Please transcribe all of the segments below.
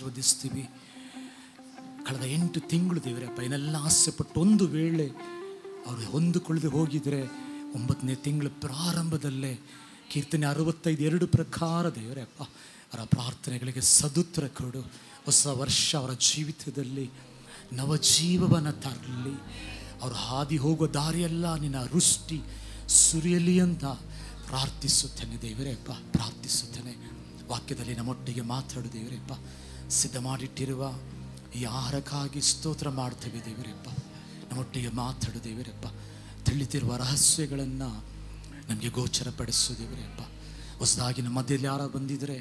ಆಶೀರ್ವದಿಸ್ತೀವಿ. ಕಳೆದ 8 ತಿಂಗಳು ದೇವರಪ್ಪ ಏನೆಲ್ಲ ಆಸೆಪಟ್ಟು ಒಂದು ವೇಳೆ ಅವರು ಹೊಂದಿಕೊಳ್ಳದೆ ಹೋಗಿದ್ರೆ 9ನೇ ತಿಂಗಳ ಪ್ರಾರಂಭದಲ್ಲೇ ಕೀರ್ತನೆ 65:2 ಪ್ರಕಾರ ದೇವರಪ್ಪ ಅವರ ಪ್ರಾರ್ಥನೆಗಳಿಗೆ ಸದುತ್ತರ ಕೊಡು. ಹೊಸ ವರ್ಷ ಅವರ ಜೀವಿತದಲ್ಲಿ ನವಜೀವವನ್ನು ತರಲಿ. ಅವರು ಹಾದಿ ಹೋಗುವ ದಾರಿಯೆಲ್ಲ ನಿನ್ನ ವೃಷ್ಟಿ ಸುರಿಯಲಿ ಅಂತ ಪ್ರಾರ್ಥಿಸುತ್ತೇನೆ ದೇವರಪ್ಪ, ಪ್ರಾರ್ಥಿಸುತ್ತೇನೆ. ವಾಕ್ಯದಲ್ಲಿ ನಮ್ಮೊಟ್ಟಿಗೆ ಮಾತಾಡು ದೇವರಪ್ಪ. ಸಿದ್ಧ ಮಾಡಿಟ್ಟಿರುವ ಈ ಆಹಾರಕ್ಕಾಗಿ ಸ್ತೋತ್ರ ಮಾಡ್ತೇವೆ ದೇವರಪ್ಪ. ನಮ್ಮೊಟ್ಟಿಗೆ ಮಾತಾಡು ದೇವರಪ್ಪ. ತಿಳಿದಿರುವ ರಹಸ್ಯಗಳನ್ನು ನಮಗೆ ಗೋಚರಪಡಿಸು ದೇವರಪ್ಪ. ಹೊಸದಾಗಿ ನಮ್ಮ ಮಧ್ಯದಲ್ಲಿ ಯಾರು ಬಂದಿದ್ದರೆ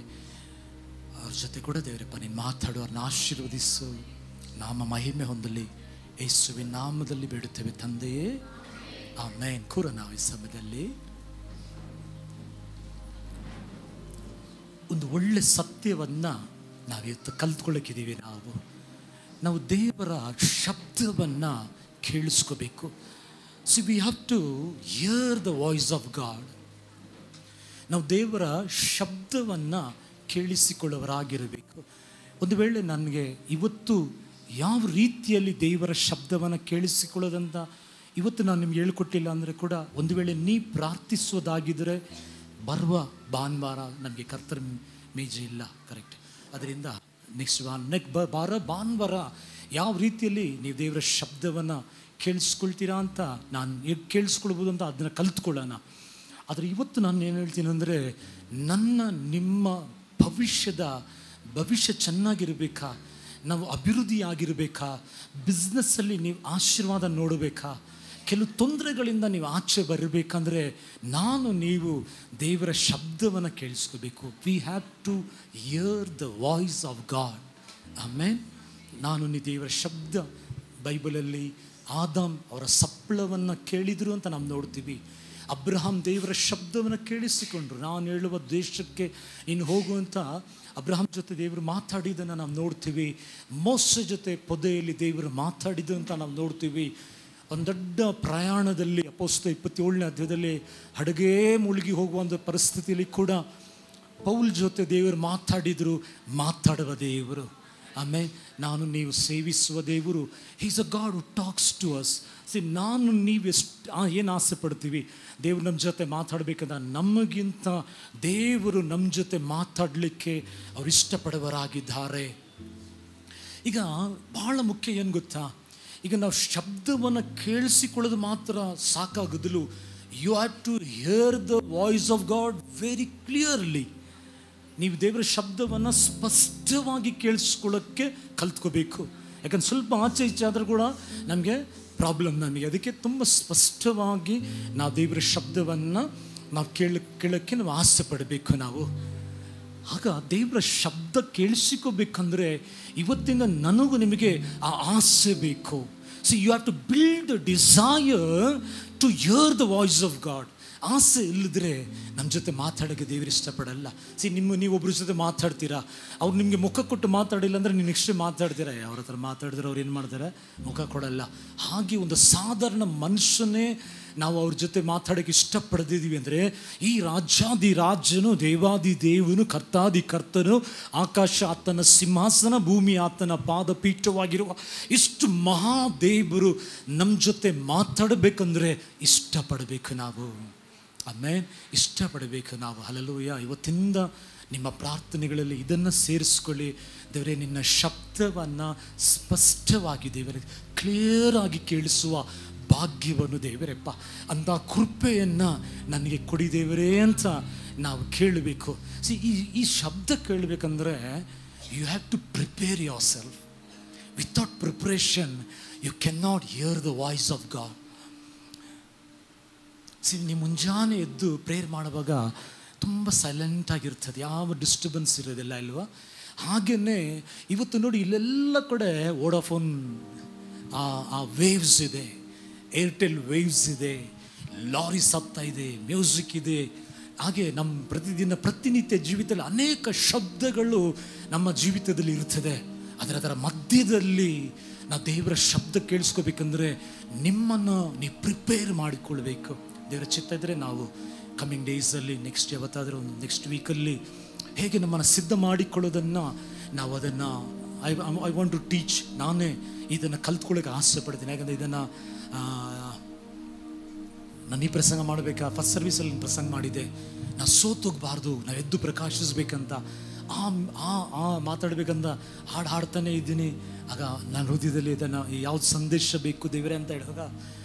ಅವ್ರ ಜೊತೆ ಕೂಡ ದೇವರಪ್ಪ ನೀನು ಮಾತಾಡು, ಅವ್ರನ್ನ ಆಶೀರ್ವದಿಸು. ನಾಮ ಮಹಿಮೆ ಹೊಂದಲಿ. ಯೇಸುವಿನ ನಾಮದಲ್ಲಿ ಬೇಡುತ್ತೇವೆ ತಂದೆಯೇ, ಆಮೇನ್. ಕೂರ ನಾವು ಈ ಸಮಯದಲ್ಲಿ ಒಂದು ಒಳ್ಳೆ ಸತ್ಯವನ್ನು ನಾವಿವತ್ತು ಕಲ್ತ್ಕೊಳ್ಳೋಕ್ಕಿದ್ದೀವಿ. ನಾವು ದೇವರ ಶಬ್ದವನ್ನು ಕೇಳಿಸ್ಕೋಬೇಕು. See we have to hear the voice of God. ನಾವು ದೇವರ ಶಬ್ದವನ್ನು ಕೇಳಿಸಿಕೊಳ್ಳುವರಾಗಿರಬೇಕು. ಒಂದು ವೇಳೆ ನನಗೆ ಇವತ್ತು ಯಾವ ರೀತಿಯಲ್ಲಿ ದೇವರ ಶಬ್ದವನ್ನು ಕೇಳಿಸಿಕೊಳ್ಳೋದಂತ ಇವತ್ತು ನಾನು ನಿಮ್ಗೆ ಹೇಳ್ಕೊಟ್ಟಿಲ್ಲ ಅಂದರೆ ಕೂಡ, ಒಂದು ವೇಳೆ ನೀ ಪ್ರಾರ್ಥಿಸೋದಾಗಿದ್ದರೆ ಬರುವ ಭಾನುವಾರ ನಮಗೆ ಕರ್ತನ ಮೇಜೆ ಇಲ್ಲ, ಕರೆಕ್ಟ್. ಅದರಿಂದ ನೆಕ್ಸ್ಟ್ ಭಾನುವಾರ ಯಾವ ರೀತಿಯಲ್ಲಿ ನೀವು ದೇವರ ಶಬ್ದವನ್ನು ಕೇಳಿಸ್ಕೊಳ್ತೀರಾ ಅಂತ ನಾನು ಕೇಳಿಸ್ಕೊಳ್ಬೋದು ಅಂತ ಅದನ್ನು ಕಲ್ತ್ಕೊಳ್ಳೋಣ. ಆದರೆ ಇವತ್ತು ನಾನು ಏನು ಹೇಳ್ತೀನಿ ಅಂದರೆ, ನಿಮ್ಮ ಭವಿಷ್ಯ ಚೆನ್ನಾಗಿರಬೇಕಾ, ನಾವು ಅಭಿವೃದ್ಧಿ ಆಗಿರಬೇಕಾ, ಬಿಸ್ನೆಸ್ಸಲ್ಲಿ ನೀವು ಆಶೀರ್ವಾದ ನೋಡಬೇಕಾ, ಕೆಲವು ತೊಂದರೆಗಳಿಂದ ನೀವು ಆಚೆ ಬರಬೇಕಂದ್ರೆ ನೀವು ದೇವರ ಶಬ್ದವನ್ನು ಕೇಳಿಸ್ಕೋಬೇಕು. We have to hear the voice of God. ಆಮೇಲೆ ದೇವರ ಶಬ್ದ ಬೈಬಲಲ್ಲಿ ಆದಾಮ್ ಅವರ ಸಪ್ಪಳವನ್ನು ಕೇಳಿದರು ಅಂತ ನಾವು ನೋಡ್ತೀವಿ. ಅಬ್ರಹಾಂ ದೇವರ ಶಬ್ದವನ್ನು ಕೇಳಿಸಿಕೊಂಡ್ರು. ನಾನು ಹೇಳುವ ದೇಶಕ್ಕೆ ನೀನು ಹೋಗುವಂಥ ಅಬ್ರಹಾಂ ಜೊತೆ ದೇವರು ಮಾತಾಡಿದ್ದನ್ನು ನಾವು ನೋಡ್ತೀವಿ. ಮೋಸೆ ಜೊತೆ ಪೊದೆಯಲ್ಲಿ ದೇವರು ಮಾತಾಡಿದ್ದು ಅಂತ ನಾವು ನೋಡ್ತೀವಿ. ಒಂದು ದೊಡ್ಡ ಪ್ರಯಾಣದಲ್ಲಿ ಅಪೊಸ್ತಲ 27ನೇ ಅಧ್ಯಾಯದಲ್ಲಿ ಹಡಗೇ ಮುಳುಗಿ ಹೋಗುವಂಥ ಪರಿಸ್ಥಿತಿಯಲ್ಲಿ ಕೂಡ ಪೌಲ್ ಜೊತೆ ದೇವರು ಮಾತಾಡುವ ದೇವರು. ಆಮೇಲೆ ನೀವು ಸೇವಿಸುವ ದೇವರು, he's a god who talks to us. ಏನು ಆಸೆ ಪಡ್ತೀವಿ, ದೇವರು ನಮ್ಮ ಜೊತೆ ಮಾತಾಡಬೇಕಂದ್ರೆ ನಮಗಿಂತ ದೇವರು ನಮ್ಮ ಜೊತೆ ಮಾತಾಡಲಿಕ್ಕೆ ಅವ್ರು ಇಷ್ಟಪಡುವರಾಗಿದ್ದಾರೆ. ಈಗ ಭಾಳ ಮುಖ್ಯ ಏನು ಗೊತ್ತಾ, ಈಗ ನಾವು ಶಬ್ದವನ್ನು ಕೇಳಿಸಿಕೊಳ್ಳೋದು ಮಾತ್ರ ಸಾಕಾಗೋದಿಲ್ಲ. You have to hear the voice of God very clearly. ನೀವು ದೇವರ ಶಬ್ದವನ್ನು ಸ್ಪಷ್ಟವಾಗಿ ಕೇಳಿಸ್ಕೊಳ್ಳೋಕ್ಕೆ ಕಲ್ತ್ಕೋಬೇಕು. ಯಾಕಂದ್ರೆ ಸ್ವಲ್ಪ ಆಚೆ ಈಚೆ ಆದರೂ ಕೂಡ ನಮಗೆ ಪ್ರಾಬ್ಲಮ್. ಅದಕ್ಕೆ ತುಂಬ ಸ್ಪಷ್ಟವಾಗಿ ನಾವು ದೇವರ ಶಬ್ದವನ್ನು ಕೇಳೋಕ್ಕೆ ನಾವು ಆಸೆ ಪಡಬೇಕು. ಆಗ ದೇವರ ಶಬ್ದ ಕೇಳಿಸಿಕೋಬೇಕಂದ್ರೆ ಇವತ್ತಿಂದ ನನಗೂ ನಿಮಗೆ ಆ ಆಸೆ ಬೇಕು. So you have to build a desire to hear the voice of God. ಆಸೆ ಇಲ್ಲದ್ರೆ ನಮ್ಮ ಜೊತೆ ಮಾತಾಡೋಕ್ಕೆ ದೇವರು ಇಷ್ಟಪಡಲ್ಲ. ನೀವು ಒಬ್ಬರ ಜೊತೆ ಮಾತಾಡ್ತೀರಾ, ಅವ್ರು ನಿಮಗೆ ಮುಖ ಕೊಟ್ಟು ಮಾತಾಡಿಲ್ಲ ಅಂದರೆ ನೀವು ನೆಕ್ಸ್ಟ್ ಮಾತಾಡ್ತೀರಾ. ಅವ್ರ ಹತ್ರ ಮಾತಾಡಿದ್ರೆ ಅವ್ರು ಏನು ಮಾಡ್ತಾರೆ, ಮುಖ ಕೊಡಲ್ಲ. ಹಾಗೆ ಒಂದು ಸಾಧಾರಣ ಮನುಷ್ಯನೇ ನಾವು ಅವ್ರ ಜೊತೆ ಮಾತಾಡೋಕ್ಕೆ ಇಷ್ಟಪಡ್ದಿದ್ದೀವಿ ಅಂದರೆ, ಈ ರಾಜ್ಯಾದಿ ರಾಜ್ಯನು, ದೇವಾದಿ ದೇವನು, ಕರ್ತಾದಿ ಕರ್ತನು, ಆಕಾಶ ಆತನ ಸಿಂಹಾಸನ, ಭೂಮಿ ಆತನ ಪಾದಪೀಠವಾಗಿರುವ ಇಷ್ಟು ಮಹಾದೇವರು ನಮ್ಮ ಜೊತೆ ಮಾತಾಡಬೇಕಂದ್ರೆ ಇಷ್ಟಪಡಬೇಕು ನಾವು. ಆಮೇಲೆ ಇಷ್ಟಪಡಬೇಕು ನಾವು. ಹಲ್ಲೆಲೂಯಾ. ಇವತ್ತಿಂದ ನಿಮ್ಮ ಪ್ರಾರ್ಥನೆಗಳಲ್ಲಿ ಇದನ್ನು ಸೇರಿಸ್ಕೊಳ್ಳಿ. ದೇವರೇ, ನಿನ್ನ ಶಬ್ದವನ್ನು ಸ್ಪಷ್ಟವಾಗಿ ದೇವರೇ ಕ್ಲಿಯರ್ ಆಗಿ ಕೇಳಿಸುವ ಭಾಗ್ಯವನ್ನು ದೇವರಪ್ಪ ಅಂಥ ಕೃಪೆಯನ್ನು ನನಗೆ ಕೊಡಿ ದೇವರೇ ಅಂತ ನಾವು ಕೇಳಬೇಕು. ಈ ಶಬ್ದ ಕೇಳಬೇಕಂದ್ರೆ you have to prepare yourself. Without preparation you cannot hear the voice of God. ನೀವು ಮುಂಜಾನೆ ಎದ್ದು ಪ್ರೇಯರ್ ಮಾಡುವಾಗ ತುಂಬ ಸೈಲೆಂಟಾಗಿರ್ತದೆ, ಯಾವ ಡಿಸ್ಟರ್ಬೆನ್ಸ್ ಇರೋದಿಲ್ಲ ಅಲ್ವಾ? ಹಾಗೆಯೇ ಇವತ್ತು ನೋಡಿ, ಇಲ್ಲೆಲ್ಲ ಕಡೆ ವೋಡಾಫೋನ್ ಆ ವೇವ್ಸ್ ಇದೆ, ಏರ್ಟೆಲ್ ವೇವ್ಸ್ ಇದೆ, ಲಾರೀಸ್ ಆಗ್ತಾ ಇದೆ, ಮ್ಯೂಸಿಕ್ ಇದೆ. ಹಾಗೆ ನಮ್ಮ ಪ್ರತಿನಿತ್ಯ ಜೀವಿತದಲ್ಲಿ ಅನೇಕ ಶಬ್ದಗಳು ನಮ್ಮ ಜೀವಿತದಲ್ಲಿ ಇರ್ತದೆ. ಅದರ ಮಧ್ಯದಲ್ಲಿ ನಾವು ದೇವರ ಶಬ್ದ ಕೇಳಿಸ್ಕೋಬೇಕಂದ್ರೆ ನಿಮ್ಮನ್ನು ನೀವು ಪ್ರಿಪೇರ್ ಮಾಡಿಕೊಳ್ಬೇಕು. ದೇವರ ಚಿತ್ತ ಇದ್ದರೆ ನಾವು ಕಮ್ಮಿಂಗ್ ಡೇಸಲ್ಲಿ ನೆಕ್ಸ್ಟ್ ಯಾವತ್ತಾದರೂ ನೆಕ್ಸ್ಟ್ ವೀಕಲ್ಲಿ ಹೇಗೆ ನಮ್ಮನ್ನು ಸಿದ್ಧ ಮಾಡಿಕೊಳ್ಳೋದನ್ನು ನಾವು ಅದನ್ನು ಐ ವಾಂಟ್ ಟು ಟೀಚ್. ನಾನೇ ಇದನ್ನು ಕಲ್ತ್ಕೊಳ್ಳೋಕೆ ಆಸೆ ಪಡ್ತೀನಿ. ಯಾಕಂದರೆ ಇದನ್ನು ನಾನು ಈ ಪ್ರಸಂಗ ಮಾಡಬೇಕಾ, ಫಸ್ಟ್ ಸರ್ವಿಸಲ್ಲಿ ಪ್ರಸಂಗ ಮಾಡಿದ್ದೆ. ನಾವು ಸೋತೋಗಬಾರ್ದು, ನಾವು ಎದ್ದು ಪ್ರಕಾಶಿಸ್ಬೇಕಂತ ಮಾತಾಡ್ಬೇಕಂತ ಹಾಡ್ತಾನೆ ಇದ್ದೀನಿ. ಆಗ ನಾನು ಹೃದಯದಲ್ಲಿ ಇದನ್ನು ಯಾವ್ದು ಸಂದೇಶ ಬೇಕು ದೇವರೇ ಅಂತ ಹೇಳಿದಾಗ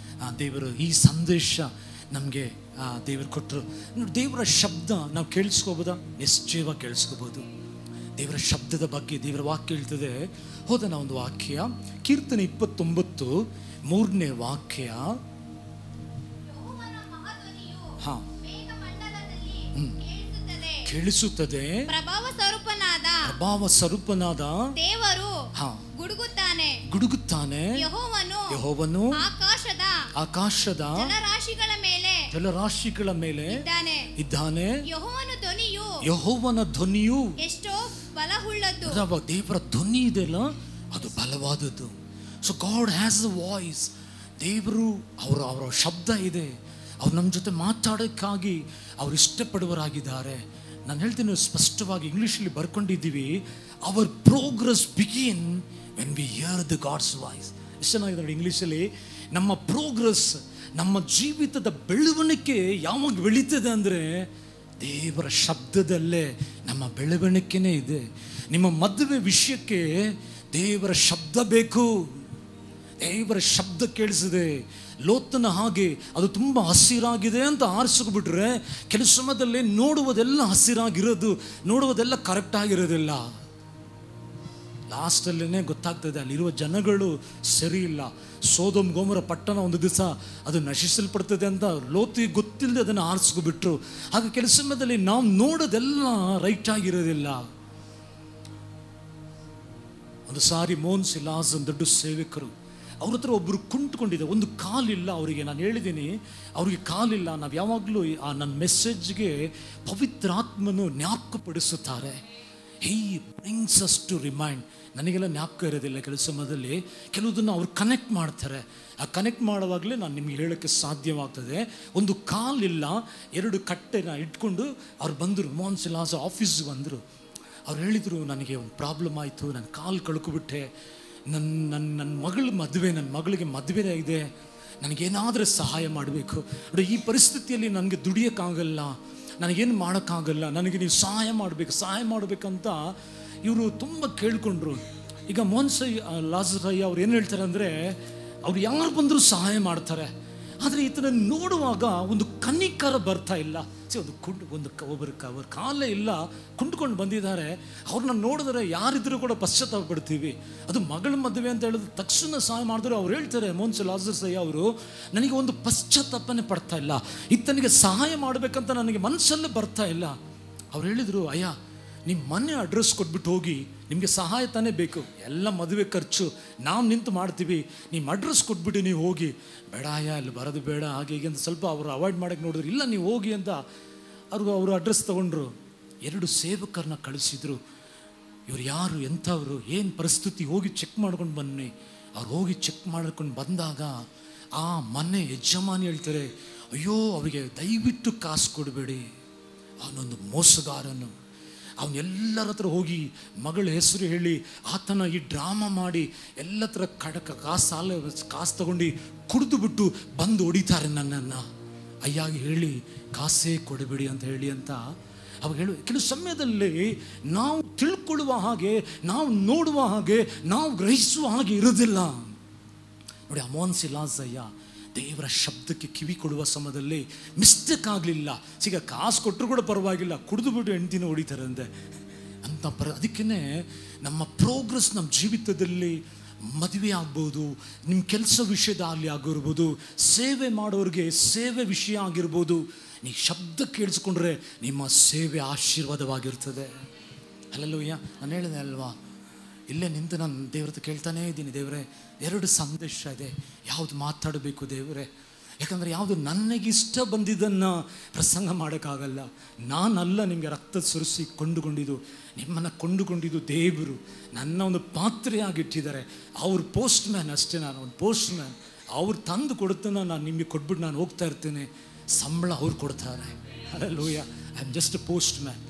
ದೇವರು ಈ ಸಂದೇಶ ನಮಗೆ ದೇವರು ಕೊಟ್ಟರು. ದೇವರ ಶಬ್ದ ನಾವು ಕೇಳಿಸ್ಕೋಬೋದಾ? ನಿಶ್ಚಯವಾಗಿ ಕೇಳಿಸ್ಕೋಬೋದು. ದೇವರ ಶಬ್ದದ ಬಗ್ಗೆ ದೇವರ ವಾಕ್ಯ ಹೇಳ್ತದೆ. ಹೋದ ಒಂದು ವಾಕ್ಯ, ಕೀರ್ತನೆ 29:3 ವಾಕ್ಯ. ಕೇಳಿಸುತ್ತದೆ. ಪ್ರಭಾವ ಸ್ವರೂಪನಾದ ದೇವರು ಗುಡುಗುತ್ತಾನೆ. ಯೆಹೋವನು ಆಕಾಶದ ಜಲರಾಶಿಗಳ ಮೇಲೆ ಇದ್ದಾನೆ. ಯೆಹೋವನ ಧ್ವನಿಯು ಎಷ್ಟೋ ಬಲವುಳ್ಳದ್ದು. ದೇವರ ಧ್ವನಿ ಇದೆಯಲ್ಲ, ಅದು ಬಲವಾದದ್ದು. So God has a voice. ದೇವರು ಅವರ ಶಬ್ದ ಇದೆ. ಅವ್ರು ನಮ್ಮ ಜೊತೆ ಮಾತಾಡೋಕ್ಕಾಗಿ ಅವ್ರು ಇಷ್ಟಪಡುವರಾಗಿದ್ದಾರೆ. ನಾನು ಹೇಳ್ತೀನಿ ಸ್ಪಷ್ಟವಾಗಿ, ಇಂಗ್ಲೀಷಲ್ಲಿ ಬರ್ಕೊಂಡಿದ್ದೀವಿ, our progress begin when we hear the God's voice. ಎಷ್ಟು ಚೆನ್ನಾಗಿದೆ ನೋಡಿ ಇಂಗ್ಲೀಷಲ್ಲಿ. ನಮ್ಮ ಪ್ರೋಗ್ರೆಸ್, ನಮ್ಮ ಜೀವಿತದ ಬೆಳವಣಿಗೆ ಯಾವಾಗ ಬೆಳೀತದೆ ಅಂದರೆ ದೇವರ ಶಬ್ದದಲ್ಲೇ ನಮ್ಮ ಬೆಳವಣಿಗೆನೇ ಇದೆ. ನಿಮ್ಮ ಮದುವೆ ವಿಷಯಕ್ಕೆ ದೇವರ ಶಬ್ದ ಬೇಕು. ದೇವರ ಶಬ್ದ ಕೇಳಿಸಿದೆ. ಲೋತನ ಹಾಗೆ ಅದು ತುಂಬ ಹಸಿರಾಗಿದೆ ಅಂತ ಆರಿಸ್ಬಿಟ್ರೆ ಕೆಲವು ಸಮಯದಲ್ಲಿ ನೋಡುವುದೆಲ್ಲ ಹಸಿರಾಗಿರೋದು, ನೋಡುವುದೆಲ್ಲ ಕರೆಕ್ಟ್ ಆಗಿರೋದಿಲ್ಲ. ಲಾಸ್ಟಲ್ಲೇ ಗೊತ್ತಾಗ್ತದೆ ಅಲ್ಲಿರುವ ಜನಗಳು ಸರಿ ಇಲ್ಲ. ಸೋದೋಮ್ ಗೋಮರ ಪಟ್ಟಣ ಒಂದು ದಿವಸ ಅದು ನಶಿಸಲ್ಪಡ್ತದೆ ಅಂತ ಲೋತಿಗೆ ಗೊತ್ತಿಲ್ಲದೆ ಅದನ್ನು ಆರಿಸ್ಕೊಬಿಟ್ರು. ಹಾಗೆ ಕೆಲವು ಸಮಯದಲ್ಲಿ ನಾವು ನೋಡೋದೆಲ್ಲ ರೈಟ್ ಆಗಿರೋದಿಲ್ಲ. ಒಂದು ಸಾರಿ ಮೋಹನ್ ಸಿಲಾಸ್ ಒಂದು ದೊಡ್ಡ ಸೇವಕರು, ಅವ್ರ ಹತ್ರ ಒಬ್ಬರು ಕುಂತ್ಕೊಂಡಿದ್ದೆ, ಒಂದು ಕಾಲಿಲ್ಲ ಅವರಿಗೆ. ನಾನು ಹೇಳಿದ್ದೀನಿ ಅವ್ರಿಗೆ ಕಾಲಿಲ್ಲ. ನಾವು ಯಾವಾಗಲೂ ನನ್ನ ಮೆಸೇಜ್ಗೆ ಪವಿತ್ರಾತ್ಮನು ಜ್ಞಾಪಕಪಡಿಸುತ್ತಾರೆ. ಹೀ ಬ್ರಿಂಗ್ಸ್ ಅಸ್ ಟು ರಿಮೈಂಡ್. ನನಗೆಲ್ಲ ಜ್ಞಾಪಕ ಇರೋದಿಲ್ಲ ಕೆಲವು ಸಮಯದಲ್ಲಿ. ಕೆಲವುದನ್ನು ಅವ್ರು ಕನೆಕ್ಟ್ ಮಾಡ್ತಾರೆ. ಆ ಕನೆಕ್ಟ್ ಮಾಡುವಾಗಲೇ ನಾನು ನಿಮ್ಗೆ ಹೇಳೋಕ್ಕೆ ಸಾಧ್ಯವಾಗ್ತದೆ. ಒಂದು ಕಾಲಿಲ್ಲ, 2 ಕಟ್ಟೆನ ಇಟ್ಕೊಂಡು ಅವ್ರು ಬಂದರು. ಮೋಹನ್ ಸಿಲಾಸ್ ಆಫೀಸ್ಗೆ ಬಂದರು. ಅವ್ರು ಹೇಳಿದರು, ನನಗೆ ಒಂದು ಪ್ರಾಬ್ಲಮ್ ಆಯಿತು, ನನ್ನ ಕಾಲು ಕಳ್ಕೊಬಿಟ್ಟೆ. ನನ್ನ ಮಗಳಿಗೆ ಮದುವೆ ಇದೆ, ನನಗೇನಾದರೂ ಸಹಾಯ ಮಾಡಬೇಕು. ಈ ಪರಿಸ್ಥಿತಿಯಲ್ಲಿ ನನಗೆ ದುಡಿಯೋಕ್ಕಾಗಲ್ಲ, ನನಗೇನು ಮಾಡೋಕ್ಕಾಗಲ್ಲ, ನನಗೆ ನೀವು ಸಹಾಯ ಮಾಡಬೇಕಂತ ಇವರು ತುಂಬ ಕೇಳ್ಕೊಂಡ್ರು. ಈಗ ಮೋಹನ್ ಲಾಜರಯ್ಯ ಅವ್ರು ಏನು ಹೇಳ್ತಾರೆ ಅಂದರೆ, ಅವ್ರು ಯಾರು ಬಂದರೂ ಸಹಾಯ ಮಾಡ್ತಾರೆ. ಆದರೆ ಈತನ ನೋಡುವಾಗ ಒಂದು ಕನಿಕರ ಬರ್ತಾ ಇಲ್ಲ. ಒಬ್ಬರ ಕಾಲೇ ಇಲ್ಲ, ಕುಂಡ್ಕೊಂಡು ಬಂದಿದ್ದಾರೆ. ಅವ್ರನ್ನ ನೋಡಿದ್ರೆ ಯಾರಿದ್ರೂ ಕೂಡ ಪಶ್ಚಾತ್ತಾಪ ಪಡ್ತೀವಿ. ಅದು ಮಗಳ ಮದುವೆ ಅಂತ ಹೇಳಿದ್ರೆ ತಕ್ಷಣ ಸಹಾಯ ಮಾಡಿದ್ರು. ಅವ್ರು ಹೇಳ್ತಾರೆ, ಮೋಹನ್ ಲಾಜರಯ್ಯ ಅವರು, ನನಗೆ ಒಂದು ಪಶ್ಚಾತ್ತಾಪನೇ ಪಡ್ತಾ ಇಲ್ಲ, ಇತನಿಗೆ ಸಹಾಯ ಮಾಡಬೇಕಂತ ನನಗೆ ಮನಸ್ಸಲ್ಲೇ ಬರ್ತಾ ಇಲ್ಲ. ಅವ್ರು ಹೇಳಿದರು, ಅಯ್ಯ ನಿಮ್ಮ ಮನೆ ಅಡ್ರೆಸ್ ಕೊಟ್ಬಿಟ್ಟು ಹೋಗಿ, ನಿಮಗೆ ಸಹಾಯ ತಾನೇ ಬೇಕು, ಎಲ್ಲ ಮದುವೆ ಖರ್ಚು ನಾವು ನಿಂತು ಮಾಡ್ತೀವಿ, ನಿಮ್ಮ ಅಡ್ರೆಸ್ ಕೊಟ್ಬಿಟ್ಟು ನೀವು ಹೋಗಿ. ಬೇಡ ಅಯ್ಯ ಅಲ್ಲಿ ಬರೋದು ಬೇಡ, ಹಾಗೆ ಹೀಗೆ ಅಂತ ಸ್ವಲ್ಪ ಅವರು ಅವಾಯ್ಡ್ ಮಾಡೋಕ್ಕೆ ನೋಡಿದ್ರು. ಇಲ್ಲ ನೀವು ಹೋಗಿ ಅಂತ ಅವರು ಅಡ್ರೆಸ್ ತೊಗೊಂಡ್ರು. 2 ಸೇವಕರನ್ನ ಕಳಿಸಿದ್ರು. ಇವ್ರು ಯಾರು, ಎಂಥವ್ರು, ಏನು ಪರಿಸ್ಥಿತಿ, ಹೋಗಿ ಚೆಕ್ ಮಾಡ್ಕೊಂಡು ಬನ್ನಿ. ಅವ್ರು ಹೋಗಿ ಚೆಕ್ ಮಾಡ್ಕೊಂಡು ಬಂದಾಗ ಆ ಮನೆ ಯಜಮಾನಿ ಹೇಳ್ತಾರೆ, ಅಯ್ಯೋ ಅವರಿಗೆ ದಯವಿಟ್ಟು ಕಾಸು ಕೊಡಬೇಡಿ, ಅವನೊಂದು ಮೋಸಗಾರನು. ಅವನೆಲ್ಲರ ಹತ್ರ ಹೋಗಿ ಮಗಳ ಹೆಸರು ಹೇಳಿ ಆತನ ಈ ಡ್ರಾಮಾ ಮಾಡಿ ಎಲ್ಲ ಥರ ಕಾಸು ತಗೊಂಡು ಕುಡಿದು ಬಿಟ್ಟು ಬಂದು ಹೊಡಿತಾರೆ ನನ್ನನ್ನು. ಅಯ್ಯಾಗಿ ಹೇಳಿ ಕಾಸೇ ಕೊಡಬೇಡಿ ಅಂತ ಹೇಳಿ ಅಂತ ಅವಾಗ ಹೇಳಿ. ಕೆಲವು ಸಮಯದಲ್ಲಿ ನಾವು ತಿಳ್ಕೊಳ್ಳುವ ಹಾಗೆ, ನಾವು ನೋಡುವ ಹಾಗೆ, ನಾವು ಗ್ರಹಿಸುವ ಹಾಗೆ ಇರೋದಿಲ್ಲ ನೋಡಿ. ಮೋಹನ್ ಲಾಜರಯ್ಯ ದೇವರ ಶಬ್ದಕ್ಕೆ ಕಿವಿ ಕೊಡುವ ಸಮಯದಲ್ಲಿ ಮಿಸ್ಟೇಕ್ ಆಗಲಿಲ್ಲ. ಕಾಸು ಕೊಟ್ಟರು ಕೂಡ ಪರವಾಗಿಲ್ಲ, ಕುಡಿದು ಬಿಟ್ಟು ಹೆಂಡ್ತಿನ ಹೊಡಿತಾರೆ ಅಂತ ಅದಕ್ಕೇ ನಮ್ಮ ಪ್ರೋಗ್ರೆಸ್ ನಮ್ಮ ಜೀವಿತದಲ್ಲಿ ಮದುವೆ ಆಗ್ಬೋದು, ನಿಮ್ಮ ಕೆಲಸ ವಿಷಯದಲ್ಲಿ ಆಗಿರ್ಬೋದು, ಸೇವೆ ಮಾಡೋರಿಗೆ ಸೇವೆ ವಿಷಯ ಆಗಿರ್ಬೋದು, ನೀವು ಶಬ್ದ ಕೇಳಿಸ್ಕೊಂಡ್ರೆ ನಿಮ್ಮ ಸೇವೆ ಆಶೀರ್ವಾದವಾಗಿರ್ತದೆ. ಅಲ್ಲಲ್ಲೂಯ್ಯ, ನಾನು ಹೇಳಿದೆ ಅಲ್ವಾ, ಇಲ್ಲೇ ನಿಂತು ನಾನು ದೇವ್ರ ಹತ್ರ ಕೇಳ್ತಾನೇ ಇದ್ದೀನಿ, ದೇವರೇ 2 ಸಂದೇಶ ಇದೆ, ಯಾವುದು ಮಾತಾಡಬೇಕು ದೇವರೇ? ಯಾಕಂದರೆ ಯಾವುದು ನನಗಿಷ್ಟ ಬಂದಿದ್ದನ್ನು ಪ್ರಸಂಗ ಮಾಡೋಕ್ಕಾಗಲ್ಲ. ನಾನಲ್ಲ ನಿಮಗೆ ರಕ್ತ ಸುರಿಸಿ ಕೊಂಡುಕೊಂಡಿದ್ದು, ನಿಮ್ಮನ್ನು ಕೊಂಡುಕೊಂಡಿದ್ದು ದೇವರು. ನನ್ನ ಒಂದು ಪಾತ್ರೆಯಾಗಿಟ್ಟಿದ್ದಾರೆ. ಅವ್ರ ಪೋಸ್ಟ್ ಮ್ಯಾನ್ ಅಷ್ಟೇ, ನಾನು ಒಂದು ಪೋಸ್ಟ್ ಮ್ಯಾನ್. ಅವ್ರು ತಂದು ಕೊಡುತ್ತಾನೆ, ನಾನು ನಿಮಗೆ ಕೊಟ್ಬಿಟ್ಟು ನಾನು ಹೋಗ್ತಾ ಇರ್ತೇನೆ, ಸಂಬಳ ಅವ್ರು ಕೊಡ್ತಾರೆ. Alleluia, I am just a postman.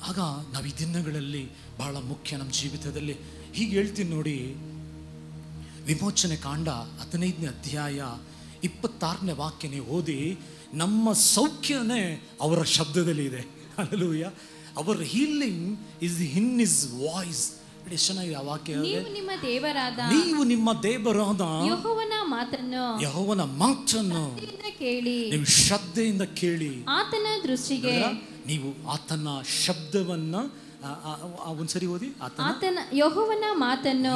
ಆಗ ನಾವು ಈ ದಿನಗಳಲ್ಲಿ ಬಹಳ ಮುಖ್ಯ ನಮ್ಮ ಜೀವಿತದಲ್ಲಿ. ಹೀಗೆ ಹೇಳ್ತೀನಿ ನೋಡಿ, ವಿಮೋಚನೆ ಕಾಂಡ 15ನೇ ಅಧ್ಯಾಯ 26ನೇ ವಾಕ್ಯ ನೀವು ಓದಿ, ನಮ್ಮ ಸೌಖ್ಯನೇ ಅವರ ಶಬ್ದದಲ್ಲಿ ಇದೆ. Hallelujah. Our healing is in his voice. ಎಷ್ಟು ಚೆನ್ನಾಗಿದೆ ಆ ವಾಕ್ಯ. ನೀವು ನಿಮ್ಮ ದೇವರಾದ ಯೆಹೋವನ ಮಾತನ್ನು ಕೇಳಿ, ನೀವು ಶ್ರದ್ಧೆಯಿಂದ ಕೇಳಿ, ಆತನ ದೃಷ್ಟಿಗೆ ನೀವು ಆತನ ಶಬ್ದವನ್ನ ಒಂದ್ಸರಿ ಓದಿ, ಆತನ ಯೆಹೋವನ ಮಾತನ್ನು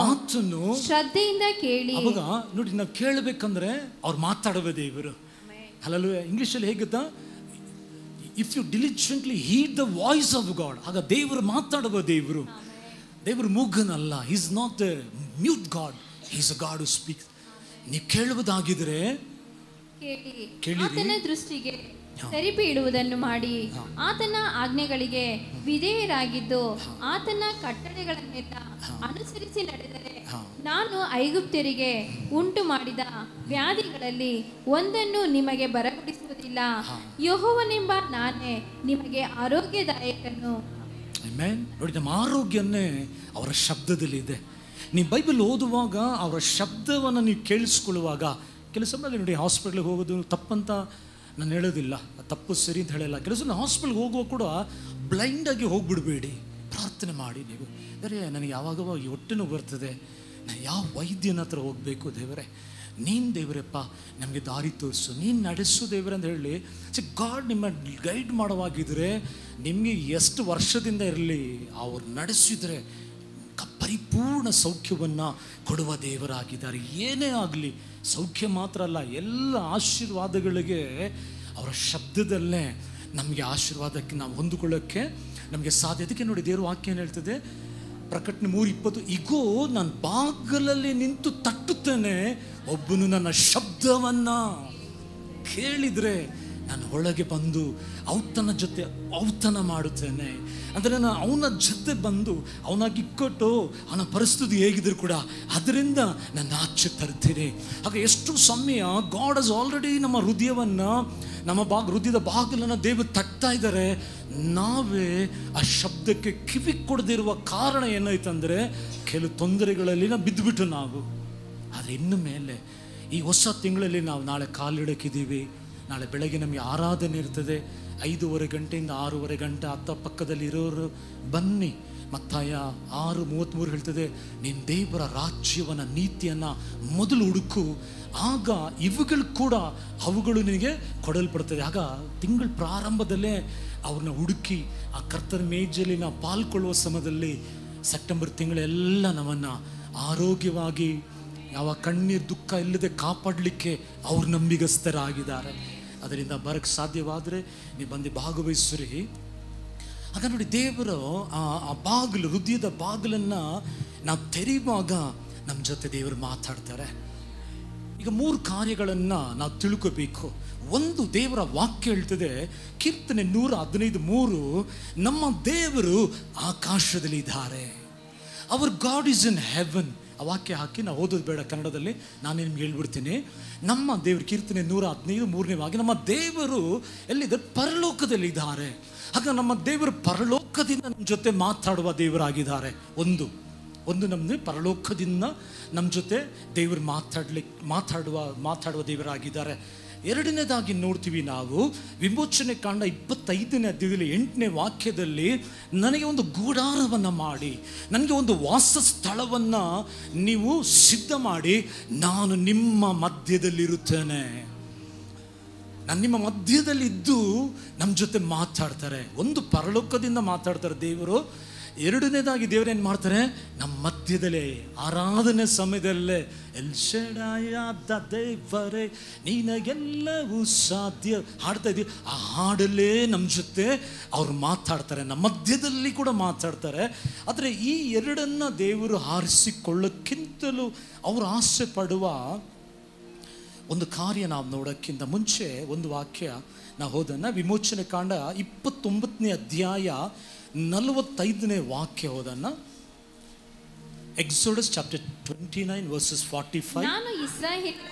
ಶ್ರದ್ಧೆಯಿಂದ ಕೇಳಿ. ಅವಾಗ ನೋಡಿ, ನಾವು ಕೇಳಬೇಕಂದ್ರೆ ಅವ್ರು ಮಾತಾಡುವ ದೇವರು. ಹಲ್ಲೆಲೂಯಾ. ಇಂಗ್ಲಿಷಲ್ಲಿ ಹೇಗುತ್ತಾ, if you diligently heed the voice of God, ಆಗ ದೇವರು ಮಾತಾಡುವ ದೇವರು. ದೇವರು ಮೂಗನಲ್ಲ. He is not a mute God, he is a god who speaks. ನೀವು ಕೇಳುವುದಾಗಿದ್ರೆ ಆತನ ದೃಷ್ಟಿಗೆ ಸರಿಬೀಳುವುದನ್ನು ಮಾಡಿ, ಆತನ ಆಜ್ಞೆಗಳಿಗೆ ವಿಧೇಯರಾಗಿದ್ದು ಆತನ ಕಟ್ಟಳೆಗಳನ್ನೆಲ್ಲ ಅನುಸರಿಸಿ ನಡೆದರೆ, ನಾನು ಐಗುಪ್ತ್ಯರಿಗೆ ಉಂಟು ಮಾಡಿದ ವ್ಯಾಧಿಗಳಲ್ಲಿ ಒಂದನ್ನು ನಿಮಗೆ ಬರಗೊಡಿಸುವುದಿಲ್ಲ. ಯೆಹೋವನೆಂಬ ನಾನೇ ನಿಮಗೆ ಆರೋಗ್ಯದಾಯಕನು. ನೋಡಿ, ನಮ್ಮ ಆರೋಗ್ಯನೇ ಅವರ ಶಬ್ದದಲ್ಲಿದೆ. ನೀವು ಬೈಬಲ್ ಓದುವಾಗ ಅವರ ಶಬ್ದವನ್ನು ನೀವು ಕೇಳಿಸ್ಕೊಳ್ಳುವಾಗ, ಕೆಲಸ ನೋಡಿ, ಹಾಸ್ಪಿಟ್ಲಿಗೆ ಹೋಗೋದು ತಪ್ಪಂತ ನಾನು ಹೇಳೋದಿಲ್ಲ, ತಪ್ಪು ಸರಿ ಅಂತ ಹೇಳಲ್ಲ. ಕೆಲಸ ಹಾಸ್ಪಿಟ್ಲ್ಗೆ ಹೋಗುವ ಕೂಡ ಬ್ಲೈಂಡಾಗಿ ಹೋಗ್ಬಿಡ್ಬೇಡಿ, ಪ್ರಾರ್ಥನೆ ಮಾಡಿ. ನೀವು ಬೇರೆ ನನಗೆ ಯಾವಾಗ ಈ ಹೊಟ್ಟೆ ನೋವು ಬರ್ತದೆ, ನಾನು ಯಾವ ವೈದ್ಯನ ಹತ್ರ ಹೋಗಬೇಕು ದೇವರೇ, ನೀನು ದೇವರಪ್ಪ ನಮಗೆ ದಾರಿ ತೋರಿಸು, ನೀನು ನಡೆಸು ದೇವರೇ ಅಂತ ಹೇಳಿ ಗಾಡ್ ನಿಮ್ಮ ಗೈಡ್ ಮಾಡುವಾಗಿದ್ರೆ, ನಿಮಗೆ ಎಷ್ಟು ವರ್ಷದಿಂದ ಇರಲಿ ಅವ್ರು ನಡೆಸಿದರೆ ಪರಿಪೂರ್ಣ ಸೌಖ್ಯವನ್ನು ಕೊಡುವ ದೇವರಾಗಿದ್ದಾರೆ. ಏನೇ ಆಗಲಿ ಸೌಖ್ಯ ಮಾತ್ರ ಅಲ್ಲ, ಎಲ್ಲ ಆಶೀರ್ವಾದಗಳಿಗೆ ಅವರ ಶಬ್ದದಲ್ಲೇ ನಮಗೆ ಆಶೀರ್ವಾದಕ್ಕೆ ನಾವು ಹೊಂದಿಕೊಳ್ಳೋಕ್ಕೆ ನಮಗೆ ಸಾಧ್ಯ. ಅದಕ್ಕೆ ನೋಡಿ, ದೇವ್ರ ವಾಕ್ಯ ಏನು ಹೇಳ್ತದೆ, ಪ್ರಕಟಣೆ 3:20, ಇಗೋ ನಾನು ಬಾಗಿಲಲ್ಲಿ ನಿಂತು ತಟ್ಟುತ್ತೇನೆ, ಒಬ್ಬನು ನನ್ನ ಶಬ್ದವನ್ನು ಕೇಳಿದರೆ ನಾನು ಒಳಗೆ ಬಂದು ಔತಣ ಜೊತೆ ಔತಣ ಮಾಡುತ್ತೇನೆ. ಅಂದರೆ ನಾನು ಅವನ ಜೊತೆ ಬಂದು ಅವನಾಗಿ ಇಕ್ಕಟ್ಟು ಅವನ ಪರಿಸ್ಥಿತಿ ಹೇಗಿದ್ರು ಕೂಡ ಅದರಿಂದ ನಾನು ಆಚೆ ತರ್ತೀನಿ. ಹಾಗೆ ಎಷ್ಟು ಸಮಯ ಗಾಡ್ ಹಸ್ ಆಲ್ರೆಡಿ ನಮ್ಮ ಹೃದಯವನ್ನು, ನಮ್ಮ ಹೃದಯದ ಬಾಗಿಲನ್ನು ದೇವರು ತಟ್ತಾ ಇದ್ದಾರೆ. ನಾವೇ ಆ ಶಬ್ದಕ್ಕೆ ಕಿವಿ ಕೊಡದಿರುವ ಕಾರಣ ಏನಾಯ್ತಂದರೆ, ಕೆಲವು ತೊಂದರೆಗಳಲ್ಲಿ ನಾವು ಬಿದ್ದುಬಿಟ್ಟು ನಾವು. ಆದರೆ ಇನ್ನು ಮೇಲೆ ಈ ಹೊಸ ತಿಂಗಳಲ್ಲಿ ನಾವು ನಾಳೆ ಕಾಲಿಡಕ್ಕಿದ್ದೀವಿ. ನಾಳೆ ಬೆಳಗ್ಗೆ ನಮಗೆ ಆರಾಧನೆ ಇರ್ತದೆ. 5:30 ಗಂಟೆಯಿಂದ 6:30 ಗಂಟೆ ಅಕ್ಕಪಕ್ಕದಲ್ಲಿ ಇರೋರು ಬನ್ನಿ. ಮತ್ತಾಯ 6:33 ಹೇಳ್ತದೆ, ನೀನು ದೇವರ ರಾಜ್ಯವನ್ನ ನೀತಿಯನ್ನು ಮೊದಲು ಹುಡುಕು, ಆಗ ಇವುಗಳು ಕೂಡ ಅವುಗಳು ನಿನಗೆ ಕೊಡಲ್ಪಡ್ತದೆ. ಆಗ ತಿಂಗಳ ಪ್ರಾರಂಭದಲ್ಲೇ ಅವ್ರನ್ನ ಹುಡುಕಿ ಆ ಕರ್ತನ ಮೇಜಲ್ಲಿ ನಾವು ಪಾಲ್ಗೊಳ್ಳುವ ಸಮಯದಲ್ಲಿ ಸೆಪ್ಟೆಂಬರ್ ತಿಂಗಳೆಲ್ಲ ನಮ್ಮನ್ನು ಆರೋಗ್ಯವಾಗಿ ಯಾವ ಕಣ್ಣೀರು ದುಃಖ ಇಲ್ಲದೆ ಕಾಪಾಡಲಿಕ್ಕೆ ಅವ್ರು ನಂಬಿಗಸ್ತರಾಗಿದ್ದಾರೆ. ಅದರಿಂದ ಬರಕ್ಕೆ ಸಾಧ್ಯವಾದರೆ ನೀವು ಬಂದು ಭಾಗವಹಿಸ್ರಿ. ಆಗ ನೋಡಿ, ದೇವರು ಆ ಬಾಗಿಲು, ಹೃದಯದ ಬಾಗಿಲನ್ನು ನಾವು ತೆರೆಯುವಾಗ ನಮ್ಮ ಜೊತೆ ದೇವರು ಮಾತಾಡ್ತಾರೆ. ಈಗ 3 ಕಾರ್ಯಗಳನ್ನು ನಾವು ತಿಳ್ಕೋಬೇಕು. ಒಂದು, ದೇವರ ವಾಕ್ಯ ಹೇಳ್ತದೆ, ಕೀರ್ತನೆ 115:3, ನಮ್ಮ ದೇವರು ಆಕಾಶದಲ್ಲಿ ಇದ್ದಾರೆ. Our God is in heaven. ಆ ವಾಕ್ಯ ಹಾಕಿ ನಾವು ಓದೋದು ಬೇಡ, ಕನ್ನಡದಲ್ಲಿ ನಾನು ನಿಮ್ಗೆ ಹೇಳ್ಬಿಡ್ತೀನಿ. ನಮ್ಮ ದೇವರು, ಕೀರ್ತನೆ 115:3ನೇ ವಾಕ್ಯ, ನಮ್ಮ ದೇವರು ಎಲ್ಲಿದ್ದಾರೆ? ಪರಲೋಕದಲ್ಲಿ ಇದ್ದಾರೆ. ಆಗ ನಮ್ಮ ದೇವರು ಪರಲೋಕದಿಂದ ನಮ್ಮ ಜೊತೆ ಮಾತಾಡುವ ದೇವರಾಗಿದ್ದಾರೆ. ಒಂದು ನಮ್ಮದು ಪರಲೋಕದಿಂದ ನಮ್ಮ ಜೊತೆ ದೇವರು ಮಾತಾಡುವ ದೇವರಾಗಿದ್ದಾರೆ. ಎರಡನೇದಾಗಿ ನೋಡ್ತೀವಿ ನಾವು ವಿಮೋಚನೆ ಕಾಂಡ 25ನೇ ಅಧ್ಯಾಯದಲ್ಲಿ 8ನೇ ವಾಕ್ಯದಲ್ಲಿ, ನನಗೆ ಒಂದು ಗೂಡಾರವನ್ನು ಮಾಡಿ, ನನಗೆ ಒಂದು ವಾಸ ಸ್ಥಳವನ್ನು ನೀವು ಸಿದ್ಧ ಮಾಡಿ, ನಾನು ನಿಮ್ಮ ಮಧ್ಯದಲ್ಲಿರುತ್ತೇನೆ. ನಾನು ನಿಮ್ಮ ಮಧ್ಯದಲ್ಲಿದ್ದು ನಮ್ಮ ಜೊತೆ ಮಾತಾಡ್ತಾರೆ. ಒಂದು, ಪರಲೋಕದಿಂದ ಮಾತಾಡ್ತಾರೆ ದೇವರು. ಎರಡನೇದಾಗಿ ದೇವರೇನು ಮಾಡ್ತಾರೆ? ನಮ್ಮ ಮಧ್ಯದಲ್ಲೇ ಆರಾಧನೆ ಸಮಯದಲ್ಲೇ ಎಲ್ ಶಡಾಯಾದ ದೇವರೇ ನಿನಗೆಲ್ಲವೂ ಸಾಧ್ಯ ಹಾಡ್ತಾ ಇದ್ದೀವಿ. ಆ ಹಾಡಲ್ಲೇ ನಮ್ಮ ಜೊತೆ ಅವ್ರು ಮಾತಾಡ್ತಾರೆ, ನಮ್ಮ ಮಧ್ಯದಲ್ಲಿ ಕೂಡ ಮಾತಾಡ್ತಾರೆ. ಆದರೆ ಈ ಎರಡನ್ನ ದೇವರು ಆರಿಸಿಕೊಳ್ಳೋಕ್ಕಿಂತಲೂ ಅವರು ಆಸೆ ಪಡುವ ಒಂದು ಕಾರ್ಯ ನಾವು ನೋಡೋಕ್ಕಿಂತ ಮುಂಚೆ ಒಂದು ವಾಕ್ಯ ನಾವು ಹೋದನ್ನ ವಿಮೋಚನೆ ಕಾಂಡ 29ನೇ ಅಧ್ಯಾಯ 45ನೇ ವಾಕ್ಯ ಹೋದನ್ನ. Exodus chapter 29 versus 45. ನಾನು ಇಸ್ರಾಯೇಲರ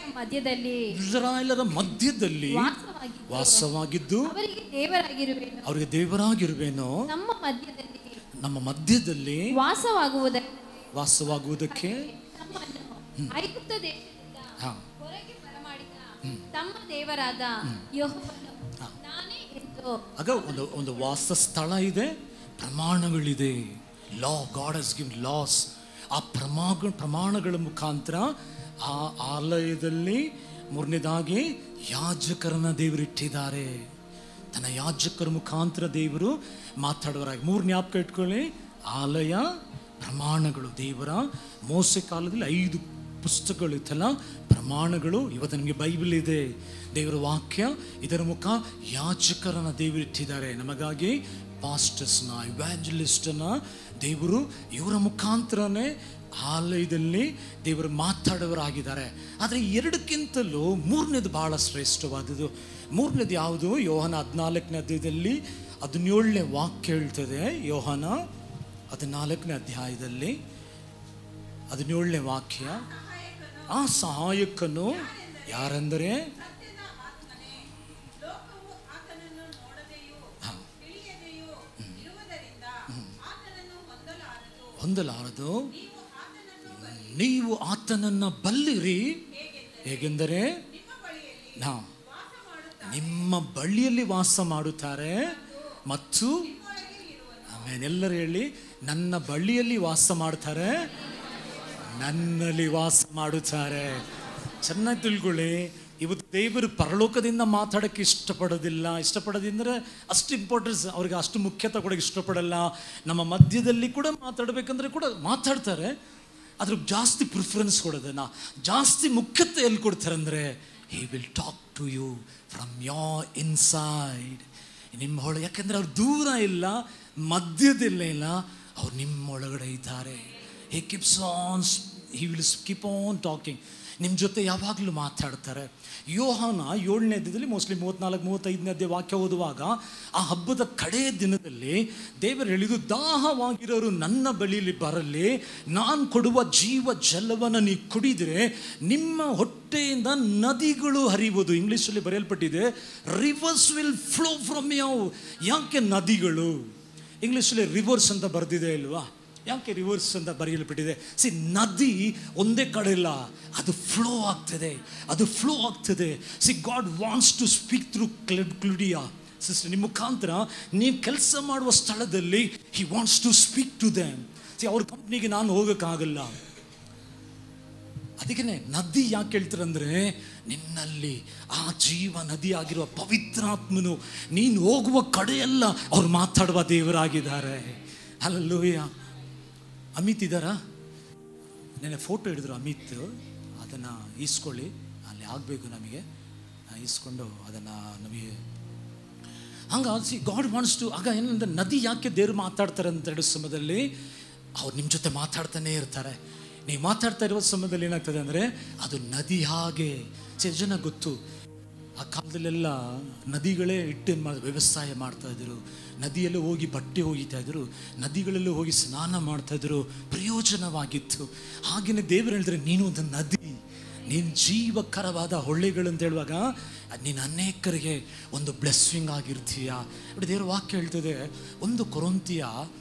ಮಧ್ಯದಲ್ಲಿ ವಾಸವಾಗಿದ್ದು ಅವರಿಗೆ ದೇವರಾಗಿರುವೆನು, ನಮ್ಮ ಮಧ್ಯದಲ್ಲಿ ನಮ್ಮ ಮಧ್ಯದಲ್ಲಿ ವಾಸವಾಗುವುದಕ್ಕೆ ಐಗುಪ್ತ ದೇಶದಿಂದ ಹಾ ಹೊರಗೆ ಬರಮಾಡಿದ ತಮ್ಮ ದೇವರಾದ ಯೆಹೋವನು ನಾನೇ ಎಂದು. ಆಗ ಒಂದು ವಾಸಸ್ಥಳ ಇದೆ, ಪ್ರಮಾಣಗಳಿದೆ. ಲಾ, ಗಾಡ್ ಹಸ್ ಗಿವನ್ ಲಾಸ್. ಆ ಪ್ರಮಾಣಗಳ ಮುಖಾಂತರ ಆ ಆಲಯದಲ್ಲಿ ಮೂರನೇದಾಗಿ ಯಾಜಕರನ್ನ ದೇವರಿಟ್ಟಿದ್ದಾರೆ. ತನ್ನ ಯಾಜಕರ ಮುಖಾಂತರ ದೇವರು ಮಾತಾಡುವರಾಗಿ. ಮೂರು ಜ್ಞಾಪಕ ಇಟ್ಕೊಳ್ಳಿ, ಆಲಯ, ಪ್ರಮಾಣಗಳು. ದೇವರ ಮೋಸೆ ಕಾಲದಲ್ಲಿ 5 ಪುಸ್ತಕಗಳು ಇತ್ತಲ್ಲ, ಪ್ರಮಾಣಗಳು. ಇವತ್ತು ನಮಗೆ ಬೈಬಲ್ ಇದೆ, ದೇವರ ವಾಕ್ಯ. ಇದರ ಮುಖ ಯಾಜಕರನ್ನ ದೇವರಿಟ್ಟಿದ್ದಾರೆ ನಮಗಾಗಿ. ಪಾಸ್ಟರ್ಸ್ನ, ಇವ್ಯಾಂಜಲಿಸ್ಟನ್ನ ದೇವರು ಇವರ ಮುಖಾಂತರನೇ ಆಲಯದಲ್ಲಿ ದೇವರು ಮಾತಾಡುವರಾಗಿದ್ದಾರೆ. ಆದರೆ ಎರಡಕ್ಕಿಂತಲೂ ಮೂರನೇದು ಬಹಳ ಶ್ರೇಷ್ಠವಾದದ್ದು. ಮೂರನೇದು ಯಾವುದು? ಯೋಹಾನ 14ನೇ ಅಧ್ಯಾಯದಲ್ಲಿ 17ನೇ ವಾಕ್ಯ ಹೇಳ್ತದೆ. ಯೋಹಾನ 14ನೇ ಅಧ್ಯಾಯದಲ್ಲಿ 17ನೇ ವಾಕ್ಯ, ಆ ಸಹಾಯಕನು ಯಾರೆಂದರೆ ಹೊಂದಲಾರದು, ನೀವು ಆತನನ್ನು ಬಲ್ಲಿರಿ. ಹೇಗೆಂದರೆ ನಿಮ್ಮ ಬಳಿಯಲ್ಲಿ ವಾಸ ಮಾಡುತ್ತಾರೆ ಮತ್ತು ಆಮೇಲೆ ಎಲ್ಲರೂ ಹೇಳಿ, ನನ್ನ ಬಳಿಯಲ್ಲಿ ವಾಸ ಮಾಡ್ತಾರೆ, ನನ್ನಲ್ಲಿ ವಾಸ ಮಾಡುತ್ತಾರೆ. ಚೆನ್ನಾಗಿ ತಿಳ್ಕೊಳ್ಳಿ. ಇವತ್ತು ದೇವರು ಪರಲೋಕದಿಂದ ಮಾತಾಡೋಕ್ಕೆ ಇಷ್ಟಪಡೋದಿಂದರೆ ಅಷ್ಟು ಇಂಪಾರ್ಟೆನ್ಸ್ ಅವ್ರಿಗೆ, ಅಷ್ಟು ಮುಖ್ಯತೆ ಕೊಡೋಕ್ಕೆ ಇಷ್ಟಪಡಲ್ಲ. ನಮ್ಮ ಮಧ್ಯದಲ್ಲಿ ಕೂಡ ಮಾತಾಡಬೇಕಂದ್ರೆ ಕೂಡ ಮಾತಾಡ್ತಾರೆ, ಅದ್ರ ಜಾಸ್ತಿ ಪ್ರಿಫರೆನ್ಸ್ ಕೊಡೋದನ್ನ, ಜಾಸ್ತಿ ಮುಖ್ಯತೆ ಎಲ್ಲಿ ಕೊಡ್ತಾರೆ ಅಂದರೆ, he will talk to you from your inside. ನಿಮ್ಮೊಳಗೆ, ಯಾಕೆಂದರೆ ಅವ್ರು ದೂರ ಇಲ್ಲ, ಮಧ್ಯದಲ್ಲೇ ಇಲ್ಲ, ಅವ್ರು ನಿಮ್ಮೊಳಗಡೆ ಇದ್ದಾರೆ. He will keep on talking. ನಿಮ್ಮ ಜೊತೆ ಯಾವಾಗಲೂ ಮಾತಾಡ್ತಾರೆ. ಯೋಹಾನ 7ನೇ ಅಧ್ಯಾಯದಲ್ಲಿ ಮೋಸ್ಟ್ಲಿ 34-35ನೇ ಅಧ್ಯಾಯ ವಾಕ್ಯ ಓದುವಾಗ, ಆ ಹಬ್ಬದ ಕಡೇ ದಿನದಲ್ಲಿ ದೇವರು ಹೇಳಿದ್ದು, ದಾಹವಾಗಿರೋರು ನನ್ನ ಬಳಿಯಲ್ಲಿ ಬರಲಿ, ನಾನು ಕೊಡುವ ಜೀವ ಜಲವನ್ನು ನೀವು ಕುಡಿದರೆ ನಿಮ್ಮ ಹೊಟ್ಟೆಯಿಂದ ನದಿಗಳು ಹರಿಯುವುದು. ಇಂಗ್ಲೀಷಲ್ಲಿ ಬರೆಯಲ್ಪಟ್ಟಿದೆ, rivers will flow from you. ಯಾಕೆ ನದಿಗಳು? ಇಂಗ್ಲೀಷಲ್ಲಿ ರಿವರ್ಸ್ ಅಂತ ಬರೆದಿದೆ ಇಲ್ವಾ? ಯಾಕೆ ರಿವರ್ಸ್ ಅಂತ ಬರೆಯಲ್ಪಟ್ಟಿದೆ? ನದಿ ಒಂದೇ ಕಡೆ ಇಲ್ಲ, ಅದು ಫ್ಲೋ ಆಗ್ತದೆ. God wants to speak through Claudia. Sister, ನಿಮ್ಮ ಮುಖಾಂತರ ನೀವು ಕೆಲಸ ಮಾಡುವ ಸ್ಥಳದಲ್ಲಿ he wants to speak to them. ಅವ್ರ ಕಂಪ್ನಿಗೆ ನಾನು ಹೋಗೋಕ್ಕಾಗಲ್ಲ. ಅದಕ್ಕೆ ನದಿ ಯಾಕೆ ಹೇಳ್ತಾರಂದ್ರೆ, ನಿನ್ನಲ್ಲಿ ಆ ಜೀವ ನದಿ ಆಗಿರುವ ಪವಿತ್ರಾತ್ಮನು ನೀನು ಹೋಗುವ ಕಡೆಯೆಲ್ಲ ಅವ್ರು ಮಾತಾಡುವ ದೇವರಾಗಿದ್ದಾರೆ. ಹಲ್ಲೆಲೂಯಾ. ಅಮಿತ್ ಇದ್ದಾರಾ? ನೆನ್ನೆ ಫೋಟೋ ಹಿಡಿದ್ರು ಅಮಿತ್. ಅದನ್ನು ಈಸ್ಕೊಳ್ಳಿ, ಅಲ್ಲಿ ಆಗಬೇಕು ನಮಗೆ. ಈಸ್ಕೊಂಡು ಅದನ್ನು ನಮಗೆ ಹಂಗೆ ಗಾಡ್ ವಾಂಟ್ಸ್ ಟು. ಆಗ ಏನಂದ್ರೆ, ನದಿ ಯಾಕೆ ದೇವ್ರು ಮಾತಾಡ್ತಾರೆ ಅಂತ ಹೇಳೋ ಸಮಯದಲ್ಲಿ ಅವ್ರು ನಿಮ್ಮ ಜೊತೆ ಮಾತಾಡ್ತಾನೆ ಇರ್ತಾರೆ. ನೀವು ಮಾತಾಡ್ತಾ ಇರುವ ಸಮಯದಲ್ಲಿ ಏನಾಗ್ತದೆ ಅಂದರೆ, ಅದು ನದಿ ಹಾಗೆ. ಜನ ಗೊತ್ತು, ಆ ಕಾಲದಲ್ಲೆಲ್ಲ ನದಿಗಳೇ ಇಟ್ಟೇನು ವ್ಯವಸಾಯ ಮಾಡ್ತಾಯಿದ್ರು, ನದಿಯಲ್ಲೂ ಹೋಗಿ ಬಟ್ಟೆ ಒಗಿತಾ ಇದ್ರು, ನದಿಗಳಲ್ಲೂ ಹೋಗಿ ಸ್ನಾನ ಮಾಡ್ತಾಯಿದ್ರು, ಪ್ರಯೋಜನವಾಗಿತ್ತು. ಹಾಗೆಯೇ ದೇವರು ಹೇಳಿದ್ರೆ, ನೀನು ಒಂದು ನದಿ, ನೀನು ಜೀವಕರವಾದ ಹೊಳ್ಳೆಗಳಂತ ಹೇಳುವಾಗ ನೀನು ಅನೇಕರಿಗೆ ಒಂದು ಬ್ಲೆಸ್ಸಿಂಗ್ ಆಗಿರ್ತೀಯ. ನೋಡಿ, ದೇವರ ವಾಕ್ಯ ಹೇಳ್ತದೆ, 1 ಕೊರಿಂಥಿಯ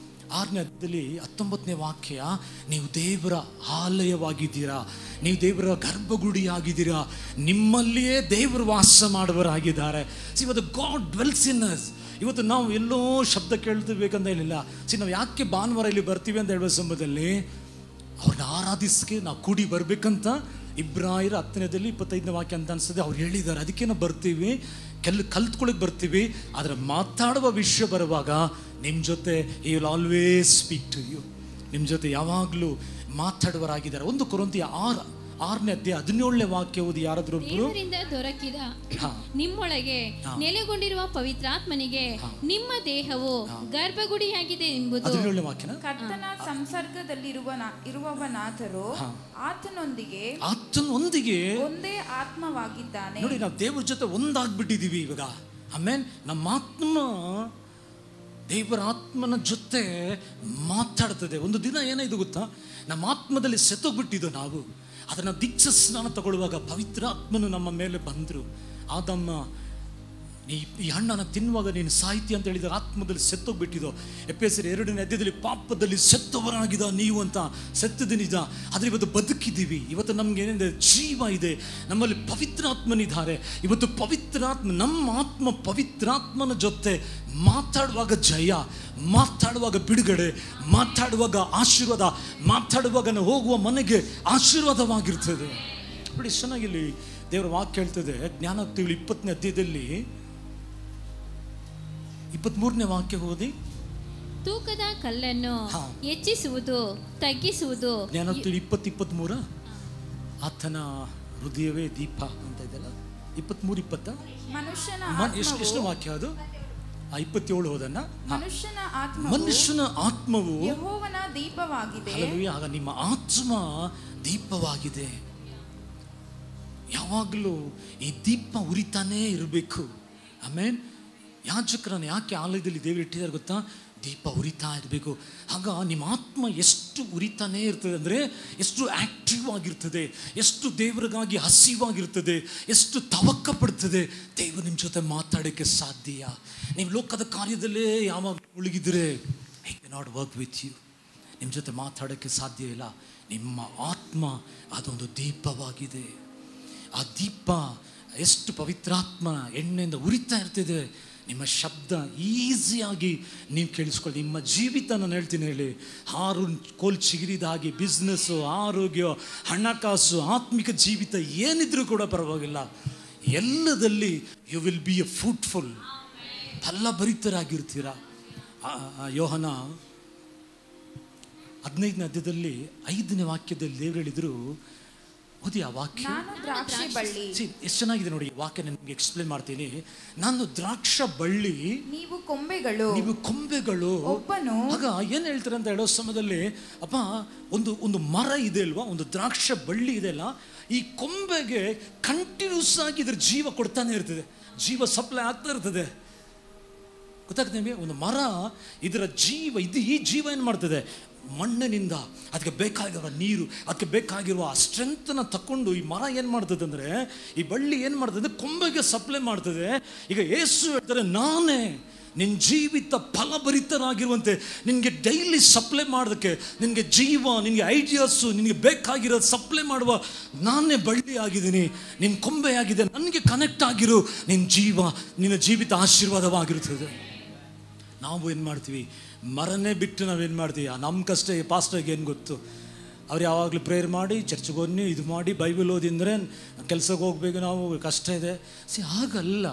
6ನೇ ಅಧ್ಯಾಯದಲ್ಲಿ 19ನೇ ವಾಕ್ಯ, ನೀವು ದೇವರ ಆಲಯವಾಗಿದ್ದೀರಾ, ನೀವು ದೇವರ ಗರ್ಭಗುಡಿಯಾಗಿದ್ದೀರಾ, ನಿಮ್ಮಲ್ಲಿಯೇ ದೇವರು ವಾಸ ಮಾಡುವರಾಗಿದ್ದಾರೆ. ಇವತ್ತು ಗಾಡ್ ಡ್ವೆಲ್ಸ್ ಇನ್ ಅಸ್. ಇವತ್ತು ನಾವು ಎಲ್ಲೋ ಶಬ್ದ ಕೇಳ್ತಿರ್ಬೇಕಂತ ಹೇಳಿಲ್ಲ. ನಾವು ಯಾಕೆ ಭಾನುವಾರ ಇಲ್ಲಿ ಬರ್ತೀವಿ ಅಂತ ಹೇಳುವ ಸಂದರ್ಭದಲ್ಲಿ ಅವ್ರನ್ನ ಆರಾಧಿಸಕ್ಕೆ ನಾವು ಕೂಡಿ ಬರಬೇಕಂತ ಇಬ್ರಾಯರ 10ನೇದಲ್ಲಿ 25ನೇ ವಾಕ್ಯ ಅಂತ ಅನಿಸ್ತದೆ, ಅವ್ರು ಹೇಳಿದ್ದಾರೆ. ಅದಕ್ಕೆ ನಾವು ಬರ್ತೀವಿ, ಕಲ್ತ್ಕೊಳಕ್ಕೆ ಬರ್ತೀವಿ. ಆದರೆ ಮಾತಾಡುವ ವಿಷಯ ಬರುವಾಗ ನಿಮ್ಮ ಜೊತೆ he will always speak to you. ನಿಮ್ಮ ಜೊತೆ ಯಾವಾಗಲೂ ಮಾತಾಡುವರಾಗಿದ್ದಾರೆ. 1 ಕೊರಿಂಥಿಯ 6ನೇ ಅಧ್ಯಾಯ 17ನೇ ವಾಕ್ಯ ಓದಿ ಯಾರಾದ್ರೂ ದೇವರಿಂದ ದೊರಕಿದ ನಿಮ್ಮೊಳಗೆ ನೆಲೆಗೊಂಡಿರುವ ಪವಿತ್ರಾತ್ಮನಿಗೆ ನಿಮ್ಮ ದೇಹವು ಗರ್ಭಗುಡಿಯಾಗಿದೆ ಎಂಬುದು. 17ನೇ ವಾಕ್ಯನ, ಕರ್ತನ ಸಂಸರ್ಗದಲ್ಲಿರುವವನಾದರೂ ಆತನೊಂದಿಗೆ ಒಂದೇ ಆತ್ಮವಾಗಿದ್ದಾನೆ. ನೋಡಿ, ನಾವು ದೇವರ ಜೊತೆ ಒಂದಾಗ್ಬಿಟ್ಟಿದ್ದೀವಿ ಇವಾಗ. ಆಮೇಲೆ ನಮ್ಮ ಆತ್ಮ ದೇವರ ಆತ್ಮನ ಜೊತೆ ಮಾತಾಡ್ತದೆ. ಒಂದು ದಿನ ಏನಾಯ್ತು ಗೊತ್ತಾ, ನಮ್ಮ ಆತ್ಮದಲ್ಲಿ ಸೆತ್ತೋಗ್ಬಿಟ್ಟಿದ್ದು ನಾವು. ಅದನ್ನು ದೀಕ್ಷಾ ಸ್ನಾನ ತಗೊಳ್ಳುವಾಗ ಪವಿತ್ರ ಆತ್ಮನು ನಮ್ಮ ಮೇಲೆ ಬಂದರು. ಆದಮ್ಮ ಈ ಹಣ್ಣನ್ನು ತಿನ್ನುವಾಗ ನೀನು ಸಾಹಿತ್ಯ ಅಂತ ಹೇಳಿದರೆ ಆತ್ಮದಲ್ಲಿ ಸತ್ತೋಗ್ಬಿಟ್ಟಿದ್ದೋ. ಎಫೆಸರ್ 2ನೇ ಅಧ್ಯಾಯದಲ್ಲಿ ಪಾಪದಲ್ಲಿ ಸತ್ತವರಾಗಿದ ನೀವು ಅಂತ ಸತ್ತದ ನಿಜ. ಆದರೆ ಇವತ್ತು ಬದುಕಿದ್ದೀವಿ. ಇವತ್ತು ನಮ್ಗೆ ಏನಿದೆ, ಜೀವ ಇದೆ, ನಮ್ಮಲ್ಲಿ ಪವಿತ್ರಾತ್ಮನಿದ್ದಾರೆ. ಇವತ್ತು ಪವಿತ್ರಾತ್ಮ, ನಮ್ಮ ಆತ್ಮ ಪವಿತ್ರಾತ್ಮನ ಜೊತೆ ಮಾತಾಡುವಾಗ ಜಯ, ಮಾತಾಡುವಾಗ ಬಿಡುಗಡೆ, ಮಾತಾಡುವಾಗ ಆಶೀರ್ವಾದ, ಮಾತಾಡುವಾಗ ನಾವು ಹೋಗುವ ಮನೆಗೆ ಆಶೀರ್ವಾದವಾಗಿರ್ತದೆ. ನೋಡಿ ಚೆನ್ನಾಗಿಲ್ಲಿ ದೇವರ ವಾಕ್ಯ ಹೇಳ್ತದೆ. ಜ್ಞಾನೋಕ್ತಿಗಳು 20ನೇ ಅಧ್ಯಾಯದಲ್ಲಿ 23ನೇ ವಾಕ್ಯ ಓದಿ. ತೂಕದ ಕಲ್ಲನ್ನು ಹೆಚ್ಚಿಸುವುದು, ತಗ್ಗಿಸುವುದು. ಜ್ಞಾನೋಕ್ತಿಗಳು 20-23 ಆತನ ಹೃದಯವೇ ದೀಪ ಅಂತ ಇದೆಲ್ಲ. 23-20 ಎಷ್ಟು ವಾಕ್ಯ ಅದು? 27 ಹೋದನ್ನ. ಮನುಷ್ಯನ ಆತ್ಮವು ಯೆಹೋವನ ದೀಪವಾಗಿದೆ. ಆಗ ನಿಮ್ಮ ಆತ್ಮ ದೀಪವಾಗಿದೆ. ಯಾವಾಗಲೂ ಈ ದೀಪ ಉರಿತಾನೇ ಇರಬೇಕು. ಆಮೇಲೆ ಯಾಜಕರನ್ನು ಯಾಕೆ ಆಲಯದಲ್ಲಿ ದೇವರು ಇಟ್ಟಿದ್ದಾರೆ ಗೊತ್ತಾ? ದೀಪ ಉರಿತಾ ಇರಬೇಕು. ಆಗ ನಿಮ್ಮ ಆತ್ಮ ಎಷ್ಟು ಉರಿತಾನೇ ಇರ್ತದೆ ಅಂದರೆ, ಎಷ್ಟು ಆ್ಯಕ್ಟಿವ್ ಆಗಿರ್ತದೆ, ಎಷ್ಟು ದೇವರಿಗಾಗಿ ಹಸಿವಾಗಿರ್ತದೆ, ಎಷ್ಟು ತವಕ್ಕ ಪಡ್ತದೆ. ದೇವರು ನಿಮ್ಮ ಜೊತೆ ಮಾತಾಡೋಕ್ಕೆ ಸಾಧ್ಯ. ನೀವು ಲೋಕದ ಕಾರ್ಯದಲ್ಲೇ ಯಾವಾಗ ಮುಳುಗಿದ್ರೆ I cannot work with you. ನಿಮ್ಮ ಜೊತೆ ಮಾತಾಡೋಕ್ಕೆ ಸಾಧ್ಯ ಇಲ್ಲ. ನಿಮ್ಮ ಆತ್ಮ ಅದೊಂದು ದೀಪವಾಗಿದೆ. ಆ ದೀಪ ಎಷ್ಟು ಪವಿತ್ರಾತ್ಮ ಎಣ್ಣೆಯಿಂದ ಉರಿತಾ ಇರ್ತಿದೆ. ನಿಮ್ಮ ಶಬ್ದ ಈಸಿಯಾಗಿ ನೀವು ಕೇಳಿಸ್ಕೊಳ್ಳಿ. ನಿಮ್ಮ ಜೀವಿತ ನಾನು ಹೇಳ್ತೀನಿ ಹೇಳಿ, 6 ಕೋಲ್ ಚಿಗಿರಿದ ಹಾಗೆ ಬಿಸ್ನೆಸ್ಸು, ಆರೋಗ್ಯ, ಹಣಕಾಸು, ಆತ್ಮಿಕ ಜೀವಿತ ಏನಿದ್ರೂ ಕೂಡ ಪರವಾಗಿಲ್ಲ, ಎಲ್ಲದಲ್ಲಿ you will be a fruitful, ಫಲಭರಿತರಾಗಿರ್ತೀರ. ಯೋಹನ 15ನೇ ಅಧ್ಯಾಯದಲ್ಲಿ 5ನೇ ವಾಕ್ಯದಲ್ಲಿ ದೇವರು ಹೇಳಿದ್ರು, ಓದಿ ಆ ವಾಕ್ಯ. ಎಷ್ಟು ಚೆನ್ನಾಗಿದೆ ನೋಡಿ ವಾಕ್ಯ. ನಿಮಗೆ ಎಕ್ಸ್ಪ್ಲೇನ್ ಮಾಡ್ತೀನಿ. ನಾನು ದ್ರಾಕ್ಷ ಬಳ್ಳಿ, ನೀವು ಕೊಂಬೆಗಳು. ಆಗ ಏನು ಹೇಳ್ತಾರೆ ಅಂತ ಹೇಳೋ ಸಮಯದಲ್ಲಿ, ಅಪ್ಪ ಒಂದು ಮರ ಇದೆ ಅಲ್ವಾ, ಒಂದು ದ್ರಾಕ್ಷ ಬಳ್ಳಿ ಇದೆ ಅಲ್ಲ, ಈ ಕೊಂಬೆಗೆ ಕಂಟಿನ್ಯೂಸ್ ಆಗಿ ಇದ್ರ ಜೀವ ಕೊಡ್ತಾನೆ ಇರ್ತದೆ, ಜೀವ ಸಪ್ಲೈ ಆಗ್ತಾ ಇರ್ತದೆ. ಗೊತ್ತಾಗ್ತದೆ ನಿಮಗೆ? ಒಂದು ಮರ ಇದರ ಜೀವ, ಈ ಜೀವ ಏನು ಮಾಡ್ತದೆ, ಮಣ್ಣಿನಿಂದ ಅದಕ್ಕೆ ಬೇಕಾಗಿರುವ ನೀರು, ಅದಕ್ಕೆ ಬೇಕಾಗಿರುವ ಆ ಸ್ಟ್ರೆಂತನ್ನು ತಗೊಂಡು ಈ ಮರ ಏನು ಮಾಡ್ತದೆ ಅಂದರೆ, ಈ ಬಳ್ಳಿ ಏನು ಮಾಡ್ತದೆ, ಕೊಂಬೆಗೆ ಸಪ್ಲೈ ಮಾಡ್ತದೆ. ಈಗ ಯೇಸು ಹೇಳ್ತಾರೆ, ನಾನೇ ನಿನ್ನ ಜೀವಿತ ಫಲಭರಿತರಾಗಿರುವಂತೆ ನಿನಗೆ ಡೈಲಿ ಸಪ್ಲೈ ಮಾಡೋದಕ್ಕೆ, ನಿನಗೆ ಜೀವ, ನಿನಗೆ ಐಡಿಯಾಸು, ನಿನಗೆ ಬೇಕಾಗಿರೋದು ಸಪ್ಲೈ ಮಾಡುವ ನಾನೇ ಬಳ್ಳಿ ಆಗಿದ್ದೀನಿ, ನಿನ್ನ ಕೊಂಬೆ ಆಗಿದೆ, ನನಗೆ ಕನೆಕ್ಟ್ ಆಗಿರು, ನಿನ್ನ ಜೀವಿತ ಆಶೀರ್ವಾದವಾಗಿರುತ್ತದೆ. ನಾವು ಏನು ಮಾಡ್ತೀವಿ, ಮರನೇ ಬಿಟ್ಟು ನಾವೇನು ಮಾಡ್ತೀವಿ, ನಮ್ಮ ಕಷ್ಟ ಪಾಸ್ಟರ್ಗೆ ಏನು ಗೊತ್ತು, ಅವ್ರು ಯಾವಾಗಲೂ ಪ್ರೇಯರ್ ಮಾಡಿ ಚರ್ಚ್ಗೆ ಹೋಗಿ ಇದು ಮಾಡಿ ಬೈಬಲ್ ಓದಿಂದರೆ ಕೆಲಸಕ್ಕೆ ಹೋಗ್ಬೇಕು, ನಾವು ಕಷ್ಟ ಇದೆ. ಹಾಗಲ್ಲ.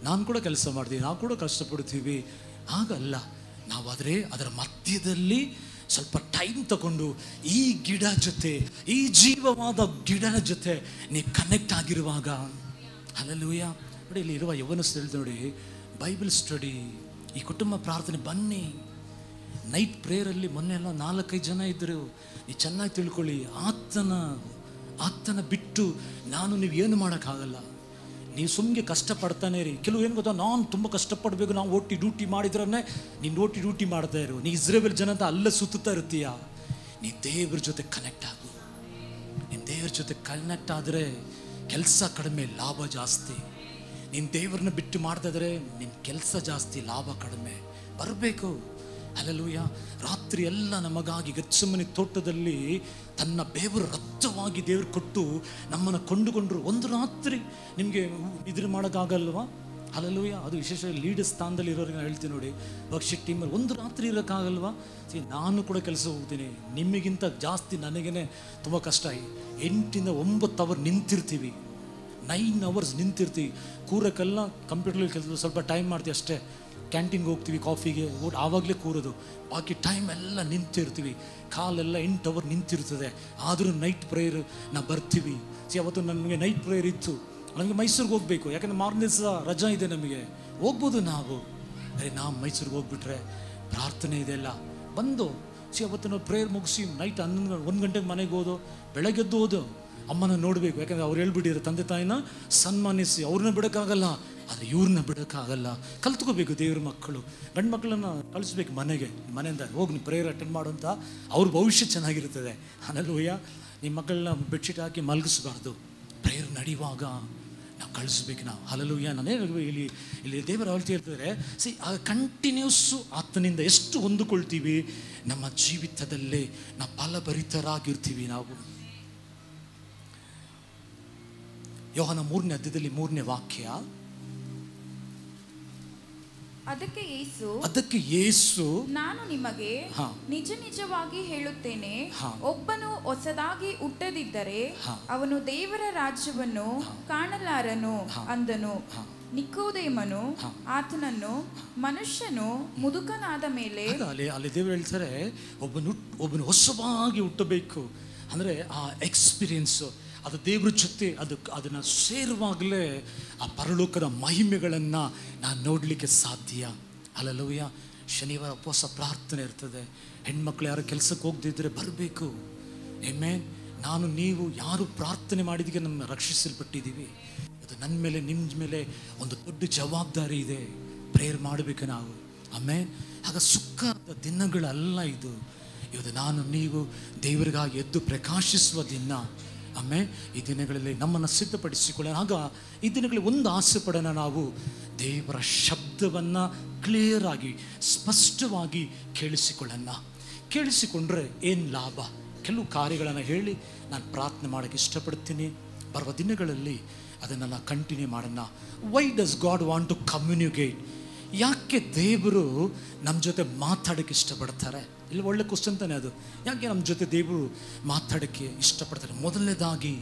ನಾನು ಕೂಡ ಕೆಲಸ ಮಾಡ್ತೀವಿ, ನಾವು ಕೂಡ ಕಷ್ಟಪಡ್ತೀವಿ. ಹಾಗಲ್ಲ. ನಾವು ಅದರ ಮಧ್ಯದಲ್ಲಿ ಸ್ವಲ್ಪ ಟೈಮ್ ತಗೊಂಡು ಈ ಗಿಡ ಜೊತೆ, ಈ ಜೀವವಾದ ಗಿಡದ ಜೊತೆ ನೀವು ಕನೆಕ್ಟ್ ಆಗಿರುವಾಗ, ಹಲ್ಲೆಲೂಯಾ. ನೋಡಿ, ಇಲ್ಲಿ ಇರುವ ಯೌವನಸ್ಥರು ನೋಡಿ, ಬೈಬಲ್ ಸ್ಟಡಿ, ಈ ಕುಟುಂಬ ಪ್ರಾರ್ಥನೆ ಬನ್ನಿ. ನೈಟ್ ಪ್ರೇಯರಲ್ಲಿ ಮೊನ್ನೆ ಎಲ್ಲ 4-5 ಜನ ಇದ್ದರು. ನೀವು ಚೆನ್ನಾಗಿ ತಿಳ್ಕೊಳ್ಳಿ, ಆತನ ಬಿಟ್ಟು ನೀವು ಏನು ಮಾಡೋಕ್ಕಾಗಲ್ಲ. ನೀವು ಸುಮ್ಮನೆ ಕಷ್ಟಪಡ್ತಾನೆ ಇರಿ. ಕೆಲವು ಏನು ಗೊತ್ತಾ, ನಾನು ತುಂಬ ಕಷ್ಟಪಡಬೇಕು, ನಾವು ಡ್ಯೂಟಿ ಮಾಡಿದ್ರೇ ನೀನು ಡ್ಯೂಟಿ ಮಾಡ್ತಾ ಇರು. ನೀ ಇಸ್ರೇಲ್ ಜನತ ಅಲ್ಲೇ ಸುತ್ತಾ ಇರ್ತೀಯ. ನೀ ದೇವ್ರ ಜೊತೆ ಕನೆಕ್ಟ್ ಆಗು. ನೀನು ದೇವ್ರ ಜೊತೆ ಕನೆಕ್ಟ್ ಆದರೆ ಕೆಲಸ ಕಡಿಮೆ, ಲಾಭ ಜಾಸ್ತಿ. ನೀನು ದೇವ್ರನ್ನ ಬಿಟ್ಟು ಮಾಡ್ತಾ ಇದ್ರೆ ನಿನ್ನ ಕೆಲಸ ಜಾಸ್ತಿ, ಲಾಭ ಕಡಿಮೆ. ಬರಬೇಕು. ಹಲ್ಲೆಲೂಯ. ರಾತ್ರಿ ಎಲ್ಲ ನಮಗಾಗಿ ಗೆತ್ಸೆಮನೆ ತೋಟದಲ್ಲಿ ತನ್ನ ಬೇವರು ರಕ್ತವಾಗಿ ದೇವರು ಕೊಟ್ಟು ನಮ್ಮನ್ನು ಕೊಂಡುಕೊಂಡ್ರು. ಒಂದು ರಾತ್ರಿ ನಿಮಗೆ ಇದ್ರ ಮಾಡೋಕ್ಕಾಗಲ್ವಾ? ಹಲ್ಲೆಲೂಯ. ಅದು ವಿಶೇಷ ಲೀಡರ್ ಸ್ಥಾನದಲ್ಲಿ ಇರೋರಿಗೆ ನಾನು ಹೇಳ್ತೀನಿ ನೋಡಿ, ವರ್ಕ್ಶಿಪ್ ಟೀಮಲ್ಲಿ ಒಂದು ರಾತ್ರಿ ಇರೋಕ್ಕಾಗಲ್ವಾ? ನಾನು ಕೂಡ ಕೆಲಸ ಹೋಗ್ತೀನಿ, ನಿಮಗಿಂತ ಜಾಸ್ತಿ ನನಗೇ ತುಂಬ ಕಷ್ಟ. 8 to 9 ಅವರ್ ನಿಂತಿರ್ತೀವಿ, 9 hours ನಿಂತಿರ್ತೀವಿ. ಕೂರಕ್ಕೆಲ್ಲ ಕಂಪ್ಯೂಟರ್ಲಿ ಕೆಲಸ ಸ್ವಲ್ಪ ಟೈಮ್ ಮಾಡ್ತೀವಿ ಅಷ್ಟೇ. ಕ್ಯಾಂಟೀನ್ಗೆ ಹೋಗ್ತೀವಿ, ಕಾಫಿಗೆ ಆವಾಗಲೇ ಕೂರೋದು. ಬಾಕಿ ಟೈಮ್ ಎಲ್ಲ ನಿಂತಿರ್ತೀವಿ, ಕಾಲೆಲ್ಲ 8 hours ನಿಂತಿರ್ತದೆ. ಆದರೂ ನೈಟ್ ಪ್ರೇಯರ್ ನಾವು ಬರ್ತೀವಿ. ಅವತ್ತು ನನಗೆ ನೈಟ್ ಪ್ರೇಯರ್ ಇತ್ತು, ನನಗೆ ಮೈಸೂರಿಗೆ ಹೋಗಬೇಕು, ಯಾಕಂದರೆ ಮಾರನೇ ದಿವಸ ರಜಾ ಇದೆ, ನಮಗೆ ಹೋಗ್ಬೋದು ನಾವು. ನಾವು ಮೈಸೂರಿಗೆ ಹೋಗ್ಬಿಟ್ರೆ ಪ್ರಾರ್ಥನೆ ಇದೆಲ್ಲ ಬಂದು ಅವತ್ತು ನಾವು ಪ್ರೇಯರ್ ಮುಗಿಸಿ ನೈಟ್ 1 ಗಂಟೆಗೆ ಮನೆಗೆ ಹೋದೋ, ಬೆಳಗ್ಗೆದ್ದು ಹೋದೋ ಅಮ್ಮನ ನೋಡಬೇಕು. ಯಾಕಂದರೆ ಅವ್ರು ಹೇಳ್ಬಿಟ್ಟಿದ್ರು, ತಂದೆ ತಾಯಿನ ಸನ್ಮಾನಿಸಿ. ಅವ್ರನ್ನ ಬಿಡೋಕ್ಕಾಗಲ್ಲ, ಆದರೆ ಇವ್ರನ್ನ ಬಿಡೋಕ್ಕಾಗಲ್ಲ. ಕಲ್ತ್ಕೋಬೇಕು. ದೇವ್ರ ಮಕ್ಕಳು, ಗಂಡು ಮಕ್ಕಳನ್ನು ಕಳಿಸ್ಬೇಕು ಮನೆಯಿಂದ ಹೋಗಿ ನೀವು ಪ್ರೇಯರ್ ಅಟೆಂಡ್ ಮಾಡು ಅಂತ. ಅವ್ರ ಭವಿಷ್ಯ ಚೆನ್ನಾಗಿರ್ತದೆ. ಹಲ್ಲೆಲೂಯಾ. ನಿಮ್ಮ ಮಕ್ಕಳನ್ನ ಬೆಡ್ಶೀಟ್ ಹಾಕಿ ಮಲಗಿಸ್ಬಾರ್ದು. ಪ್ರೇಯರ್ ನಡೆಯುವಾಗ ನಾವು ಕಳಿಸ್ಬೇಕು. ನಾವು ಹಲ್ಲೆಲೂಯಾ. ನಾನೇ ಇಲ್ಲಿ ದೇವರ ಹೇಳ್ತಾ ಇರ್ತಾರೆ, ಕಂಟಿನ್ಯೂಸ್ಸು ಆತನಿಂದ ಎಷ್ಟು ಹೊಂದಿಕೊಳ್ತೀವಿ, ನಮ್ಮ ಜೀವಿತದಲ್ಲೇ ನಾವು ಫಲಭರಿತರಾಗಿರ್ತೀವಿ. ನಾವು ಯೋಹಾನ 3ನೇ ಅಧ್ಯಾಯದಲ್ಲಿ 3ನೇ ವಾಕ್ಯ. ಅದಕ್ಕೆ ಯೇಸು, ನಾನು ನಿಮಗೆ ನಿಜ ನಿಜವಾಗಿ ಹೇಳುತ್ತೇನೆ, ಒಬ್ಬನು ಹೊಸದಾಗಿ ಹುಟ್ಟದಿದ್ದರೆ ಅವನು ದೇವರ ರಾಜ್ಯವನ್ನು ಕಾಣಲಾರನು ಅಂದನು. ನಿಕೋದೇಮನು ಆತನನ್ನು, ಮನುಷ್ಯನು ಮುದುಕನಾದ ಮೇಲೆ, ಅಲ್ಲಿ ದೇವರು ಹೇಳ್ತಾರೆ, ಒಬ್ಬನು ಹೊಸವಾಗಿ ಹುಟ್ಟಬೇಕು ಅಂದರೆ ಆ ಎಕ್ಸ್ಪೀರಿಯನ್ಸು, ಅದು ದೇವ್ರ ಜೊತೆ ಅದನ್ನು ಸೇರುವಾಗಲೇ ಆ ಪರಲೋಕದ ಮಹಿಮೆಗಳನ್ನು ನಾನು ನೋಡಲಿಕ್ಕೆ ಸಾಧ್ಯ. ಹಲ್ಲೆಲೂಯಾ. ಶನಿವಾರ ಉಪವಾಸ ಪ್ರಾರ್ಥನೆ ಇರ್ತದೆ. ಹೆಣ್ಮಕ್ಳು ಯಾರು ಕೆಲಸಕ್ಕೆ ಹೋಗದಿದ್ದರೆ ಬರಬೇಕು. ಆಮೆನ್. ನಾನು ನೀವು ಯಾರು ಪ್ರಾರ್ಥನೆ ಮಾಡಿದಿಗೆ ನಮ್ಮ ರಕ್ಷಿಸಲ್ಪಟ್ಟಿದ್ದೀವಿ. ಅದು ನನ್ನ ಮೇಲೆ ನಿಮ್ಮ ಮೇಲೆ ಒಂದು ದೊಡ್ಡ ಜವಾಬ್ದಾರಿ ಇದೆ. ಪ್ರೇಯರ್ ಮಾಡಬೇಕು ನಾವು. ಆಮೇಲೆ ಆಗ ಸುಖದ ದಿನಗಳಲ್ಲ ಇದು. ಇವತ್ತು ನಾನು ನೀವು ದೇವರಿಗಾಗಿ ಎದ್ದು ಪ್ರಕಾಶಿಸುವ ದಿನ. ಆಮೇಲೆ ಈ ದಿನಗಳಲ್ಲಿ ನಮ್ಮನ್ನು ಸಿದ್ಧಪಡಿಸಿಕೊಳ್ಳೋಣ. ಆಗ ಈ ದಿನಗಳಲ್ಲಿ ಒಂದು ಆಸೆ ಪಡೋಣ, ನಾವು ದೇವರ ಶಬ್ದವನ್ನು ಕ್ಲಿಯರ್ ಆಗಿ ಸ್ಪಷ್ಟವಾಗಿ ಕೇಳಿಸಿಕೊಂಡ್ರೆ ಏನು ಲಾಭ? ಕೆಲವು ಕಾರ್ಯಗಳನ್ನು ಹೇಳಿ ನಾನು ಪ್ರಾರ್ಥನೆ ಮಾಡೋಕ್ಕೆ ಇಷ್ಟಪಡ್ತೀನಿ. ಬರುವ ದಿನಗಳಲ್ಲಿ ಅದನ್ನು ನಾನು ಕಂಟಿನ್ಯೂ ಮಾಡೋಣ. Why does God want to communicate? ಯಾಕೆ ದೇವರು ನಮ್ಮ ಜೊತೆ ಮಾತಾಡೋಕ್ಕೆ ಇಷ್ಟಪಡ್ತಾರೆ? ಇಲ್ಲಿ ಒಳ್ಳೆ ಕ್ವಶನ್ ತಾನೆ ಅದು. ಯಾಕೆ ನಮ್ಮ ಜೊತೆ ದೇವರು ಮಾತಾಡೋಕ್ಕೆ ಇಷ್ಟಪಡ್ತಾರೆ? ಮೊದಲನೇದಾಗಿ,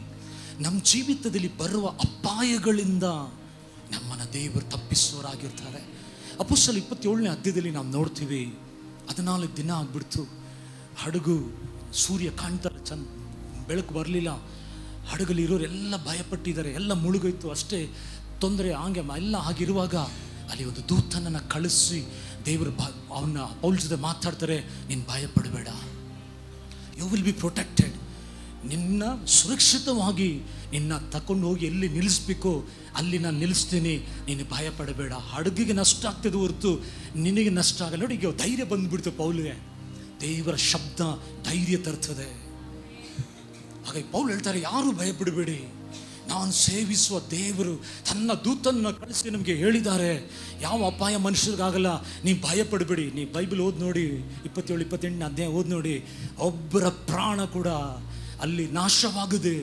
ನಮ್ಮ ಜೀವಿತದಲ್ಲಿ ಬರುವ ಅಪಾಯಗಳಿಂದ ನಮ್ಮನ್ನು ದೇವರು ತಪ್ಪಿಸುವವರಾಗಿರ್ತಾರೆ. ಅಪೊಸ್ತಲ 27ನೇ ಅಧ್ಯಾಯದಲ್ಲಿ ನಾವು ನೋಡ್ತೀವಿ, 14 ದಿನ ಆಗ್ಬಿಡ್ತು, ಹಡಗು, ಸೂರ್ಯ ಕಾಣ್ತಾರೆ, ಬೆಳಕು ಬರಲಿಲ್ಲ, ಹಡಗಲ್ಲಿರೋರೆಲ್ಲ ಭಯಪಟ್ಟಿದ್ದಾರೆ, ಎಲ್ಲ ಮುಳುಗೋಯ್ತು, ಅಷ್ಟೇ ತೊಂದರೆ ಹಂಗೆ ಎಲ್ಲ ಆಗಿರುವಾಗ ಅಲ್ಲಿ ಒಂದು ದೂತನನ್ನು ಕಳಿಸಿ ದೇವರು ಪೌಲ್ ಜೊತೆ ಮಾತಾಡ್ತಾರೆ, ನೀನು ಭಯಪಡಬೇಡ, ಯು ವಿಲ್ ಬಿ ಪ್ರೊಟೆಕ್ಟೆಡ್. ನಿನ್ನ ಸುರಕ್ಷಿತವಾಗಿ ನಿನ್ನ ತಗೊಂಡು ಹೋಗಿ ಎಲ್ಲಿ ನಿಲ್ಲಿಸ್ಬೇಕೋ ಅಲ್ಲಿ ನಾನು ನಿಲ್ಲಿಸ್ತೀನಿ, ನೀನು ಭಯಪಡಬೇಡ. ಹಡಗಿಗೆ ನಷ್ಟ ಆಗ್ತದೆ ಹೊರತು ನಿನಗೆ ನಷ್ಟ ಆಗಲ್ಲ. ನೋಡಿ, ಈಗ ಧೈರ್ಯ ಬಂದುಬಿಡ್ತು ಪೌಲ್ಗೆ. ದೇವರ ಶಬ್ದ ಧೈರ್ಯ ತರ್ತದೆ. ಹಾಗಾಗಿ ಪೌಲ್ ಹೇಳ್ತಾರೆ, ಯಾರು ಭಯಪಡಬೇಡಿ, ನಾನು ಸೇವಿಸುವ ದೇವರು ತನ್ನ ದೂತನ್ನ ಕಳಿಸಿ ನಮಗೆ ಹೇಳಿದ್ದಾರೆ, ಯಾವ ಅಪಾಯ ಮನುಷ್ಯರಿಗಾಗಲ್ಲ, ನೀವು ಭಯಪಡಬೇಡಿ. ನೀವು ಬೈಬಲ್ ಓದಿ ನೋಡಿ, 27-28ನೇ ಅಧ್ಯಾಯ ಓದಿ ನೋಡಿ, ಒಬ್ಬರ ಪ್ರಾಣ ಕೂಡ ಅಲ್ಲಿ ನಾಶವಾಗದೆ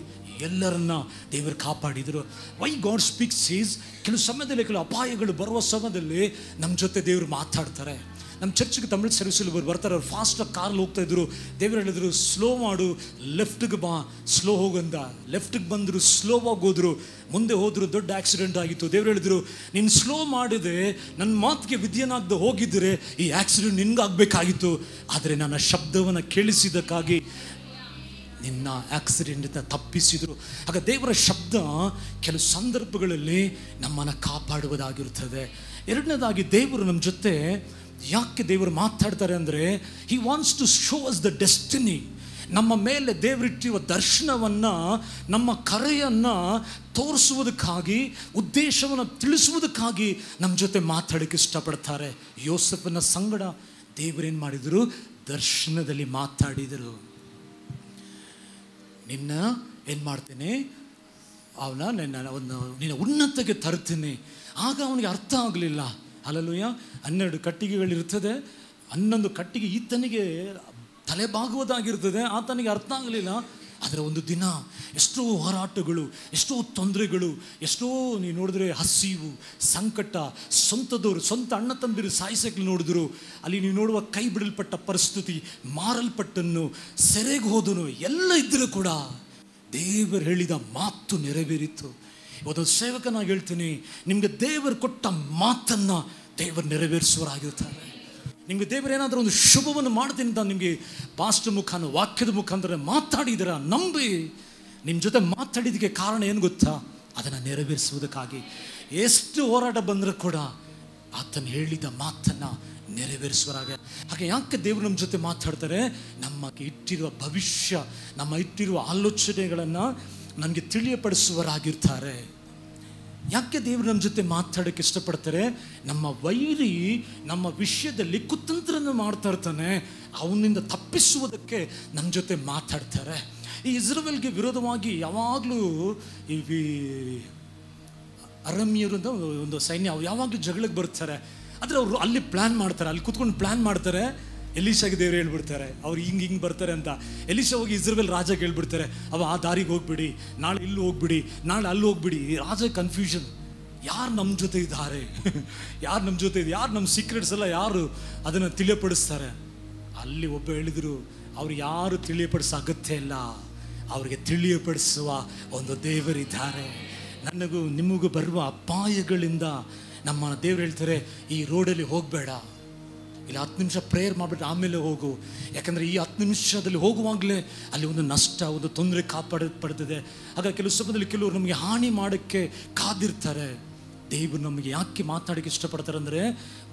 ಎಲ್ಲರನ್ನ ದೇವರು ಕಾಪಾಡಿದರು. ವೈ ಗಾಡ್ ಸ್ಪೀಕ್ಸ್ ಈಸ್, ಕೆಲವು ಸಮಯದಲ್ಲಿ ಕೆಲವು ಅಪಾಯಗಳು ಬರುವ ಸಮಯದಲ್ಲಿ ನಮ್ಮ ಜೊತೆ ದೇವರು ಮಾತಾಡ್ತಾರೆ. ನಮ್ಮ ಚರ್ಚ್ಗೆ ತಮಿಳು ಸರ್ವಿಸಲ್ಲಿ ಬರ್ತಾರೆ, ಅವ್ರು ಫಾಸ್ಟಾಗಿ ಕಾರಲ್ಲಿ ಹೋಗ್ತಾಯಿದ್ರು. ದೇವರು ಹೇಳಿದ್ರು, ಸ್ಲೋ ಮಾಡು, ಲೆಫ್ಟಿಗೆ ಬಾ, ಸ್ಲೋ ಹೋಗಂದ. ಲೆಫ್ಟಿಗೆ ಬಂದರು, ಸ್ಲೋವಾಗಿ ಹೋದರು, ಮುಂದೆ ಹೋದರು, ದೊಡ್ಡ ಆಕ್ಸಿಡೆಂಟ್ ಆಗಿತ್ತು. ದೇವರು ಹೇಳಿದ್ರು, ನೀನು ಸ್ಲೋ ಮಾಡಿದೆ, ನನ್ನ ಮಾತಿಗೆ ವಿದ್ಯನಾಗದೆ ಹೋಗಿದ್ದರೆ ಈ ಆಕ್ಸಿಡೆಂಟ್ ನಿನ್ಗಾಗಬೇಕಾಗಿತ್ತು, ಆದರೆ ನನ್ನ ಶಬ್ದವನ್ನು ಕೇಳಿಸಿದ್ದಕ್ಕಾಗಿ ನಿನ್ನ ಆಕ್ಸಿಡೆಂಟಿಂದ ತಪ್ಪಿಸಿದರು. ಆಗ ದೇವರ ಶಬ್ದ ಕೆಲವು ಸಂದರ್ಭಗಳಲ್ಲಿ ನಮ್ಮನ್ನು ಕಾಪಾಡುವುದಾಗಿರುತ್ತದೆ. ಎರಡನೇದಾಗಿ, ದೇವರು ನಮ್ಮ ಜೊತೆ ಯಾಕೆ ದೇವರು ಮಾತಾಡ್ತಾರೆ ಅಂದರೆ, he wants to show us the destiny. ನಮ್ಮ ಮೇಲೆ ದೇವರಿಟ್ಟಿರುವ ದರ್ಶನವನ್ನು, ನಮ್ಮ ಕರೆಯನ್ನು ತೋರಿಸುವುದಕ್ಕಾಗಿ, ಉದ್ದೇಶವನ್ನು ತಿಳಿಸುವುದಕ್ಕಾಗಿ ನಮ್ಮ ಜೊತೆ ಮಾತಾಡೋಕ್ಕೆ ಇಷ್ಟಪಡ್ತಾರೆ. ಯೋಸೇಫನ ಸಂಗಡ ದೇವರೇನು ಮಾಡಿದರು? ದರ್ಶನದಲ್ಲಿ ಮಾತಾಡಿದರು. ನಿನ್ನ ಏನು ಮಾಡ್ತೀನಿ, ನಿನ್ನ ಉನ್ನತಕ್ಕೆ ತರ್ತೀನಿ. ಆಗ ಅವನಿಗೆ ಅರ್ಥ ಆಗಲಿಲ್ಲ. ಹಲ್ಲೆಲೂಯಾ. 12 ಕಟ್ಟಿಗೆಗಳಿರ್ತದೆ, 11 ಕಟ್ಟಿಗೆ ಈತನಿಗೆ ತಲೆಬಾಗುವುದಾಗಿರ್ತದೆ, ಆತನಿಗೆ ಅರ್ಥ ಆಗಲಿಲ್ಲ. ಆದರೆ ಒಂದು ದಿನ ಎಷ್ಟೋ ಹೋರಾಟಗಳು, ಎಷ್ಟೋ ತೊಂದರೆಗಳು, ಎಷ್ಟೋ ನೀವು ನೋಡಿದ್ರೆ ಹಸಿವು, ಸಂಕಟ, ಸ್ವಂತ ಅಣ್ಣ ತಂದಿರು ಸಾಯಿಸಕ್ಕೆ ನೋಡಿದ್ರು. ಅಲ್ಲಿ ನೀವು ನೋಡುವ ಕೈ ಬಿಡಲ್ಪಟ್ಟ ಪರಿಸ್ಥಿತಿ, ಮಾರಲ್ಪಟ್ಟನ್ನು, ಸೆರೆಗೆ ಹೋದನು, ಎಲ್ಲ ಇದ್ದರೂ ಕೂಡ ದೇವರು ಹೇಳಿದ ಮಾತು ನೆರವೇರಿತು. ಇವತ್ತೊಂದು ಸೇವಕನಾಗಿ ಹೇಳ್ತೀನಿ, ನಿಮಗೆ ದೇವರು ಕೊಟ್ಟ ಮಾತನ್ನು ದೇವರು ನೆರವೇರಿಸುವರಾಗಿರ್ತಾರೆ. ನಿಮಗೆ ದೇವರೇನಾದರೂ ಒಂದು ಶುಭವನ್ನು ಮಾಡ್ತೀನಿ ಅಂತ ನಿಮಗೆ ಪಾಸ್ಟ್ ಮುಖಾನ, ವಾಕ್ಯದ ಮುಖಾಂತರ ಮಾತಾಡಿದರೆ ನಂಬಿ. ನಿಮ್ಮ ಜೊತೆ ಮಾತಾಡಿದಕ್ಕೆ ಕಾರಣ ಏನು ಗೊತ್ತಾ? ಅದನ್ನು ನೆರವೇರಿಸುವುದಕ್ಕಾಗಿ. ಎಷ್ಟು ಹೋರಾಟ ಬಂದರೂ ಕೂಡ ಆತನ ಹೇಳಿದ ಮಾತನ್ನು ನೆರವೇರಿಸುವರಾಗ. ಹಾಗೆ ಯಾಕೆ ದೇವರು ನಮ್ಮ ಜೊತೆ ಮಾತಾಡ್ತಾರೆ? ನಮಗೆ ಇಟ್ಟಿರುವ ಭವಿಷ್ಯ, ನಮ್ಮ ಇಟ್ಟಿರುವ ಆಲೋಚನೆಗಳನ್ನು ನಮಗೆ ತಿಳಿಯಪಡಿಸುವರಾಗಿರ್ತಾರೆ. ಯಾಕೆ ದೇವರು ನಮ್ಮ ಜೊತೆ ಮಾತಾಡೋಕ್ಕೆ ಇಷ್ಟಪಡ್ತಾರೆ? ನಮ್ಮ ವೈರಿ ನಮ್ಮ ವಿಷಯದಲ್ಲಿ ಕುತಂತ್ರನ ಮಾಡ್ತಾ ಇರ್ತಾನೆ, ಅವನಿಂದ ತಪ್ಪಿಸುವುದಕ್ಕೆ ನಮ್ಮ ಜೊತೆ ಮಾತಾಡ್ತಾರೆ. ಈ ಇಸ್ರೇಲ್ಗೆ ವಿರೋಧವಾಗಿ ಯಾವಾಗಲೂ ಅರಮ್ಯರು ಅಂತ ಒಂದು ಸೈನ್ಯ, ಅವ್ರು ಯಾವಾಗಲೂ ಜಗಳಕ್ಕೆ ಬರ್ತಾರೆ. ಆದರೆ ಅವರು ಅಲ್ಲಿ ಪ್ಲ್ಯಾನ್ ಮಾಡ್ತಾರೆ, ಅಲ್ಲಿ ಕೂತ್ಕೊಂಡು ಪ್ಲ್ಯಾನ್ ಮಾಡ್ತಾರೆ. ಎಲೀಷಾಗೆ ದೇವ್ರು ಹೇಳ್ಬಿಡ್ತಾರೆ ಅವ್ರು ಹಿಂಗೆ ಬರ್ತಾರೆ ಅಂತ. ಎಲೀಷಾ ಹೋಗಿ ಇಸ್ರೇಲ್ ರಾಜಗೆ ಹೇಳ್ಬಿಡ್ತಾರೆ, ಆ ದಾರಿಗೆ ಹೋಗ್ಬಿಡಿ, ನಾಳೆ ಇಲ್ಲಿ ಹೋಗ್ಬಿಡಿ, ನಾಳೆ ಅಲ್ಲಿ ಹೋಗ್ಬಿಡಿ. ರಾಜ ಕನ್ಫ್ಯೂಷನ್, ಯಾರು ನಮ್ಮ ಜೊತೆ ಇದ್ದಾರೆ, ಯಾರು ನಮ್ಮ ಜೊತೆ ಇದೆ, ಯಾರು ನಮ್ಮ ಸೀಕ್ರೆಟ್ಸ್ ಎಲ್ಲ ಯಾರು ಅದನ್ನು ತಿಳಿಯಪಡಿಸ್ತಾರೆ. ಅಲ್ಲಿ ಒಬ್ಬ ಹೇಳಿದ್ರು, ಅವ್ರು ಯಾರು ತಿಳಿಯಪಡಿಸೋ ಅಗತ್ಯ ಇಲ್ಲ, ಅವ್ರಿಗೆ ತಿಳಿಯಪಡಿಸುವ ಒಂದು ದೇವರಿದ್ದಾರೆ. ನನಗೂ ನಿಮಗೂ ಬರುವ ಅಪಾಯಗಳಿಂದ ನಮ್ಮ ದೇವ್ರು ಹೇಳ್ತಾರೆ, ಈ ರೋಡಲ್ಲಿ ಹೋಗಬೇಡ, ಇಲ್ಲಿ 10 ನಿಮಿಷ ಪ್ರೇಯರ್ ಮಾಡಿಬಿಟ್ಟು ಆಮೇಲೆ ಹೋಗು. ಯಾಕಂದರೆ ಈ 10 ನಿಮಿಷದಲ್ಲಿ ಹೋಗುವಾಗಲೇ ಅಲ್ಲಿ ಒಂದು ನಷ್ಟ, ಒಂದು ತೊಂದರೆ ಪಡ್ತದೆ. ಆಗ ಕೆಲವು ಸಮಯದಲ್ಲಿ ಕೆಲವರು ನಮಗೆ ಹಾನಿ ಮಾಡೋಕ್ಕೆ ಕಾದಿರ್ತಾರೆ. ದೇವರು ನಮಗೆ ಯಾಕೆ ಮಾತಾಡೋಕ್ಕೆ ಇಷ್ಟಪಡ್ತಾರೆ ಅಂದರೆ,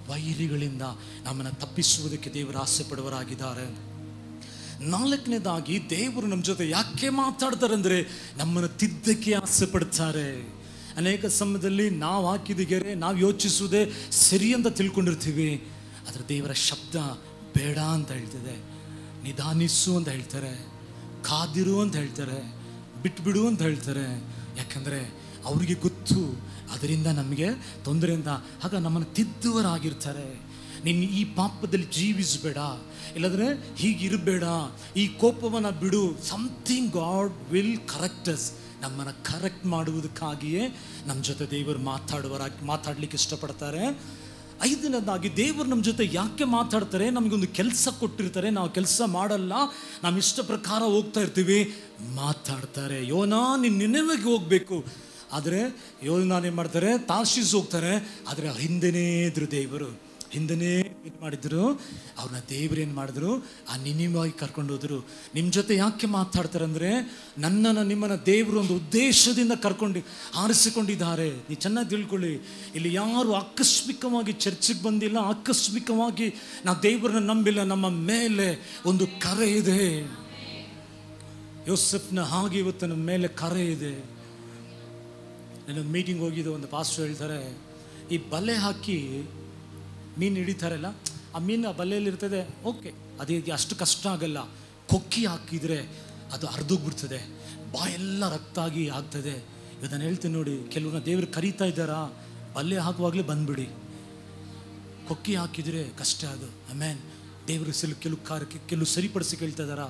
ವೈರಿಗಳಿಂದ ನಮ್ಮನ್ನು ತಪ್ಪಿಸುವುದಕ್ಕೆ ದೇವರು ಆಸೆ ಪಡುವರಾಗಿದ್ದಾರೆ. 4ನೇದಾಗಿ ದೇವರು ನಮ್ಮ ಜೊತೆ ಯಾಕೆ ಮಾತಾಡ್ತಾರೆ ಅಂದರೆ, ನಮ್ಮನ್ನು ತಿದ್ದಕ್ಕೆ ಆಸೆ ಪಡ್ತಾರೆ. ಅನೇಕ ಸಮಯದಲ್ಲಿ ನಾವು ಹಾಕಿದ ಗೆರೆ ನಾವು ಯೋಚಿಸುವುದೇ ಸರಿ ಅಂತ ತಿಳ್ಕೊಂಡಿರ್ತೀವಿ. ಆದರೆ ದೇವರ ಶಬ್ದ ಬೇಡ ಅಂತ ಹೇಳ್ತದೆ, ನಿಧಾನಿಸು ಅಂತ ಹೇಳ್ತಾರೆ, ಕಾದಿರು ಅಂತ ಹೇಳ್ತಾರೆ, ಬಿಟ್ಬಿಡು ಅಂತ ಹೇಳ್ತಾರೆ. ಯಾಕಂದರೆ ಅವ್ರಿಗೆ ಗೊತ್ತು ಅದರಿಂದ ನಮಗೆ ತೊಂದರೆಯಿಂದ. ಆಗ ನಮ್ಮನ್ನು ತಿದ್ದುವರಾಗಿರ್ತಾರೆ. ನೀನು ಈ ಪಾಪದಲ್ಲಿ ಜೀವಿಸಬೇಡ, ಇಲ್ಲಾಂದರೆ ಹೀಗಿರಬೇಡ, ಈ ಕೋಪವನ್ನು ಬಿಡು. Something god will correct us. ನಮ್ಮನ್ನು ಕರೆಕ್ಟ್ ಮಾಡುವುದಕ್ಕಾಗಿಯೇ ನಮ್ಮ ಜೊತೆ ದೇವರು ಮಾತಾಡಲಿಕ್ಕೆ ಇಷ್ಟಪಡ್ತಾರೆ. 5ನೇದಾಗಿ ದೇವರು ನಮ್ಮ ಜೊತೆ ಯಾಕೆ ಮಾತಾಡ್ತಾರೆ, ನಮಗೊಂದು ಕೆಲಸ ಕೊಟ್ಟಿರ್ತಾರೆ, ನಾವು ಕೆಲಸ ಮಾಡಲ್ಲ, ನಮ್ಮ ಇಷ್ಟ ಪ್ರಕಾರ ಹೋಗ್ತಾ ಇರ್ತೀವಿ, ಮಾತಾಡ್ತಾರೆ. ಯೋನಾ ನೀನು ನಿನೆವೆಗೆ ಹೋಗಬೇಕು, ಆದರೆ ಯೋನಾನೇನು ಮಾಡ್ತಾರೆ, ತಾರ್ಷೀಸ್ ಹೋಗ್ತಾರೆ. ಆದರೆ ಹಿಂದೆನೇ ಇದ್ರು ದೇವರು, ಹಿಂದೆನೇ ಏನು ಮಾಡಿದ್ರು, ಅವ್ರನ್ನ ದೇವ್ರು ಏನು ಮಾಡಿದ್ರು, ಆ ನಿನಿವಾಗಿ ಕರ್ಕೊಂಡು ಹೋದರು. ನಿಮ್ಮ ಜೊತೆ ಯಾಕೆ ಮಾತಾಡ್ತಾರೆ ಅಂದರೆ, ನನ್ನನ್ನು ನಿಮ್ಮನ್ನು ದೇವರು ಒಂದು ಉದ್ದೇಶದಿಂದ ಕರ್ಕೊಂಡು ಆರಿಸಿಕೊಂಡಿದ್ದಾರೆ. ನೀವು ಚೆನ್ನಾಗಿ ತಿಳ್ಕೊಳ್ಳಿ, ಇಲ್ಲಿ ಯಾರು ಆಕಸ್ಮಿಕವಾಗಿ ಚರ್ಚಿಗೆ ಬಂದಿಲ್ಲ, ಆಕಸ್ಮಿಕವಾಗಿ ನಾವು ದೇವರನ್ನ ನಂಬಿಲ್ಲ. ನಮ್ಮ ಮೇಲೆ ಒಂದು ಕರೆ ಇದೆ. ಯೋಸೆಫ್ನ ಹಾಗೆ ಇವತ್ತು ನಮ್ಮ ಮೇಲೆ ಕರೆ ಇದೆ. ನಾನೊಂದು ಮೀಟಿಂಗ್ ಹೋಗಿದ್ದು, ಒಂದು ಪಾಸ್ಟರ್ ಹೇಳ್ತಾರೆ, ಈ ಬಲೆ ಹಾಕಿ ಮೀನು ಹಿಡಿತಾರಲ್ಲ, ಆ ಮೀನು ಆ ಬಲೆಯಲ್ಲಿರ್ತದೆ, ಓಕೆ, ಅದೇ ಅಷ್ಟು ಕಷ್ಟ ಆಗಲ್ಲ. ಕೊಕ್ಕಿ ಹಾಕಿದರೆ ಅದು ಹರಿದೋಗ್ಬಿಡ್ತದೆ, ಬಾಯೆಲ್ಲ ರಕ್ತ ಆಗಿ ಆಗ್ತದೆ. ಇವತ್ತು ನಾನು ಹೇಳ್ತೀನಿ ನೋಡಿ, ಕೆಲವ್ರನ್ನ ದೇವರು ಕರೀತಾ ಇದ್ದಾರಾ, ಬಲೆ ಹಾಕುವಾಗಲೇ ಬಂದ್ಬಿಡಿ. ಕೊಕ್ಕಿ ಹಾಕಿದರೆ ಕಷ್ಟ ಅದು. ಆಮೇಲೆ ದೇವರು ಕೆಲವು ಸರಿಪಡಿಸಿ ಕೇಳ್ತಾ ಇದ್ದಾರಾ,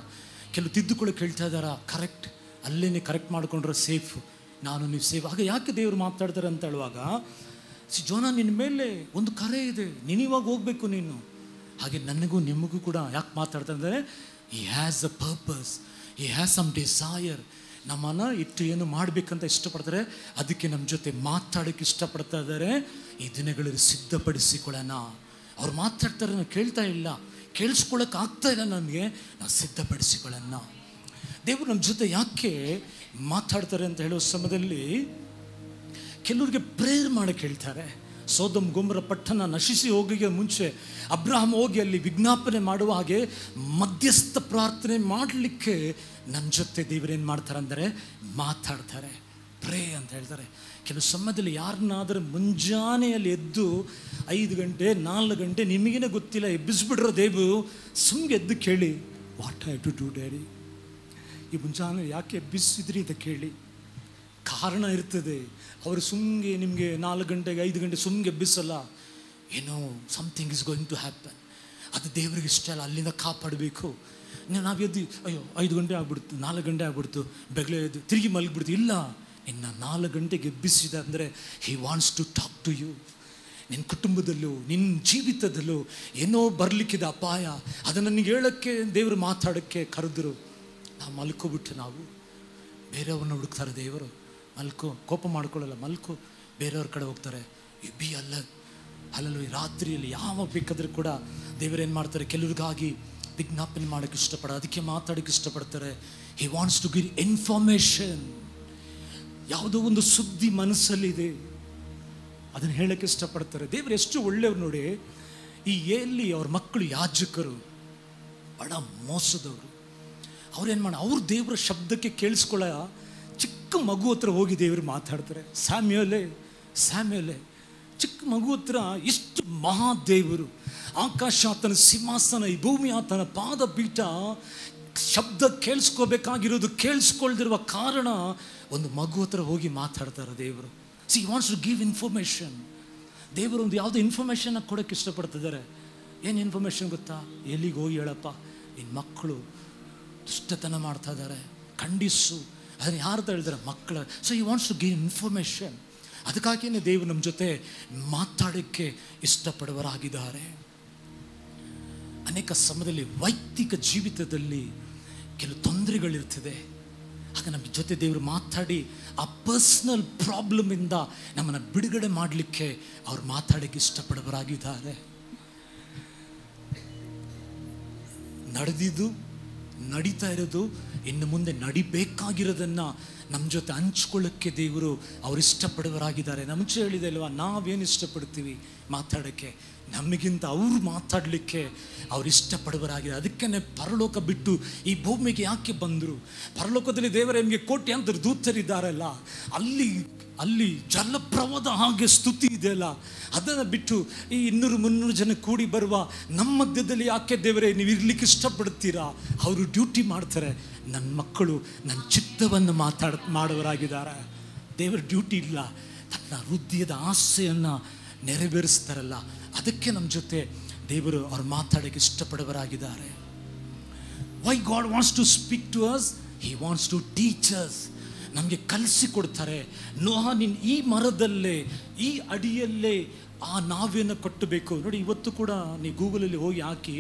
ಕೆಲವು ತಿದ್ದುಕೊಳ್ಳೋಕೆ ಹೇಳ್ತಾ ಇದ್ದಾರಾ, ಕರೆಕ್ಟ್ ಅಲ್ಲೇ ಕರೆಕ್ಟ್ ಮಾಡಿಕೊಂಡ್ರೆ ಸೇಫ್, ನಾನು ನೀವು ಸೇಫ್. ಆಗ ಯಾಕೆ ದೇವರು ಮಾತಾಡ್ತಾರೆ ಅಂತ ಹೇಳುವಾಗ, ಜೋನ ನಿನ್ನ ಮೇಲೆ ಒಂದು ಕರೆ ಇದೆ, ನೀನು ಇವಾಗ ಹೋಗ್ಬೇಕು ನೀನು. ಹಾಗೆ ನನಗೂ ನಿಮಗೂ ಕೂಡ ಯಾಕೆ ಮಾತಾಡ್ತಾರೆ ಅಂದರೆ, he has a purpose, he has some desire. ನಮ್ಮನ್ನು ಇಟ್ಟು ಏನು ಮಾಡಬೇಕಂತ ಇಷ್ಟಪಡ್ತಾರೆ, ಅದಕ್ಕೆ ನಮ್ಮ ಜೊತೆ ಮಾತಾಡೋಕ್ಕೆ ಇಷ್ಟಪಡ್ತಾ ಇದ್ದಾರೆ. ಈ ದಿನಗಳಲ್ಲಿ ಸಿದ್ಧಪಡಿಸಿಕೊಳ್ಳೋಣ. ಅವ್ರು ಮಾತಾಡ್ತಾರೆ, ನಾವು ಕೇಳ್ತಾ ಇಲ್ಲ, ಕೇಳಿಸ್ಕೊಳ್ಳೋಕೆ ಆಗ್ತಾ ಇಲ್ಲ ನನಗೆ, ನಾವು ಸಿದ್ಧಪಡಿಸಿಕೊಳ್ಳೋಣ. ದೇವರು ನಮ್ಮ ಜೊತೆ ಯಾಕೆ ಮಾತಾಡ್ತಾರೆ ಅಂತ ಹೇಳೋ ಸಮಯದಲ್ಲಿ ಕೆಲವರಿಗೆ ಪ್ರೇಯರ್ ಮಾಡೋಕ್ಕೆ ಹೇಳ್ತಾರೆ. ಸೋದಮ್ ಗೊಮೋರ ಪಟ್ಟಣ ನಶಿಸಿ ಹೋಗಿಗೆ ಮುಂಚೆ ಅಬ್ರಹಾಂ ಹೋಗಿ ಅಲ್ಲಿ ವಿಜ್ಞಾಪನೆ ಮಾಡುವ ಹಾಗೆ ಮಧ್ಯಸ್ಥ ಪ್ರಾರ್ಥನೆ ಮಾಡಲಿಕ್ಕೆ ನಮ್ಮ ಜೊತೆ ದೇವರೇನು ಮಾಡ್ತಾರೆ ಅಂದರೆ ಮಾತಾಡ್ತಾರೆ, ಪ್ರೇ ಅಂತ ಹೇಳ್ತಾರೆ. ಕೆಲವು ಸಮಯದಲ್ಲಿ ಯಾರನ್ನಾದರೂ ಮುಂಜಾನೆಯಲ್ಲಿ ಎದ್ದು 5 ಗಂಟೆ 4 ಗಂಟೆ ನಿಮಗೇನೆ ಗೊತ್ತಿಲ್ಲ ಎಬ್ಬಿಸ್ಬಿಡ್ರೋ ದೇವರು, ಸುಮ್ಗೆ ಎದ್ದು ಕೇಳಿ, what I to do daddy, ಈ ಮುಂಜಾನೆ ಯಾಕೆ ಎಬ್ಬಿಸಿದ್ರಿ ಅಂತ ಕೇಳಿ. ಕಾರಣ ಇರ್ತದೆ. ಅವರು ಸುಮ್ಗೆ ನಿಮಗೆ 4 ಗಂಟೆಗೆ 5 ಗಂಟೆ ಸುಮ್ಗೆ ಎಬ್ಬಿಸಲ್ಲ, ಏನೋ something is going to happen. ಅದು ದೇವರಿಗೆ ಇಷ್ಟ ಅಲ್ಲ, ಅಲ್ಲಿಂದ ಕಾಪಾಡಬೇಕು. ನಾವು ಎದ್ದು ಅಯ್ಯೋ 5 ಗಂಟೆ ಆಗ್ಬಿಡ್ತು, 4 ಗಂಟೆ ಆಗ್ಬಿಡ್ತು, ಬೆಳಗ್ಗೆ ಎದ್ದು ತಿರುಗಿ ಮಲಗಿಬಿಡ್ತು. ಇಲ್ಲ, ಇನ್ನು 4 ಗಂಟೆಗೆ ಎಬ್ಬಿಸಿದ ಅಂದರೆ he wants to talk to you. ನಿನ್ನ ಕುಟುಂಬದಲ್ಲೂ ನಿನ್ನ ಜೀವಿತದಲ್ಲೂ ಏನೋ ಬರಲಿಕ್ಕಿದೆ ಅಪಾಯ, ಅದನ್ನು ನನಗೆ ಹೇಳೋಕ್ಕೆ ದೇವರು ಮಾತಾಡೋಕ್ಕೆ ಕರೆದ್ರು. ನಾವು ಮಲ್ಕೋಬಿಟ್ಟು ನಾವು ಬೇರೆಯವ್ರನ್ನ ಹುಡುಕ್ತಾರೆ ದೇವರು. ಮಲ್ಕೋ, ಕೋಪ ಮಾಡ್ಕೊಳ್ಳಲ್ಲ, ಮಲ್ಕೋ, ಬೇರೆಯವ್ರ ಕಡೆ ಹೋಗ್ತಾರೆ. ಬಿ ಅಲ್ಲೂ ರಾತ್ರಿಯಲ್ಲಿ ಯಾವಾಗ ಬೇಕಾದರೂ ಕೂಡ ದೇವರೇನು ಮಾಡ್ತಾರೆ, ಕೆಲವ್ರಿಗಾಗಿ ವಿಜ್ಞಾಪನೆ ಮಾಡೋಕ್ಕೆ ಇಷ್ಟಪಡ, ಅದಕ್ಕೆ ಮಾತಾಡೋಕ್ಕೆ ಇಷ್ಟಪಡ್ತಾರೆ. He wants to give information. ಯಾವುದೋ ಒಂದು ಸುದ್ದಿ ಮನಸ್ಸಲ್ಲಿದೆ, ಅದನ್ನು ಹೇಳೋಕ್ಕೆ ಇಷ್ಟಪಡ್ತಾರೆ. ದೇವರು ಎಷ್ಟು ಒಳ್ಳೆಯವ್ರು ನೋಡಿ. ಈ ಏಲಿ ಅವ್ರ ಮಕ್ಕಳು ಯಾಜಕರು ಬಡ ಮೋಸದವರು. ಅವ್ರೇನು ಮಾಡ, ಅವ್ರ ದೇವರ ಶಬ್ದಕ್ಕೆ ಕೇಳಿಸ್ಕೊಳ್ಳ ಚಿಕ್ಕ ಮಗು ಹತ್ರ ಹೋಗಿ ದೇವರು ಮಾತಾಡ್ತಾರೆ. ಸ್ಯಾಮ್ಯಲೇ ಚಿಕ್ಕ ಮಗು ಹತ್ರ ಇಷ್ಟು ಮಹಾದೇವರು, ಆಕಾಶ ಆತನ ಸಿಂಹಾಸನ, ಈ ಭೂಮಿ ಆತನ ಪಾದಪೀಠ, ಶಬ್ದ ಕೇಳಿಸ್ಕೋಬೇಕಾಗಿರೋದು ಕೇಳಿಸ್ಕೊಳ್ದಿರುವ ಕಾರಣ ಒಂದು ಮಗು ಹತ್ರ ಹೋಗಿ ಮಾತಾಡ್ತಾರೆ ದೇವರು. She wants to give information. ದೇವರು ಒಂದು ಯಾವುದೋ ಇನ್ಫಾರ್ಮೇಷನ್ನ ಕೊಡೋಕ್ಕೆ ಇಷ್ಟಪಡ್ತಿದ್ದಾರೆ. ಏನು ಇನ್ಫಾರ್ಮೇಷನ್ ಗೊತ್ತಾ? ಎಲ್ಲಿಗೆ ಹೋಗಿ ಹೇಳಪ್ಪ, ನಿನ್ನ ಮಕ್ಕಳು ದುಷ್ಟತನ ಮಾಡ್ತಾ ಇದ್ದಾರೆ, ಖಂಡಿಸು. ಅದನ್ನು ಯಾರು ಹೇಳಿದಾರೆ? ಮಕ್ಕಳ. ಸೊ ಈ ವಾಂಟ್ಸ್ ಟು ಗಿವ್ ಇನ್ಫಾರ್ಮೇಷನ್. ಅದಕ್ಕಾಗಿಯೇ ದೇವರು ನಮ್ಮ ಜೊತೆ ಮಾತಾಡೋಕ್ಕೆ ಇಷ್ಟಪಡುವರಾಗಿದ್ದಾರೆ. ಅನೇಕ ಸಮಯದಲ್ಲಿ ವೈಯಕ್ತಿಕ ಜೀವಿತದಲ್ಲಿ ಕೆಲವು ತೊಂದರೆಗಳಿರ್ತದೆ. ಆಗ ನಮ್ಮ ಜೊತೆ ದೇವರು ಮಾತಾಡಿ ಆ ಪರ್ಸ್ನಲ್ ಪ್ರಾಬ್ಲಮಿಂದ ನಮ್ಮನ್ನು ಬಿಡುಗಡೆ ಮಾಡಲಿಕ್ಕೆ ಅವ್ರು ಮಾತಾಡೋಕ್ಕೆ ಇಷ್ಟಪಡುವರಾಗಿದ್ದಾರೆ. ನಡೆದಿದ್ದು, ನಡೀತಾ ಇರೋದು, ಇನ್ನು ಮುಂದೆ ನಡಿಬೇಕಾಗಿರೋದನ್ನು ನಮ್ಮ ಜೊತೆ ಹಂಚ್ಕೊಳ್ಳೋಕ್ಕೆ ದೇವರು ಅವ್ರು ಇಷ್ಟಪಡುವರಾಗಿದ್ದಾರೆ. ನಮ್ಮ ಮುಂಚೆ ಹೇಳಿದೆ ಅಲ್ವಾ, ನಾವೇನು ಇಷ್ಟಪಡ್ತೀವಿ ಮಾತಾಡೋಕ್ಕೆ, ನಮಗಿಂತ ಅವ್ರು ಮಾತಾಡಲಿಕ್ಕೆ ಅವ್ರು ಇಷ್ಟಪಡುವರಾಗಿದೆ. ಅದಕ್ಕೇ ಪರಲೋಕ ಬಿಟ್ಟು ಈ ಭೂಮಿಗೆ ಯಾಕೆ ಬಂದರು? ಪರಲೋಕದಲ್ಲಿ ದೇವರ ನಿಮಗೆ ಕೋಟ್ಯಾಂತರ ದೂತರಿದ್ದಾರಲ್ಲ, ಅಲ್ಲಿ ಜಲಪ್ರವಾದ ಹಾಗೆ ಸ್ತುತಿ ಇದೆಯಲ್ಲ, ಅದನ್ನು ಬಿಟ್ಟು ಈ 200-300 ಜನ ಕೂಡಿ ಬರುವ ನಮ್ಮ ಮಧ್ಯದಲ್ಲಿ ಯಾಕೆ ದೇವರೇ ನೀವು ಇರ್ಲಿಕ್ಕೆ ಇಷ್ಟಪಡ್ತೀರಾ? ಅವರು ಡ್ಯೂಟಿ ಮಾಡ್ತಾರೆ. ನನ್ನ ಮಕ್ಕಳು ನನ್ನ ಚಿತ್ತವನ್ನು ಮಾಡುವರಾಗಿದ್ದಾರೆ. ದೇವರ ಡ್ಯೂಟಿ ಇಲ್ಲ, ತನ್ನ ಹೃದಯದ ಆಸೆಯನ್ನು ನೆರವೇರಿಸ್ತಾರಲ್ಲ, ಅದಕ್ಕೆ ನಮ್ಮ ಜೊತೆ ದೇವರು ಅವ್ರು ಮಾತಾಡೋಕ್ಕೆ ಇಷ್ಟಪಡುವರಾಗಿದ್ದಾರೆ. Why God wants to speak to us? He wants to teach us. ನಮಗೆ ಕಲಿಸಿಕೊಡ್ತಾರೆ. ನೋಹ, ನೀನು ಈ ಮರದಲ್ಲೇ, ಈ ಅಡಿಯಲ್ಲೇ ಆ ನಾವೇನು ಕಟ್ಟಬೇಕು. ನೋಡಿ, ಇವತ್ತು ಕೂಡ ನೀವು ಗೂಗಲಲ್ಲಿ ಹೋಗಿ ಹಾಕಿ,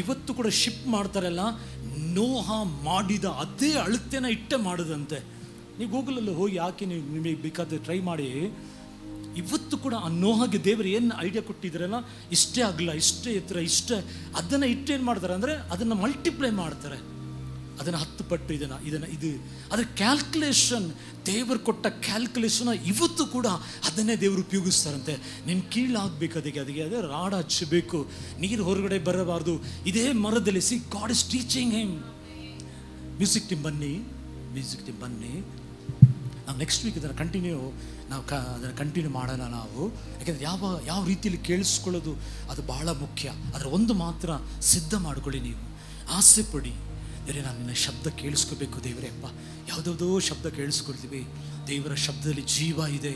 ಇವತ್ತು ಕೂಡ ಶಿಪ್ ಮಾಡ್ತಾರಲ್ಲ, ನೋಹ ಮಾಡಿದ ಅದೇ ಅಳತೆನ ಇಟ್ಟೆ ಮಾಡೋದಂತೆ. ನೀವು ಗೂಗಲಲ್ಲಿ ಹೋಗಿ ಹಾಕಿ, ನೀವು ನಿಮಗೆ ಬೇಕಾದರೆ ಟ್ರೈ ಮಾಡಿ. ಇವತ್ತು ಕೂಡ ಆ ನೋಹಗೆ ದೇವರು ಏನು ಐಡಿಯಾ ಕೊಟ್ಟಿದ್ದಾರಲ್ಲ, ಇಷ್ಟೇ ಆಗಲ್ಲ, ಇಷ್ಟೇ ಎತ್ತರ, ಇಷ್ಟೇ, ಅದನ್ನು ಇಟ್ಟೇನು ಮಾಡ್ತಾರೆ ಅಂದರೆ ಅದನ್ನು ಮಲ್ಟಿಪ್ಲೈ ಮಾಡ್ತಾರೆ. ಅದನ್ನು 10 ಪಟ್ಟು ಇದು ಅದರ ಕ್ಯಾಲ್ಕುಲೇಷನ್, ದೇವರು ಕೊಟ್ಟ ಕ್ಯಾಲ್ಕುಲೇಷನ್ ಇವತ್ತು ಕೂಡ ಅದನ್ನೇ ದೇವರು ಉಪಯೋಗಿಸ್ತಾರಂತೆ. ನೀನು ಕೀಳಾಗಬೇಕು, ಅದಕ್ಕೆ ಅದೇ ರಾಡ ಹಚ್ಚಬೇಕು, ನೀರು ಹೊರಗಡೆ ಬರಬಾರ್ದು. ಇದೇ ಮರದಲ್ಲಿ C god is teaching him. Music team ಬನ್ನಿ. ನಾವು ನೆಕ್ಸ್ಟ್ ವೀಕ್ ಅದನ್ನು ಕಂಟಿನ್ಯೂ ಮಾಡೋಣ ನಾವು. ಯಾಕೆಂದರೆ ಯಾವ ರೀತಿಯಲ್ಲಿ ಕೇಳಿಸ್ಕೊಳ್ಳೋದು ಅದು ಬಹಳ ಮುಖ್ಯ. ಅದರ ಒಂದು ಮಾತ್ರ ಸಿದ್ಧ ಮಾಡ್ಕೊಳ್ಳಿ, ನೀವು ಆಸೆ ಪಡಿ. ದೇವರೇ, ನಾನು ನಿನ್ನ ಶಬ್ದ ಕೇಳಿಸ್ಕೋಬೇಕು ದೇವರೇ. ಅಪ್ಪ, ಯಾವುದೋ ಶಬ್ದ ಕೇಳಿಸ್ಕೊಳ್ತೀವಿ. ದೇವರ ಶಬ್ದದಲ್ಲಿ ಜೀವ ಇದೆ,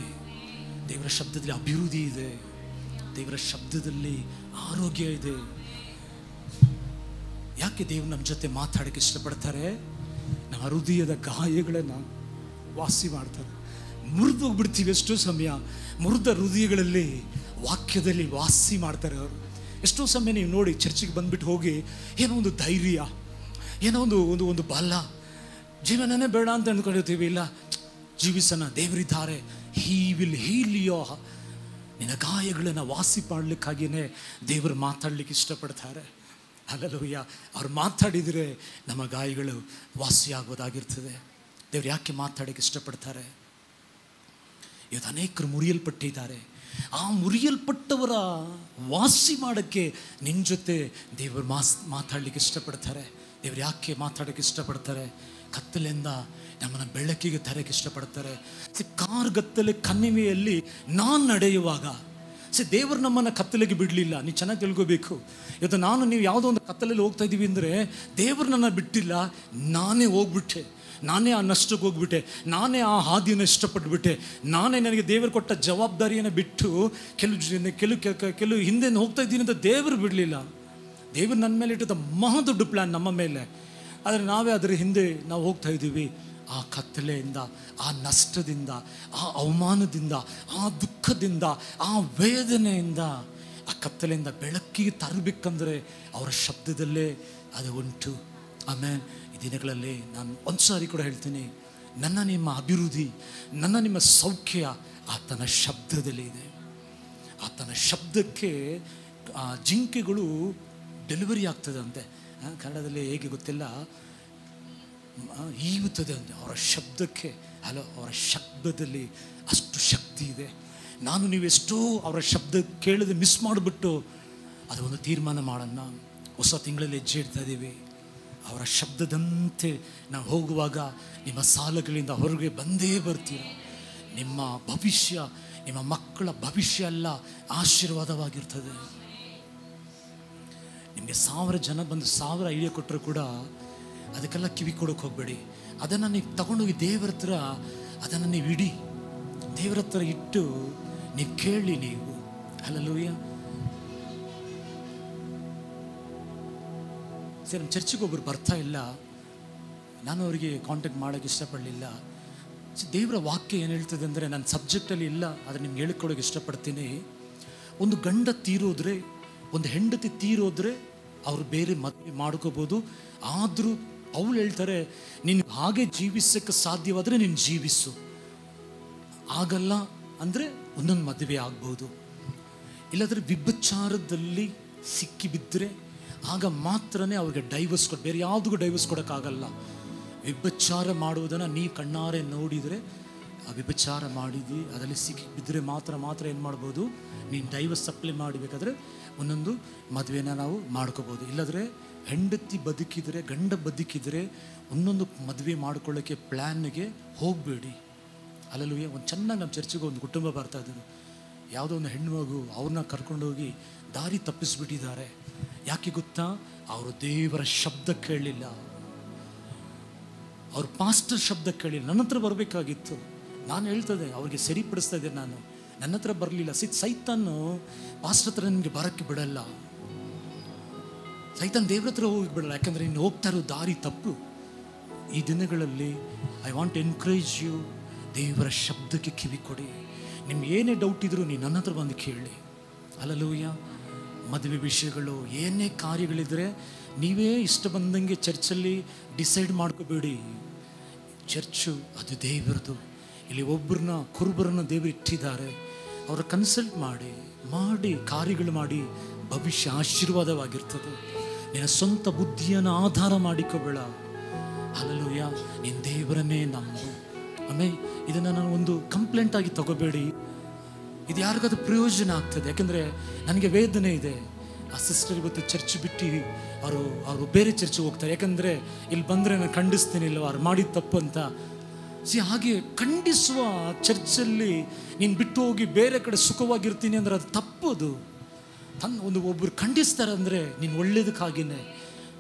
ದೇವರ ಶಬ್ದದಲ್ಲಿ ಅಭಿವೃದ್ಧಿ ಇದೆ, ದೇವರ ಶಬ್ದದಲ್ಲಿ ಆರೋಗ್ಯ ಇದೆ. ಯಾಕೆ ದೇವರು ನಮ್ಮ ಜೊತೆ ಮಾತಾಡೋಕ್ಕೆ ಇಷ್ಟಪಡ್ತಾರೆ? ನಮ್ಮ ಹೃದಯದ ಗಾಯಗಳನ್ನು ವಾಸಿ ಮಾಡ್ತಾರೆ. ಮುರಿದೋಗ್ಬಿಡ್ತೀವಿ ಎಷ್ಟೋ ಸಮಯ. ಮುರಿದ ಹೃದಯಗಳಲ್ಲಿ ವಾಕ್ಯದಲ್ಲಿ ವಾಸಿ ಮಾಡ್ತಾರೆ ಅವರು. ಎಷ್ಟೋ ಸಮಯ ನೀವು ನೋಡಿ, ಚರ್ಚಿಗೆ ಬಂದ್ಬಿಟ್ಟು ಹೋಗಿ, ಏನೋ ಒಂದು ಧೈರ್ಯ, ಏನೋ ಒಂದು ಬಲ, ಜೀವನನೇ ಬೇಡ ಅಂತ ಅಂದ್ಕೊಂಡಿರ್ತೀವಿ. ಇಲ್ಲ, ಜೀವಿಸನ, ದೇವರಿದ್ದಾರೆ. He will heal your. ನಿನ್ನ ಗಾಯಗಳನ್ನು ವಾಸಿ ಮಾಡಲಿಕ್ಕಾಗಿಯೇ ದೇವರು ಮಾತಾಡಲಿಕ್ಕೆ ಇಷ್ಟಪಡ್ತಾರೆ. ಹಲ್ಲೆಲೂಯಾ. ಅವ್ರು ಮಾತಾಡಿದರೆ ನಮ್ಮ ಗಾಯಗಳು ವಾಸಿಯಾಗೋದಾಗಿರ್ತದೆ. ದೇವ್ರು ಯಾಕೆ ಮಾತಾಡೋಕ್ಕೆ ಇಷ್ಟಪಡ್ತಾರೆ? ಇವತ್ತು ಅನೇಕರು ಮುರಿಯಲ್ಪಟ್ಟಿದ್ದಾರೆ. ಆ ಮುರಿಯಲ್ಪಟ್ಟವರ ವಾಸಿ ಮಾಡೋಕ್ಕೆ ನಿನ್ನ ಜೊತೆ ದೇವರು ಮಾತಾಡಲಿಕ್ಕೆ ಇಷ್ಟಪಡ್ತಾರೆ. ದೇವ್ರು ಯಾಕೆ ಮಾತಾಡೋಕ್ಕೆ ಇಷ್ಟಪಡ್ತಾರೆ? ಕತ್ತಲೆಯಿಂದ ನಮ್ಮನ್ನು ಬೆಳಕಿಗೆ ತರಕ್ಕೆ ಇಷ್ಟಪಡ್ತಾರೆ. ಕಾರ್ಗತ್ತಲೆ ಕಣಿವೆಯಲ್ಲಿ ನಾನು ನಡೆಯುವಾಗ ದೇವರು ನಮ್ಮನ್ನು ಕತ್ತಲೆಗೆ ಬಿಡಲಿಲ್ಲ. ನೀವು ಚೆನ್ನಾಗಿ ತಿಳ್ಕೋಬೇಕು. ಇವತ್ತು ನೀವು ಯಾವುದೋ ಒಂದು ಕತ್ತಲಲ್ಲಿ ಹೋಗ್ತಾ ಇದ್ದೀವಿ ಅಂದರೆ ದೇವರು ನನ್ನ ಬಿಟ್ಟಿಲ್ಲ, ನಾನೇ ಹೋಗ್ಬಿಟ್ಟೆ, ನಾನೇ ಆ ನಷ್ಟಕ್ಕೆ ಹೋಗ್ಬಿಟ್ಟೆ, ನಾನೇ ಆ ಹಾದಿಯನ್ನು ಇಷ್ಟಪಟ್ಬಿಟ್ಟೆ, ನಾನೇ ನನಗೆ ದೇವರು ಕೊಟ್ಟ ಜವಾಬ್ದಾರಿಯನ್ನು ಬಿಟ್ಟು ಕೆಲವು ಹಿಂದೆ ಹೋಗ್ತಾ ಇದ್ದೀನಿ ಅಂತ ದೇವರು ಬಿಡಲಿಲ್ಲ. ದೇವರು ನನ್ನ ಮೇಲೆ ಇಟ್ಟಿದ್ದ ಮಹಾ ದೊಡ್ಡ ಪ್ಲ್ಯಾನ್ ನಮ್ಮ ಮೇಲೆ. ಆದರೆ ನಾವೇ ಅದರ ಹಿಂದೆ ನಾವು ಹೋಗ್ತಾ ಇದ್ದೀವಿ. ಆ ಕತ್ತಲೆಯಿಂದ, ಆ ನಷ್ಟದಿಂದ, ಆ ಅವಮಾನದಿಂದ, ಆ ದುಃಖದಿಂದ, ಆ ವೇದನೆಯಿಂದ, ಆ ಕತ್ತಲೆಯಿಂದ ಬೆಳಕಿಗೆ ತರಬೇಕಂದ್ರೆ ಅವರ ಶಬ್ದದಲ್ಲೇ ಅದು ಉಂಟು. ಆಮೇಲೆ ಈ ದಿನಗಳಲ್ಲಿ ನಾನು ಒಂದು ಸಾರಿ ಕೂಡ ಹೇಳ್ತೀನಿ, ನನ್ನ ನಿಮ್ಮ ಅಭಿವೃದ್ಧಿ, ನನ್ನ ನಿಮ್ಮ ಸೌಖ್ಯ ಆತನ ಶಬ್ದದಲ್ಲಿ ಇದೆ. ಆತನ ಶಬ್ದಕ್ಕೆ ಜಿಂಕೆಗಳು ಡೆಲಿವರಿ ಆಗ್ತದಂತೆ. ಕನ್ನಡದಲ್ಲಿ ಹೇಗೆ ಗೊತ್ತಿಲ್ಲ, ಈಗುತ್ತದೆ ಅಂತೆ ಅವರ ಶಬ್ದಕ್ಕೆ. ಅವರ ಶಬ್ದದಲ್ಲಿ ಅಷ್ಟು ಶಕ್ತಿ ಇದೆ. ನೀವು ಎಷ್ಟೋ ಅವರ ಶಬ್ದ ಕೇಳದೆ ಮಿಸ್ ಮಾಡಿಬಿಟ್ಟು ಅದು ಒಂದು ತೀರ್ಮಾನ ಮಾಡೋಣ. ಹೊಸ ತಿಂಗಳಲ್ಲಿ ಹೆಜ್ಜೆ ಇಡ್ತಾ ಇದ್ದೀವಿ. ಅವರ ಶಬ್ದದಂತೆ ನಾವು ಹೋಗುವಾಗ ನಿಮ್ಮ ಸಾಲಗಳಿಂದ ಹೊರಗೆ ಬಂದೇ ಬರ್ತೀರ. ನಿಮ್ಮ ಭವಿಷ್ಯ, ನಿಮ್ಮ ಮಕ್ಕಳ ಭವಿಷ್ಯ ಎಲ್ಲ ಆಶೀರ್ವಾದವಾಗಿರ್ತದೆ. ನಿಮಗೆ 1000 ಜನ ಬಂದು 1000 ಐಡಿಯಾ ಕೊಟ್ಟರು ಕೂಡ ಅದಕ್ಕೆಲ್ಲ ಕಿವಿ ಕೊಡೋಕೆ ಹೋಗಬೇಡಿ. ಅದನ್ನು ನೀವು ತಗೊಂಡೋಗಿ ದೇವರ ಹತ್ರ ಅದನ್ನು ನೀವು ಇಡಿ. ದೇವರ ಹತ್ರ ಇಟ್ಟು ನೀವು ಕೇಳಿ. ನೀವು ಹಲ್ಲೆಲೂಯಾ. ಸರಿ, ನಮ್ಮ ಚರ್ಚಿಗೆ ಒಬ್ಬರು ಬರ್ತಾ ಇಲ್ಲ, ನಾನು ಅವರಿಗೆ ಕಾಂಟ್ಯಾಕ್ಟ್ ಮಾಡೋಕ್ಕೆ ಇಷ್ಟಪಡಲಿಲ್ಲ. ದೇವರ ವಾಕ್ಯ ಏನು ಹೇಳ್ತದೆ ಅಂದರೆ, ನನ್ನ ಸಬ್ಜೆಕ್ಟಲ್ಲಿ ಇಲ್ಲ, ಆದರೆ ನಿಮ್ಗೆ ಹೇಳ್ಕೊಡೋಕೆ ಇಷ್ಟಪಡ್ತೀನಿ. ಒಂದು ಗಂಡ ತೀರೋದ್ರೆ, ಒಂದು ಹೆಂಡತಿ ತೀರೋದ್ರೆ ಅವರು ಬೇರೆ ಮದುವೆ ಮಾಡ್ಕೋಬೋದು. ಆದರೂ ಅವಳು ಹೇಳ್ತಾರೆ, ನೀನು ಹಾಗೆ ಜೀವಿಸೋಕ್ಕೆ ಸಾಧ್ಯವಾದರೆ ನೀನು ಜೀವಿಸು, ಆಗಲ್ಲ ಅಂದರೆ ಒಂದೊಂದು ಮದುವೆ ಆಗ್ಬೋದು. ಇಲ್ಲಾಂದರೆ ವ್ಯಭಿಚಾರದಲ್ಲಿ ಸಿಕ್ಕಿಬಿದ್ದರೆ ಆಗ ಮಾತ್ರನೇ ಅವ್ರಿಗೆ ಡೈವರ್ಸ್ ಬೇರೆ ಯಾವುದಿಗೂ ಡೈವರ್ಸ್ ಕೊಡೋಕ್ಕಾಗಲ್ಲ. ವ್ಯಭಿಚಾರ ಮಾಡುವುದನ್ನು ನೀವು ಕಣ್ಣಾರೆ ನೋಡಿದರೆ, ಆ ವ್ಯಭಿಚಾರ ಮಾಡಿದ್ದು ಅದರಲ್ಲಿ ಸಿಕ್ಕಿಬಿದ್ದರೆ ಮಾತ್ರ ಏನು ಮಾಡ್ಬೋದು, ನೀನು ಡೈವರ್ಸ್ ಅಪ್ಲೈ ಮಾಡಬೇಕಾದ್ರೆ ಒಂದೊಂದು ಮದುವೆನ ನಾವು ಮಾಡ್ಕೋಬೋದು. ಇಲ್ಲಾಂದರೆ ಹೆಂಡತಿ ಬದುಕಿದರೆ, ಗಂಡ ಬದುಕಿದರೆ ಒಂದೊಂದು ಮದುವೆ ಮಾಡ್ಕೊಳ್ಳೋಕ್ಕೆ ಪ್ಲ್ಯಾನ್ಗೆ ಹೋಗಬೇಡಿ. ಅಲ್ಲಲ್ಲೂ ಒಂದು ಚೆನ್ನಾಗಿ ನಮ್ಮ ಚರ್ಚಿಗೆ ಒಂದು ಕುಟುಂಬ ಬರ್ತಾ ಇದ್ರು, ಯಾವುದೋ ಒಂದು ಹೆಣ್ಣು ಮಗು ಅವ್ರನ್ನ ಕರ್ಕೊಂಡೋಗಿ ದಾರಿ ತಪ್ಪಿಸ್ಬಿಟ್ಟಿದ್ದಾರೆ. ಯಾಕೆ ಗೊತ್ತಾ? ಅವರು ದೇವರ ಶಬ್ದ ಕೇಳಲಿಲ್ಲ, ಅವ್ರ ಪಾಸ್ಟರ್ ಶಬ್ದ ಕೇಳಿಲ್ಲ. ನನ್ನ ಹತ್ರ ಬರಬೇಕಾಗಿತ್ತು, ನಾನು ಹೇಳ್ತದೆ ಅವ್ರಿಗೆ ಸರಿಪಡಿಸ್ತಾ ಇದ್ದೆ, ನಾನು ನನ್ನ ಹತ್ರ ಬರಲಿಲ್ಲ. ಸೈತಾನು ಪಾಸ್ಟರ್ ಹತ್ರ ನಿಮಗೆ ಬರೋಕ್ಕೆ ಬಿಡಲ್ಲ, ಸೈತಾನ್ ದೇವ್ರ ಹತ್ರ ಹೋಗಿ ಬಿಡಲ್ಲ, ಯಾಕಂದರೆ ನೀನು ಹೋಗ್ತಾ ಇರೋ ದಾರಿ ತಪ್ಪು. ಈ ದಿನಗಳಲ್ಲಿ ಐ ವಾಂಟ್ ಎನ್ಕರೇಜ್ ಯು, ದೇವರ ಶಬ್ದಕ್ಕೆ ಕಿವಿ ಕೊಡಿ. ನಿಮ್ಗೆ ಏನೇ ಡೌಟ್ ಇದ್ರೂ ನೀವು ನನ್ನ ಹತ್ರ ಬಂದು ಕೇಳಿ. ಹಲ್ಲೆಲೂಯಾ. ಮದುವೆ ವಿಷಯಗಳು ಏನೇ ಕಾರ್ಯಗಳಿದ್ರೆ ನೀವೇ ಇಷ್ಟ ಬಂದಂಗೆ ಚರ್ಚಲ್ಲಿ ಡಿಸೈಡ್ ಮಾಡ್ಕೋಬೇಡಿ. ಚರ್ಚು ಅದು ದೇವರದು. ಇಲ್ಲಿ ಒಬ್ಬರನ್ನ ಕುರುಬರನ್ನ ದೇವರು ಇಟ್ಟಿದ್ದಾರೆ, ಅವರ ಕನ್ಸಲ್ಟ್ ಮಾಡಿ ಕಾರ್ಯಗಳು ಮಾಡಿ, ಭವಿಷ್ಯ ಆಶೀರ್ವಾದವಾಗಿರ್ತದೆ. ನಿನ್ನ ಸ್ವಂತ ಬುದ್ಧಿಯನ್ನು ಆಧಾರ ಮಾಡಿಕೋಬೇಡ. ಹಲ್ಲೆಲೂಯಾ. ನೀನು ದೇವರನ್ನೇ ನಂಬು. ಆಮೇಲೆ ಇದನ್ನು ನಾನು ಒಂದು ಕಂಪ್ಲೇಂಟ್ ಆಗಿ ತಗೋಬೇಡಿ, ಇದು ಯಾರಿಗಾದ್ರೂ ಪ್ರಯೋಜನ ಆಗ್ತದೆ. ಯಾಕೆಂದರೆ ನನಗೆ ವೇದನೆ ಇದೆ. ಆ ಸಿಸ್ಟರ್ ಇವತ್ತು ಚರ್ಚ್ ಬಿಟ್ಟು ಅವರು ಬೇರೆ ಚರ್ಚಿಗೆ ಹೋಗ್ತಾರೆ, ಯಾಕಂದರೆ ಇಲ್ಲಿ ಬಂದರೆ ನಾನು ಖಂಡಿಸ್ತೀನಿ ಇಲ್ಲವ ಅವ್ರು ಮಾಡಿದ ತಪ್ಪು ಅಂತ. ಹಾಗೆ ಖಂಡಿಸುವ ಚರ್ಚಲ್ಲಿ ನೀನು ಬಿಟ್ಟು ಹೋಗಿ ಬೇರೆ ಕಡೆ ಸುಖವಾಗಿರ್ತೀನಿ ಅಂದರೆ ಅದು ತಪ್ಪದು. ಒಬ್ಬರು ಖಂಡಿಸ್ತಾರೆ ಅಂದರೆ ನೀನು ಒಳ್ಳೇದಕ್ಕಾಗಿಯೇ.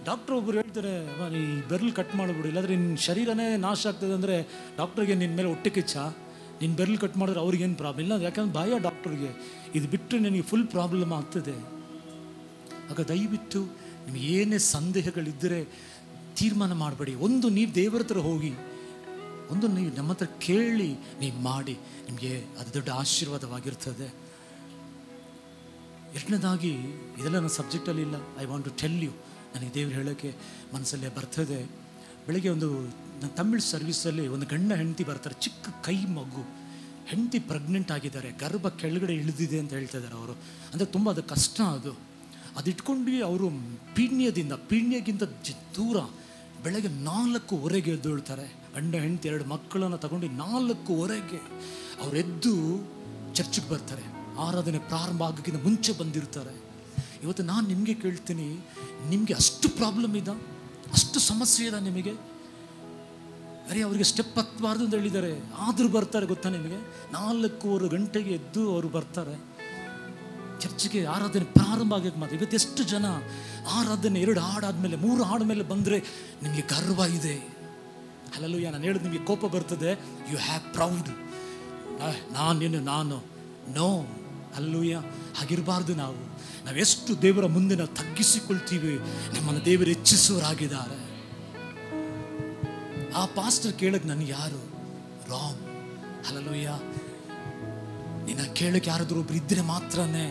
ಡಾಕ್ಟ್ರ್ ಒಬ್ಬರು ಹೇಳ್ತಾರೆ, ನೀ ಬೆರಳು ಕಟ್ ಮಾಡಿಬಿಡು, ಇಲ್ಲಾಂದರೆ ನಿನ್ನ ಶರೀರನೇ ನಾಶ ಆಗ್ತದೆ ಅಂದರೆ ಡಾಕ್ಟ್ರಿಗೆ ನಿನ್ನ ಮೇಲೆ ಹೊಟ್ಟೆ ಕಿಚ್ಚ. ನಿನ್ನ ಬೆರಳು ಕಟ್ ಮಾಡಿದ್ರೆ ಅವ್ರಿಗೇನು ಪ್ರಾಬ್ಲಮ್ ಇಲ್ಲ, ಯಾಕಂದ್ರೆ ಭಯ ಡಾಕ್ಟ್ರಿಗೆ. ಇದು ಬಿಟ್ಟು ನನಗೆ ಫುಲ್ ಪ್ರಾಬ್ಲಮ್ ಆಗ್ತದೆ. ಆಗ ದಯವಿಟ್ಟು ನಿಮಗೆ ಏನೇ ಸಂದೇಹಗಳಿದ್ದರೆ ತೀರ್ಮಾನ ಮಾಡಬೇಡಿ. ಒಂದು ನೀವು ದೇವರ ಹತ್ರ ಹೋಗಿ, ಒಂದು ನೀವು ನಮ್ಮ ಹತ್ರ ಕೇಳಿ ನೀವು ಮಾಡಿ, ನಿಮಗೆ ಅದು ದೊಡ್ಡ ಆಶೀರ್ವಾದವಾಗಿರ್ತದೆ. ಎರಡನೇದಾಗಿ, ಇದೆಲ್ಲ ನನ್ನ ಸಬ್ಜೆಕ್ಟಲ್ಲಿ ಇಲ್ಲ, I want to tell you, ನನಗೆ ದೇವ್ರು ಹೇಳೋಕ್ಕೆ ಮನಸ್ಸಲ್ಲೇ ಬರ್ತದೆ. ಬೆಳಗ್ಗೆ ಒಂದು ತಮಿಳ್ ಸರ್ವಿಸಲ್ಲಿ ಒಂದು ಗಂಡ ಹೆಂಡತಿ ಬರ್ತಾರೆ, ಚಿಕ್ಕ ಕೈ ಮಗು, ಹೆಂಡತಿ ಪ್ರೆಗ್ನೆಂಟ್ ಆಗಿದ್ದಾರೆ, ಗರ್ಭ ಕೆಳಗಡೆ ಇಳಿದಿದೆ ಅಂತ ಹೇಳ್ತಾ ಇದ್ದಾರೆ ಅವರು. ಅಂದರೆ ತುಂಬ ಅದು ಕಷ್ಟ. ಅದು ಇಟ್ಕೊಂಡು ಅವರು ಪೀಣ್ಯಕ್ಕಿಂತ ದೂರ ಬೆಳಗ್ಗೆ 4:15 ಎದ್ದೇಳ್ತಾರೆ. ಗಂಡ ಹೆಂಡತಿ 2 ಮಕ್ಕಳನ್ನು ತಗೊಂಡು 4:15 ಅವ್ರು ಎದ್ದು ಚರ್ಚಿಗೆ ಬರ್ತಾರೆ. ಆರಾಧನೆ ಪ್ರಾರಂಭ ಆಗೋಕ್ಕಿಂತ ಮುಂಚೆ ಬಂದಿರ್ತಾರೆ. ಇವತ್ತು ನಾನು ನಿಮಗೆ ಕೇಳ್ತೀನಿ, ನಿಮಗೆ ಅಷ್ಟು ಪ್ರಾಬ್ಲಮ್ ಇದೆ, ಅಷ್ಟು ಸಮಸ್ಯೆ ಇದೆ ನಿಮಗೆ? ಅರೆ, ಅವರಿಗೆ ಸ್ಟೆಪ್ ಹತ್ತಬಾರ್ದು ಅಂತ ಹೇಳಿದ್ದಾರೆ, ಆದರೂ ಬರ್ತಾರೆ. ಗೊತ್ತಾ ನಿಮಗೆ? 4:15 ಗಂಟೆಗೆ ಎದ್ದು ಅವರು ಬರ್ತಾರೆ ಚರ್ಚಿಗೆ. ಆರಾಧನೆ ಪ್ರಾರಂಭ ಆಗಕ್ಕೆ ಮಾತ್ರ. ಇವತ್ತು ಎಷ್ಟು ಜನ ಆರಾಧನೆ 2 ಹಾಡಾದ್ಮೇಲೆ 3 ಹಾಡ ಮೇಲೆ ಬಂದರೆ ನಿಮಗೆ ಗರ್ವ ಇದೆ. ಹಲ್ಲೆಲೂಯಾ. ನಾನು ಹೇಳೋದು ನಿಮಗೆ ಕೋಪ ಬರ್ತದೆ. ಯು ಹ್ಯಾವ್ ಪ್ರೌಡ್, ನಾನು ನೋ. ಹಲ್ಲೆಲೂಯಾ. ಹಾಗಿರಬಾರ್ದು. ನಾವೆಷ್ಟು ದೇವರ ಮುಂದೆ ನಾವು ತಗ್ಗಿಸಿಕೊಳ್ತೀವಿ, ನಮ್ಮನ್ನು ದೇವರು ಹೆಚ್ಚಿಸುವರಾಗಿದ್ದಾರೆ. ಆ ಪಾಸ್ಟರ್ ಕೇಳಕ್ಕೆ ನನಗೆ ಯಾರು ರಾಂಗ್. ಹಲ್ಲೆಲೂಯಾ. ನಿನ್ನ ಕೇಳಕ್ಕೆ ಯಾರಾದರೂ ಒಬ್ರು ಇದ್ದರೆ ಮಾತ್ರನೇ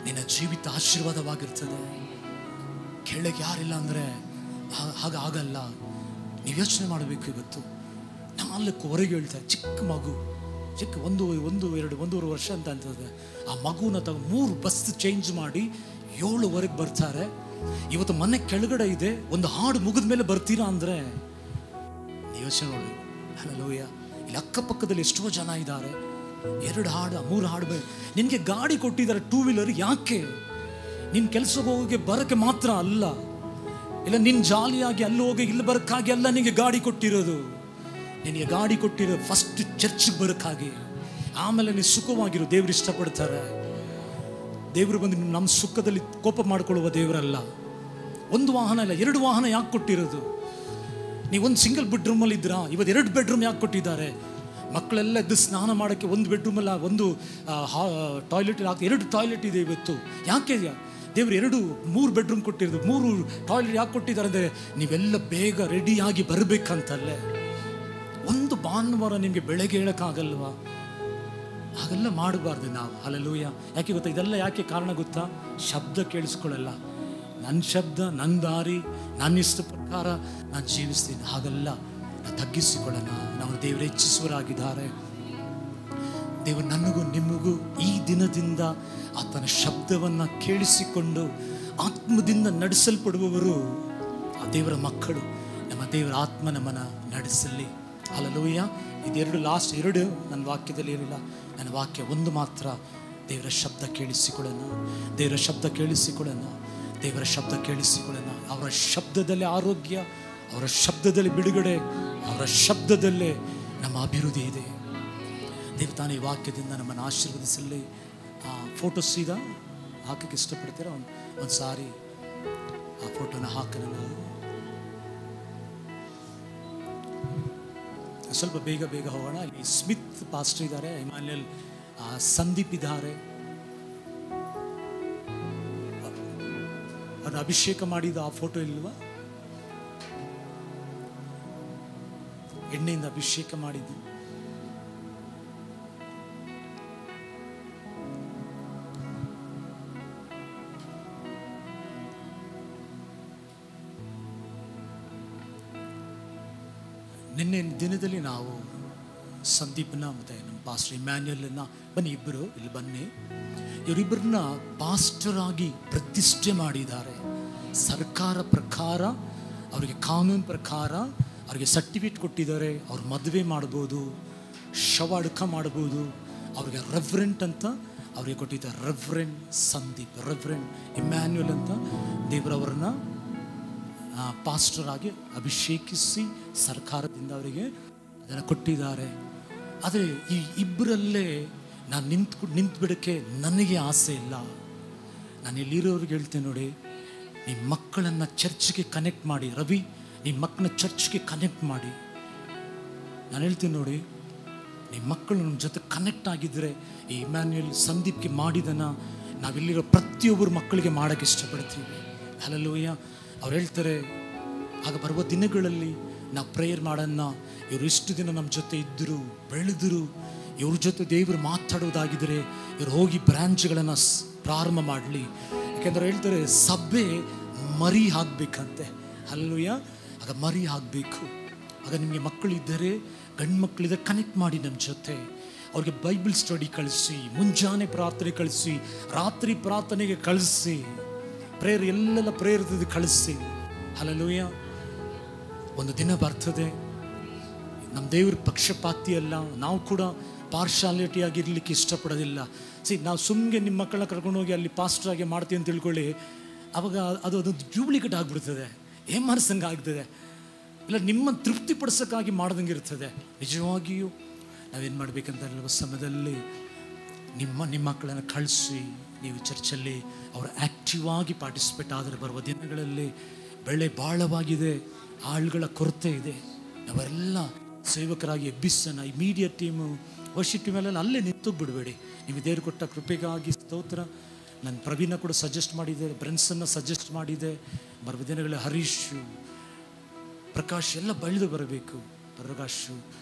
ನಿನ್ನ ಜೀವಿತ ಆಶೀರ್ವಾದವಾಗಿರ್ತದೆ. ಕೇಳಕ್ಕೆ ಯಾರಿಲ್ಲ ಅಂದರೆ ಹಾಗಾಗಲ್ಲ. ನೀವು ಯೋಚನೆ ಮಾಡಬೇಕು. ಇವತ್ತು 4:15 ಹೇಳ್ತಾರೆ, ಚಿಕ್ಕ ಮಗು, ಚಿಕ್ಕ 1-2 ವರ್ಷ ಅಂತ ಅಂತದೆ. ಆ ಮಗುನ 3 ಬಸ್ ಚೇಂಜ್ ಮಾಡಿ 7:00 ಬರ್ತಾರೆ. ಇವತ್ತು ಮನೆ ಕೆಳಗಡೆ ಇದೆ, ಒಂದು ಹಾಡು ಮುಗಿದ ಮೇಲೆ ಬರ್ತೀರಾ ಅಂದರೆ ನೀವು ಯೋಚನೆ ಮಾಡಬೇಕು. ಹಲ್ಲೆಲೂಯಾ. ಇಲ್ಲಿ ಅಕ್ಕಪಕ್ಕದಲ್ಲಿ ಎಷ್ಟೋ ಜನ ಇದ್ದಾರೆ. 2 ಹಾಡು 3 ಹಾಡು ನಿನಗೆ ಗಾಡಿ ಕೊಟ್ಟಿದ್ದಾರೆ, 2 ವೀಲರ್. ಯಾಕೆ? ನಿನ್ನ ಕೆಲಸಕ್ಕೆ ಹೋಗೋಕ್ಕೆ ಬರೋಕ್ಕೆ ಮಾತ್ರ ಅಲ್ಲ, ಇಲ್ಲ ನಿನ್ನ ಜಾಲಿಯಾಗಿ ಅಲ್ಲಿ ಹೋಗಿ ಇಲ್ಲಿ ಬರೋಕ್ಕಾಗಿ ಅಲ್ಲ ನಿನಗೆ ಗಾಡಿ ಕೊಟ್ಟಿರೋದು. ನಿನಗೆ ಗಾಡಿ ಕೊಟ್ಟಿರೋ ಫಸ್ಟ್ ಚರ್ಚ್ಗೆ ಬರೋಕ್ಕಾಗಿ, ಆಮೇಲೆ ನೀನು ಸುಖವಾಗಿರೋ. ದೇವರು ಇಷ್ಟಪಡ್ತಾರೆ. ದೇವರು ಬಂದು ನಮ್ಮ ಸುಖದಲ್ಲಿ ಕೋಪ ಮಾಡಿಕೊಳ್ಳುವ ದೇವರಲ್ಲ. 1 ವಾಹನ ಇಲ್ಲ, 2 ವಾಹನ ಯಾಕೆ ಕೊಟ್ಟಿರೋದು? ನೀವೊಂದು ಸಿಂಗಲ್ ಬೆಡ್ರೂಮಲ್ಲಿ ಇದ್ದೀರಾ, ಇವತ್ತು 2 ಬೆಡ್ರೂಮ್ ಯಾಕೆ ಕೊಟ್ಟಿದ್ದಾರೆ? ಮಕ್ಕಳೆಲ್ಲ ಎದ್ದು ಸ್ನಾನ ಮಾಡೋಕ್ಕೆ ಒಂದು ಬೆಡ್ರೂಮಲ್ಲ, ಒಂದು ಟಾಯ್ಲೆಟ್ ಆಗ್ತದೆ, 2 ಟಾಯ್ಲೆಟ್ ಇದೆ ಇವತ್ತು. ಯಾಕೆ ದೇವರು 3 ಬೆಡ್ರೂಮ್ ಕೊಟ್ಟಿರೋದು, 3 ಟಾಯ್ಲೆಟ್ ಯಾಕೆ ಕೊಟ್ಟಿದ್ದಾರೆ ಅಂದರೆ ನೀವೆಲ್ಲ ಬೇಗ ರೆಡಿಯಾಗಿ ಬರಬೇಕಂತಲ್ಲೇ. ಒಂದು ಭಾನುವಾರ ನಿಮಗೆ ಬೆಳಗ್ಗೆ ಹೇಳೋಕ್ಕಾಗಲ್ವಾ? ಹಾಗೆಲ್ಲ ಮಾಡಬಾರ್ದು ನಾವು. ಹಲ್ಲೆಲೂಯಾ. ಯಾಕೆ ಗೊತ್ತಾ? ಇದೆಲ್ಲ ಯಾಕೆ ಕಾರಣ ಗೊತ್ತಾ? ಶಬ್ದ ಕೇಳಿಸ್ಕೊಳ್ಳಲ್ಲ. ನನ್ನ ಶಬ್ದ, ನನ್ನ ದಾರಿ, ನನ್ನ ಇಷ್ಟ ಪ್ರಕಾರ ನಾನು ಜೀವಿಸ್ತೀನಿ. ಹಾಗೆಲ್ಲ ನಾವು ತಗ್ಗಿಸಿಕೊಳ್ಳೋಣ. ನಾವು ದೇವರು ಹೆಚ್ಚಿಸುವರಾಗಿದ್ದಾರೆ. ದೇವರು ನನಗೂ ನಿಮಗೂ ಈ ದಿನದಿಂದ ಆತನ ಶಬ್ದವನ್ನು ಕೇಳಿಸಿಕೊಂಡು ಆತ್ಮದಿಂದ ನಡೆಸಲ್ಪಡುವವರು ಆ ದೇವರ ಮಕ್ಕಳು. ನಮ್ಮ ದೇವರ ಆತ್ಮ ನಮ್ಮನ್ನು ನಡೆಸಲಿ. ಹಲ್ಲೆಲೂಯಾ. ಇದೆರಡು ಲಾಸ್ಟ್ 2 ನನ್ನ ವಾಕ್ಯದಲ್ಲಿ ಏನಿಲ್ಲ. ನನ್ನ ವಾಕ್ಯ ಒಂದು ಮಾತ್ರ. ದೇವರ ಶಬ್ದ ಕೇಳಿಸಿಕೊಳ್ಳೋಣ, ದೇವರ ಶಬ್ದ ಕೇಳಿಸಿಕೊಳ್ಳೋಣ, ದೇವರ ಶಬ್ದ ಕೇಳಿಸಿಕೊಳ್ಳೋಣ. ಅವರ ಶಬ್ದದಲ್ಲಿ ಆರೋಗ್ಯ, ಅವರ ಶಬ್ದದಲ್ಲಿ ಬಿಡುಗಡೆ, ಅವರ ಶಬ್ದದಲ್ಲೇ ನಮ್ಮ ಅಭಿವೃದ್ಧಿ ಇದೆ. ದೇವ ತಾನೇ ಈ ವಾಕ್ಯದಿಂದ ನಮ್ಮನ್ನು ಆಶೀರ್ವದಿಸಲಿ. ಫೋಟೋಸ್ ಈಗ ಹಾಕಕ್ಕೆ ಇಷ್ಟಪಡ್ತೀರಾ? ಒಂದು ಸಾರಿ ಆ ಫೋಟೋನ ಹಾಕೋಣ. ಸ್ವಲ್ಪ ಬೇಗ ಬೇಗ ಹೋಗೋಣ. ಇಲ್ಲಿ ಸ್ಮಿತ್ ಪಾಸ್ಟರ್ ಇದ್ದಾರೆ, ಇಮಾನ್ಯುಯಲ್ ಸಂದೀಪ್ ಇದ್ದಾರೆ. ಅದು ಅಭಿಷೇಕ ಮಾಡಿದ ಆ ಫೋಟೋ ಇಲ್ವಾ? ಎಣ್ಣೆಯಿಂದ ಅಭಿಷೇಕ ಮಾಡಿದ್ದು. ನಿನ್ನೆ ದಿನದಲ್ಲಿ ನಾವು ಸಂದೀಪ್ನ ಮತ್ತು ನಮ್ಮ ಪಾಸ್ಟರ್ ಇಮ್ಯಾನ್ಯುಯಲ್ನ, ಬನ್ನಿ ಇಬ್ಬರು ಇಲ್ಲಿ ಬನ್ನಿ, ಇವರಿಬ್ಬರನ್ನ ಪಾಸ್ಟರ್ ಆಗಿ ಪ್ರತಿಷ್ಠೆ ಮಾಡಿದ್ದಾರೆ. ಸರ್ಕಾರ ಪ್ರಕಾರ, ಅವರಿಗೆ ಕಾನೂನು ಪ್ರಕಾರ ಅವರಿಗೆ ಸರ್ಟಿಫಿಕೇಟ್ ಕೊಟ್ಟಿದ್ದಾರೆ. ಅವ್ರು ಮದುವೆ ಮಾಡ್ಬೋದು, ಶವ ಅಡಕ ಮಾಡ್ಬೋದು. ಅವ್ರಿಗೆ ರೆವ್ರೆಂಟ್ ಅಂತ ಅವರಿಗೆ ಕೊಟ್ಟಿದ್ದಾರೆ. ರೆವ್ರೆಂಟ್ ಸಂದೀಪ್, ರೆವ್ರೆಂಟ್ ಇಮ್ಯಾನ್ಯುಯಲ್ ಅಂತ ದೇವರವ್ರನ್ನ ಪಾಸ್ಟರ್ ಆಗಿ ಅಭಿಷೇಕಿಸಿ ಸರ್ಕಾರದಿಂದ ಅವರಿಗೆ ಅದನ್ನು ಕೊಟ್ಟಿದ್ದಾರೆ. ಆದರೆ ಈ ಇಬ್ಬರಲ್ಲೇ ನಾನು ನಿಂತು ಬಿಡೋಕ್ಕೆ ನನಗೆ ಆಸೆ ಇಲ್ಲ. ನಾನು ಇಲ್ಲಿರೋರಿಗೆ ಹೇಳ್ತೇನೆ ನೋಡಿ, ನಿಮ್ಮ ಮಕ್ಕಳನ್ನು ಚರ್ಚ್ಗೆ ಕನೆಕ್ಟ್ ಮಾಡಿ. ರವಿ, ನಿಮ್ಮ ಮಕ್ಕಳನ್ನ ಚರ್ಚ್ಗೆ ಕನೆಕ್ಟ್ ಮಾಡಿ. ನಾನು ಹೇಳ್ತೀನಿ ನೋಡಿ, ನಿಮ್ಮ ಮಕ್ಕಳು ನಮ್ಮ ಜೊತೆ ಕನೆಕ್ಟ್ ಆಗಿದ್ದರೆ ಈ ಇಮ್ಯಾನ್ಯುಯಲ್ ಸಂದೀಪ್ಗೆ ಮಾಡಿದನ್ನು ನಾವಿಲ್ಲಿರೋ ಪ್ರತಿಯೊಬ್ಬರು ಮಕ್ಕಳಿಗೆ ಮಾಡೋಕ್ಕೆ ಇಷ್ಟಪಡ್ತೀವಿ. ಹಲ್ಲೆಲೂಯಾ. ಅವ್ರು ಹೇಳ್ತಾರೆ, ಆಗ ಬರುವ ದಿನಗಳಲ್ಲಿ ನಾವು ಪ್ರೇಯರ್ ಮಾಡೋಣ. ಇವರು ಇಷ್ಟು ದಿನ ನಮ್ಮ ಜೊತೆ ಇದ್ದರು, ಬೆಳೆದರು. ಇವ್ರ ಜೊತೆ ದೇವರು ಮಾತಾಡೋದಾಗಿದ್ದರೆ ಇವ್ರು ಹೋಗಿ ಬ್ರಾಂಚ್ಗಳನ್ನು ಪ್ರಾರಂಭ ಮಾಡಲಿ. ಯಾಕೆಂದ್ರೆ ಹೇಳ್ತಾರೆ, ಸಭೆ ಮರಿ ಹಾಕಬೇಕಂತೆ. ಹಲ್ಲೆಲೂಯಾ. ಆಗ ಮರಿ ಹಾಕಬೇಕು. ಆಗ ನಿಮಗೆ ಮಕ್ಕಳಿದ್ದರೆ, ಗಂಡು ಮಕ್ಕಳಿದ್ದರೆ ಕನೆಕ್ಟ್ ಮಾಡಿ ನಮ್ಮ ಜೊತೆ. ಅವ್ರಿಗೆ ಬೈಬಲ್ ಸ್ಟಡಿ ಕಳಿಸಿ, ಮುಂಜಾನೆ ಪ್ರಾರ್ಥನೆ ಕಳಿಸಿ, ರಾತ್ರಿ ಪ್ರಾರ್ಥನೆಗೆ ಕಳಿಸಿ, ಪ್ರೇಯರ್ ಎಲ್ಲೆಲ್ಲ ಪ್ರೇಯರ್ ಕಳಿಸಿ. ಹಲ್ಲೆಲೂಯಾ. ಒಂದು ದಿನ ಬರ್ತದೆ, ನಮ್ಮ ದೇವ್ರ ಪಕ್ಷಪಾತಿ ಅಲ್ಲ. ನಾವು ಕೂಡ ಪಾರ್ಶಾಲಿಟಿ ಆಗಿರ್ಲಿಕ್ಕೆ ಇಷ್ಟಪಡೋದಿಲ್ಲ. ನಾವು ಸುಮ್ಮನೆ ನಿಮ್ಮ ಮಕ್ಕಳನ್ನ ಕರ್ಕೊಂಡೋಗಿ ಅಲ್ಲಿ ಪಾಸ್ಟರ್ ಆಗಿ ಮಾಡ್ತೀವಿ ಅಂತ ತಿಳ್ಕೊಳ್ಳಿ, ಅವಾಗ ಅದು ಡೂಪ್ಲಿಕೇಟ್ ಆಗಿಬಿಡ್ತದೆ, ಏಮಾರಿಸಂಗೆ ಆಗ್ತದೆ. ಇಲ್ಲ, ನಿಮ್ಮ ತೃಪ್ತಿಪಡಿಸೋಕ್ಕಾಗಿ ಮಾಡ್ದಂಗೆ ಇರ್ತದೆ. ನಿಜವಾಗಿಯೂ ನಾವೇನು ಮಾಡಬೇಕಂತ ಹೇಳುವ ಸಮಯದಲ್ಲಿ ನಿಮ್ಮ ಮಕ್ಕಳನ್ನು ಕಳಿಸಿ, ನೀವು ಚರ್ಚಲ್ಲಿ ಅವರು ಆ್ಯಕ್ಟಿವ್ ಆಗಿ ಪಾರ್ಟಿಸಿಪೇಟ್ ಆದರೆ ಬರುವ ದಿನಗಳಲ್ಲಿ ಬೆಳೆ ಭಾಳವಾಗಿದೆ, ಆಳುಗಳ ಕೊರತೆ ಇದೆ. ನಾವೆಲ್ಲ ಸೇವಕರಾಗಿ ಎಬ್ಬಿಸೋಣ. ಈ ಮೀಡಿಯಾ ಟೀಮು, ವರ್ಷಿ ಟೀಮೆಲ್ಲ ಅಲ್ಲೇ ನಿಂತೋಗಿ ಬಿಡಬೇಡಿ. ನೀವು ದೇವರು ಕೊಟ್ಟ ಕೃಪೆಗಾಗಿ ಸ್ತೋತ್ರ. ನಾನು ಪ್ರವೀಣ ಕೂಡ ಸಜೆಸ್ಟ್ ಮಾಡಿದೆ, ಬ್ರೆನ್ಸನ್ನು ಸಜೆಸ್ಟ್ ಮಾಡಿದೆ. ಬರುವ ದಿನಗಳಲ್ಲಿ ಹರೀಶು, ಪ್ರಕಾಶ್ ಎಲ್ಲ ಬೆಳೆದು ಬರಬೇಕು. ಪ್ರಕಾಶು,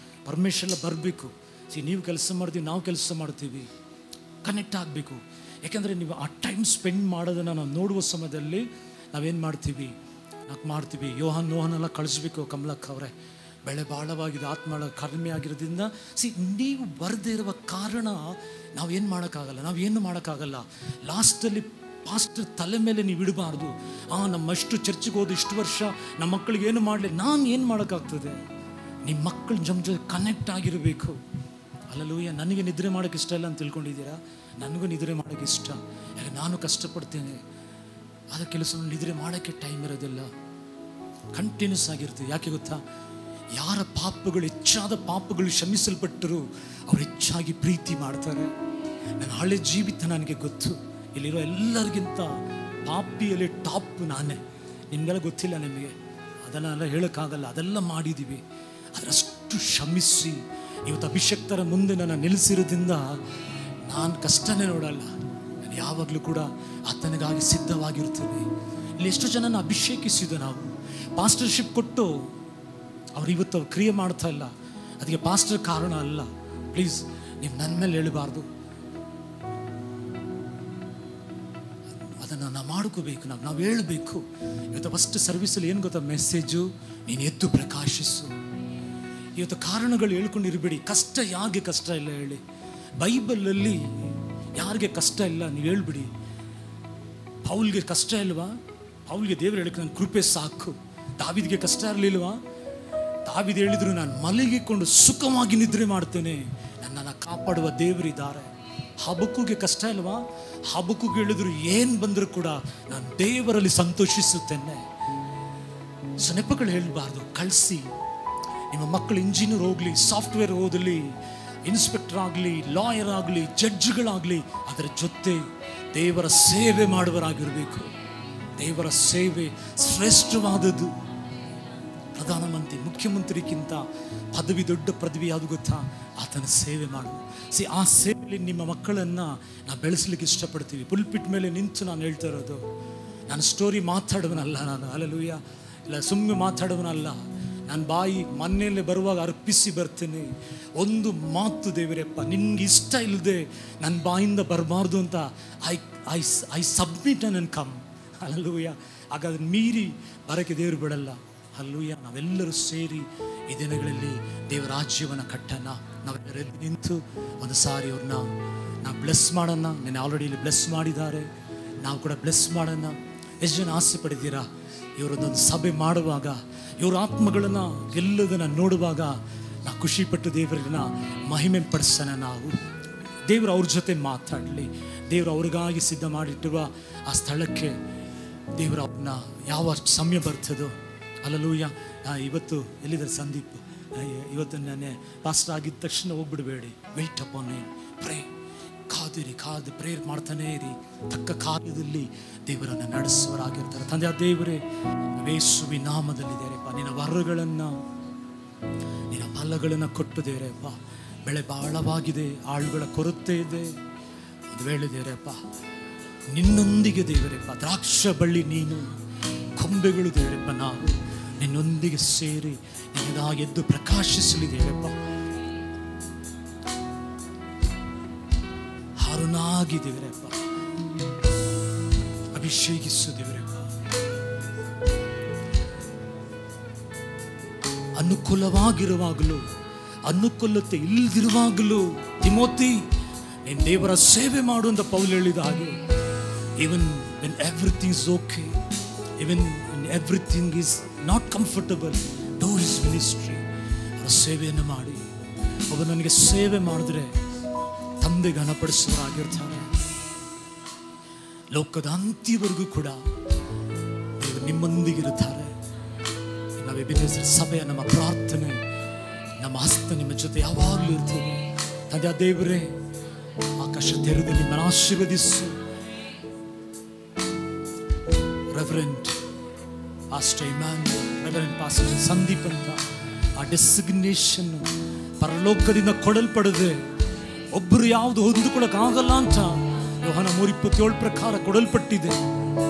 ಪರಮೇಶ್ ಎಲ್ಲ ಬರಬೇಕು. ನೀವು ಕೆಲಸ ಮಾಡ್ತೀವಿ, ನಾವು ಕೆಲಸ ಮಾಡ್ತೀವಿ, ಕನೆಕ್ಟ್ ಆಗಬೇಕು. ಯಾಕೆಂದರೆ ನೀವು ಆ ಟೈಮ್ ಸ್ಪೆಂಡ್ ಮಾಡೋದನ್ನು ನಾವು ನೋಡುವ ಸಮಯದಲ್ಲಿ ನಾವೇನು ಮಾಡ್ತೀವಿ, ಯೋಹನೆಲ್ಲ ಕಳಿಸ್ಬೇಕು. ಕಮಲಕ್ಕ ಅವರೇ, ಬೆಳೆ ಭಾಳವಾಗಿದೆ, ಆತ್ಮ ಕಡಿಮೆ ಆಗಿರೋದ್ರಿಂದ ನೀವು ಬರದೇ ಇರುವ ಕಾರಣ ನಾವೇನು ಮಾಡೋಕ್ಕಾಗಲ್ಲ, ನಾವೇನು ಮಾಡೋಕ್ಕಾಗಲ್ಲ. ಲಾಸ್ಟಲ್ಲಿ ಪಾಸ್ಟರ್ ತಲೆ ಮೇಲೆ ನೀವು ಇಡಬಾರ್ದು. ನಮ್ಮಷ್ಟು ಚರ್ಚಿಗೆ ಹೋದ ಇಷ್ಟು ವರ್ಷ ನಮ್ಮ ಮಕ್ಕಳಿಗೆ ಏನು ಮಾಡಲಿ, ನಾನು ಏನು ಮಾಡೋಕ್ಕಾಗ್ತದೆ? ನಿಮ್ಮ ಮಕ್ಕಳು ನಮ್ಮ ಜೊತೆ ಕನೆಕ್ಟ್ ಆಗಿರಬೇಕು. ಹಲ್ಲೆಲೂಯಾ. ನನಗೆ ನಿದ್ರೆ ಮಾಡೋಕ್ಕೆ ಇಷ್ಟ ಇಲ್ಲ ಅಂತ ತಿಳ್ಕೊಂಡಿದ್ದೀರಾ? ನನಗೂ ನಿದ್ರೆ ಮಾಡೋಕ್ಕೆ ಇಷ್ಟ. ಯಾಕೆ ನಾನು ಕಷ್ಟಪಡ್ತೇನೆ. ಆದ ಕೆಲಸ ನಿದ್ರೆ ಮಾಡೋಕ್ಕೆ ಟೈಮ್ ಇರೋದಿಲ್ಲ, ಕಂಟಿನ್ಯೂಸ್ ಆಗಿರ್ತೀವಿ. ಯಾಕೆ ಗೊತ್ತಾ? ಯಾರ ಪಾಪಗಳು, ಹೆಚ್ಚಾದ ಪಾಪಗಳು ಕ್ಷಮಿಸಲ್ಪಟ್ಟರು ಅವ್ರು ಹೆಚ್ಚಾಗಿ ಪ್ರೀತಿ ಮಾಡ್ತಾರೆ. ನನ್ನ ಹಳೆ ಜೀವಿತ ನನಗೆ ಗೊತ್ತು. ಇಲ್ಲಿರೋ ಎಲ್ಲರಿಗಿಂತ ಪಾಪಿಯಲ್ಲಿ ಟಾಪ್ ನಾನೇ. ನಿಮಗೆಲ್ಲ ಗೊತ್ತಿಲ್ಲ, ನಿಮಗೆ ಅದನ್ನೆಲ್ಲ ಹೇಳೋಕ್ಕಾಗಲ್ಲ. ಅದೆಲ್ಲ ಮಾಡಿದ್ದೀವಿ. ಅದರಷ್ಟು ಕ್ಷಮಿಸಿ ಇವತ್ತು ಅಭಿಷಕ್ತರ ಮುಂದೆ ನನ್ನ ನಿಲ್ಲಿಸಿರೋದ್ರಿಂದ ನಾನು ಕಷ್ಟನೇ ನೋಡಲ್ಲ. ನಾನು ಯಾವಾಗಲೂ ಕೂಡ ಆತನಿಗಾಗಿ ಸಿದ್ಧವಾಗಿರ್ತೀನಿ. ಇಲ್ಲಿ ಎಷ್ಟು ಜನನ ಅಭಿಷೇಕಿಸಿದ್ದು ನಾವು, ಪಾಸ್ಟರ್ಶಿಪ್ ಕೊಟ್ಟು ಅವ್ರು ಇವತ್ತು ಕ್ರಿಯೆ ಮಾಡ್ತಾ ಇಲ್ಲ. ಅದಕ್ಕೆ ಪಾಸ್ಟರ್ ಕಾರಣ ಅಲ್ಲ. ಪ್ಲೀಸ್ ನೀವು ನನ್ನ ಮೇಲೆ ಹೇಳಬಾರ್ದು. ಅದನ್ನು ನಾವು ಮಾಡ್ಕೋಬೇಕು, ನಾವು ಹೇಳಬೇಕು. ಇವತ್ತು ಫಸ್ಟ್ ಸರ್ವಿಸಲ್ಲಿ ಏನು ಗೊತ್ತಾ ಮೆಸೇಜು? ನೀನು ಎದ್ದು ಪ್ರಕಾಶಿಸು. ಇವತ್ತು ಕಾರಣಗಳು ಹೇಳ್ಕೊಂಡಿರಬೇಡಿ. ಕಷ್ಟ ಯಾಕೆ ಕಷ್ಟ ಇಲ್ಲ ಹೇಳಿ? ಬೈಬಲಲ್ಲಿ ಯಾರಿಗೆ ಕಷ್ಟ ಇಲ್ಲ ನೀವು ಹೇಳ್ಬಿಡಿ. ಪೌಲ್ಗೆ ಕಷ್ಟ ಇಲ್ವಾ? ಪೌಲ್ಗೆ ದೇವರು ಹೇಳಿಕ್ಕೆ ನನ್ನ ಕೃಪೆ ಸಾಕು. ದಾವಿದ್ಗೆ ಕಷ್ಟ ಇರಲಿಲ್ವಾ? ದಾವಿದ್ ಹೇಳಿದ್ರು, ನಾನು ಮಲಗಿಕೊಂಡು ಸುಖವಾಗಿ ನಿದ್ರೆ ಮಾಡ್ತೇನೆ, ನನ್ನನ್ನು ಕಾಪಾಡುವ ದೇವರಿದ್ದಾರೆ. ಹಬಕ್ಕುಗೆ ಕಷ್ಟ ಇಲ್ವಾ? ಹಬಕ್ಕುಗೆ ಹೇಳಿದ್ರು, ಏನು ಬಂದರೂ ಕೂಡ ನಾನು ದೇವರಲ್ಲಿ ಸಂತೋಷಿಸುತ್ತೇನೆ. ಸೊ ನೆಪಗಳು ಹೇಳಬಾರ್ದು. ಕಳಿಸಿ ನಿಮ್ಮ ಮಕ್ಕಳು ಇಂಜಿನಿಯರ್ ಹೋಗಲಿ, ಸಾಫ್ಟ್ವೇರ್ ಓದಲಿ, ಇನ್ಸ್ಪೆಕ್ಟರ್ ಆಗಲಿ, ಲಾಯರ್ ಆಗಲಿ, ಜಡ್ಜ್ಗಳಾಗಲಿ, ಅದರ ಜೊತೆ ದೇವರ ಸೇವೆ ಮಾಡುವರಾಗಿರಬೇಕು. ದೇವರ ಸೇವೆ ಶ್ರೇಷ್ಠವಾದದ್ದು. ಪ್ರಧಾನಮಂತ್ರಿ, ಮುಖ್ಯಮಂತ್ರಿಗಿಂತ ಪದವಿ ದೊಡ್ಡ ಪದವಿ ಯಾವುದು ಗೊತ್ತಾ? ಆತನ ಸೇವೆ ಮಾಡು. ಆ ಸೇವೆಯಲ್ಲಿ ನಿಮ್ಮ ಮಕ್ಕಳನ್ನು ನಾವು ಬೆಳೆಸಲಿಕ್ಕೆ ಇಷ್ಟಪಡ್ತೀವಿ. ಪುಲ್ಪಿಟ್ ಮೇಲೆ ನಿಂತು ನಾನು ಹೇಳ್ತಾ ಇರೋದು, ನಾನು ಸ್ಟೋರಿ ಮಾತಾಡುವನಲ್ಲ, ನಾನು ಹಲ್ಲೆಲೂಯಾ ಇಲ್ಲ ಸುಮ್ಮನೆ ಮಾತಾಡುವನಲ್ಲ. ನಾನು ಬಾಯಿ ಮನೆಯಲ್ಲೇ ಬರುವಾಗ ಅರ್ಪಿಸಿ ಬರ್ತೇನೆ. ಒಂದು ಮಾತು ದೇವರಪ್ಪ ನಿನ್ಗೆ ಇಷ್ಟ ಇಲ್ಲದೆ ನನ್ನ ಬಾಯಿಂದ ಬರಬಾರ್ದು ಅಂತ ಐ ಸಬ್ಮಿಟ್ ನನ್ನ ಕಮ್. ಹಲ್ಲೆಲೂಯಾ. ಆಗ ಅದನ್ನು ಮೀರಿ ಬರೋಕ್ಕೆ ದೇವರು ಬಿಡಲ್ಲ. ಹಲ್ಲೆಲೂಯಾ. ನಾವೆಲ್ಲರೂ ಸೇರಿ ಈ ದಿನಗಳಲ್ಲಿ ದೇವರ ರಾಜ್ಯವನ್ನು ಕಟ್ಟೋಣ. ನಾವೆಲ್ಲರೂ ಎದ್ದು ನಿಂತು ಒಂದು ಸಾರಿ ಅವ್ರನ್ನ ನಾವು ಬ್ಲೆಸ್ ಮಾಡೋಣ. ನಾನು ಆಲ್ರೆಡಿ ಇಲ್ಲಿ ಬ್ಲೆಸ್ ಮಾಡಿದ್ದಾರೆ, ನಾವು ಕೂಡ ಬ್ಲೆಸ್ ಮಾಡೋಣ. ಎಷ್ಟು ಜನ ಆಸೆ ಪಡಿದ್ದೀರಾ? ಇವರದ್ದೊಂದು ಸಭೆ ಮಾಡುವಾಗ ಇವ್ರ ಆತ್ಮಗಳನ್ನು ಎಲ್ಲದನ್ನು ನೋಡುವಾಗ ನಾವು ಖುಷಿಪಟ್ಟು ದೇವರನ್ನ ಮಹಿಮೆ ಪಡಿಸೋಣ. ನಾವು ದೇವರು ಅವ್ರ ಜೊತೆ ಮಾತಾಡಲಿ. ದೇವರು ಅವ್ರಿಗಾಗಿ ಸಿದ್ಧ ಮಾಡಿಟ್ಟಿರುವ ಆ ಸ್ಥಳಕ್ಕೆ ದೇವರು ಅವ್ರನ್ನ ಯಾವ ಸಮಯ ಬರ್ತದೋ. ಹಲ್ಲೆಲೂಯಾ. ಇವತ್ತು ಎಲ್ಲಿದ್ದಾರೆ ಸಂದೀಪ್? ಇವತ್ತು ನಾನೇ ಪಾಸ್ಟರ್ ಆಗಿದ್ದ ತಕ್ಷಣ ಹೋಗ್ಬಿಡಬೇಡಿ. ವೆಯ್ಟ್ ಅಪಾನ್ ಹಿಮ್, ಪ್ರೇ, ಕಾದು ಪ್ರೇಯರ್ ಮಾಡ್ತಾನೇ ಇರಿ. ತಕ್ಕ ಕಾಲದಲ್ಲಿ ದೇವರನ್ನು ನಡೆಸುವರಾಗಿರ್ತಾರೆ. ತಂದೆ ಆ ದೇವರೇ, ಯೇಸುವಿನ ನಾಮದಲ್ಲಿ ದೇವರಪ್ಪ ನಿನ್ನ ವರಗಳನ್ನು, ನಿನ್ನ ಫಲಗಳನ್ನು ಕೊಟ್ಟು ದೇವರಪ್ಪ, ಬೆಳೆ ಬಹಳವಾಗಿದೆ, ಆಳುಗಳ ಕೊರತೆ ಇದೆ. ಒಂದು ವೇಳೆ ದೇವರಪ್ಪ ನಿನ್ನೊಂದಿಗೆ ದೇವರಪ್ಪ ದ್ರಾಕ್ಷ ಬಳ್ಳಿ ನೀನು, ಕೊಂಬೆಗಳು ದೇವರಪ್ಪ ನಾವು ನಿನ್ನೊಂದಿಗೆ ಸೇರಿ ನಿನ್ನದಾಗಿ ಎದ್ದು ಪ್ರಕಾಶಿಸಲಿ ದೇವರಪ್ಪ. ಹಾರುನಾಗಿ ದೇವರಪ್ಪ ಅಭಿಷೇಕಿಸು ದೇವರಪ್ಪ. ಅನುಕೂಲವಾಗಿರುವಾಗಲೂ ಅನುಕೂಲತೆ ಇಲ್ಲದಿರುವಾಗಲೂ ತಿಮೋತಿ ನೀನು ದೇವರ ಸೇವೆ ಮಾಡು ಅಂತ ಪೌಲ್ ಹೇಳಿದ ಹಾಗೆ, even when everything is okay, even when everything is not comfortable, do his ministry. ಅವರ ಸೇವೆಯನ್ನು ಮಾಡಿ. ಒಬ್ಬ ನನಗೆ ಸೇವೆ ಮಾಡಿದ್ರೆ ತಂದೆ ಘನಪಡಿಸುವರಾಗಿರ್ತಾರೆ. ಲೋಕದ ಅಂತ್ಯವರೆಗೂ ಕೂಡ ದೇವರು ನಿಮ್ಮೊಂದಿಗಿರುತ್ತಾರೆ. ನಾವು ಎಬಿನೆಜರ್ ಸಭೆಯ ನಮ್ಮ ಪ್ರಾರ್ಥನೆ, ನಮ್ಮ ಹಸ್ತ ನಿಮ್ಮ ಜೊತೆ ಯಾವಾಗಲೂ ಇರ್ತೇವೆ. ತಂದೆ ಆ ದೇವರೇ, ಆಕಾಶ ತೆರೆದು ನಿಮ್ಮನ್ನು ಆಶೀರ್ವದಿಸು. Reverend pastor Emmanuel, reverend pastor Sandeep ಅಂತ ಆ ಡೆಸಿಗ್ನೇಷನ್ ಪರಲೋಕದಿಂದ ಕೊಡಲ್ಪಡದೆ ಒಬ್ಬರು ಯಾವುದು ಹೊಂದಿಕೊಳ್ಳಕ್ಕಾಗಲ್ಲ ಅಂತ ಯೋಹಾನ 3:27 ಪ್ರಕಾರ ಕೊಡಲ್ಪಟ್ಟಿದೆ.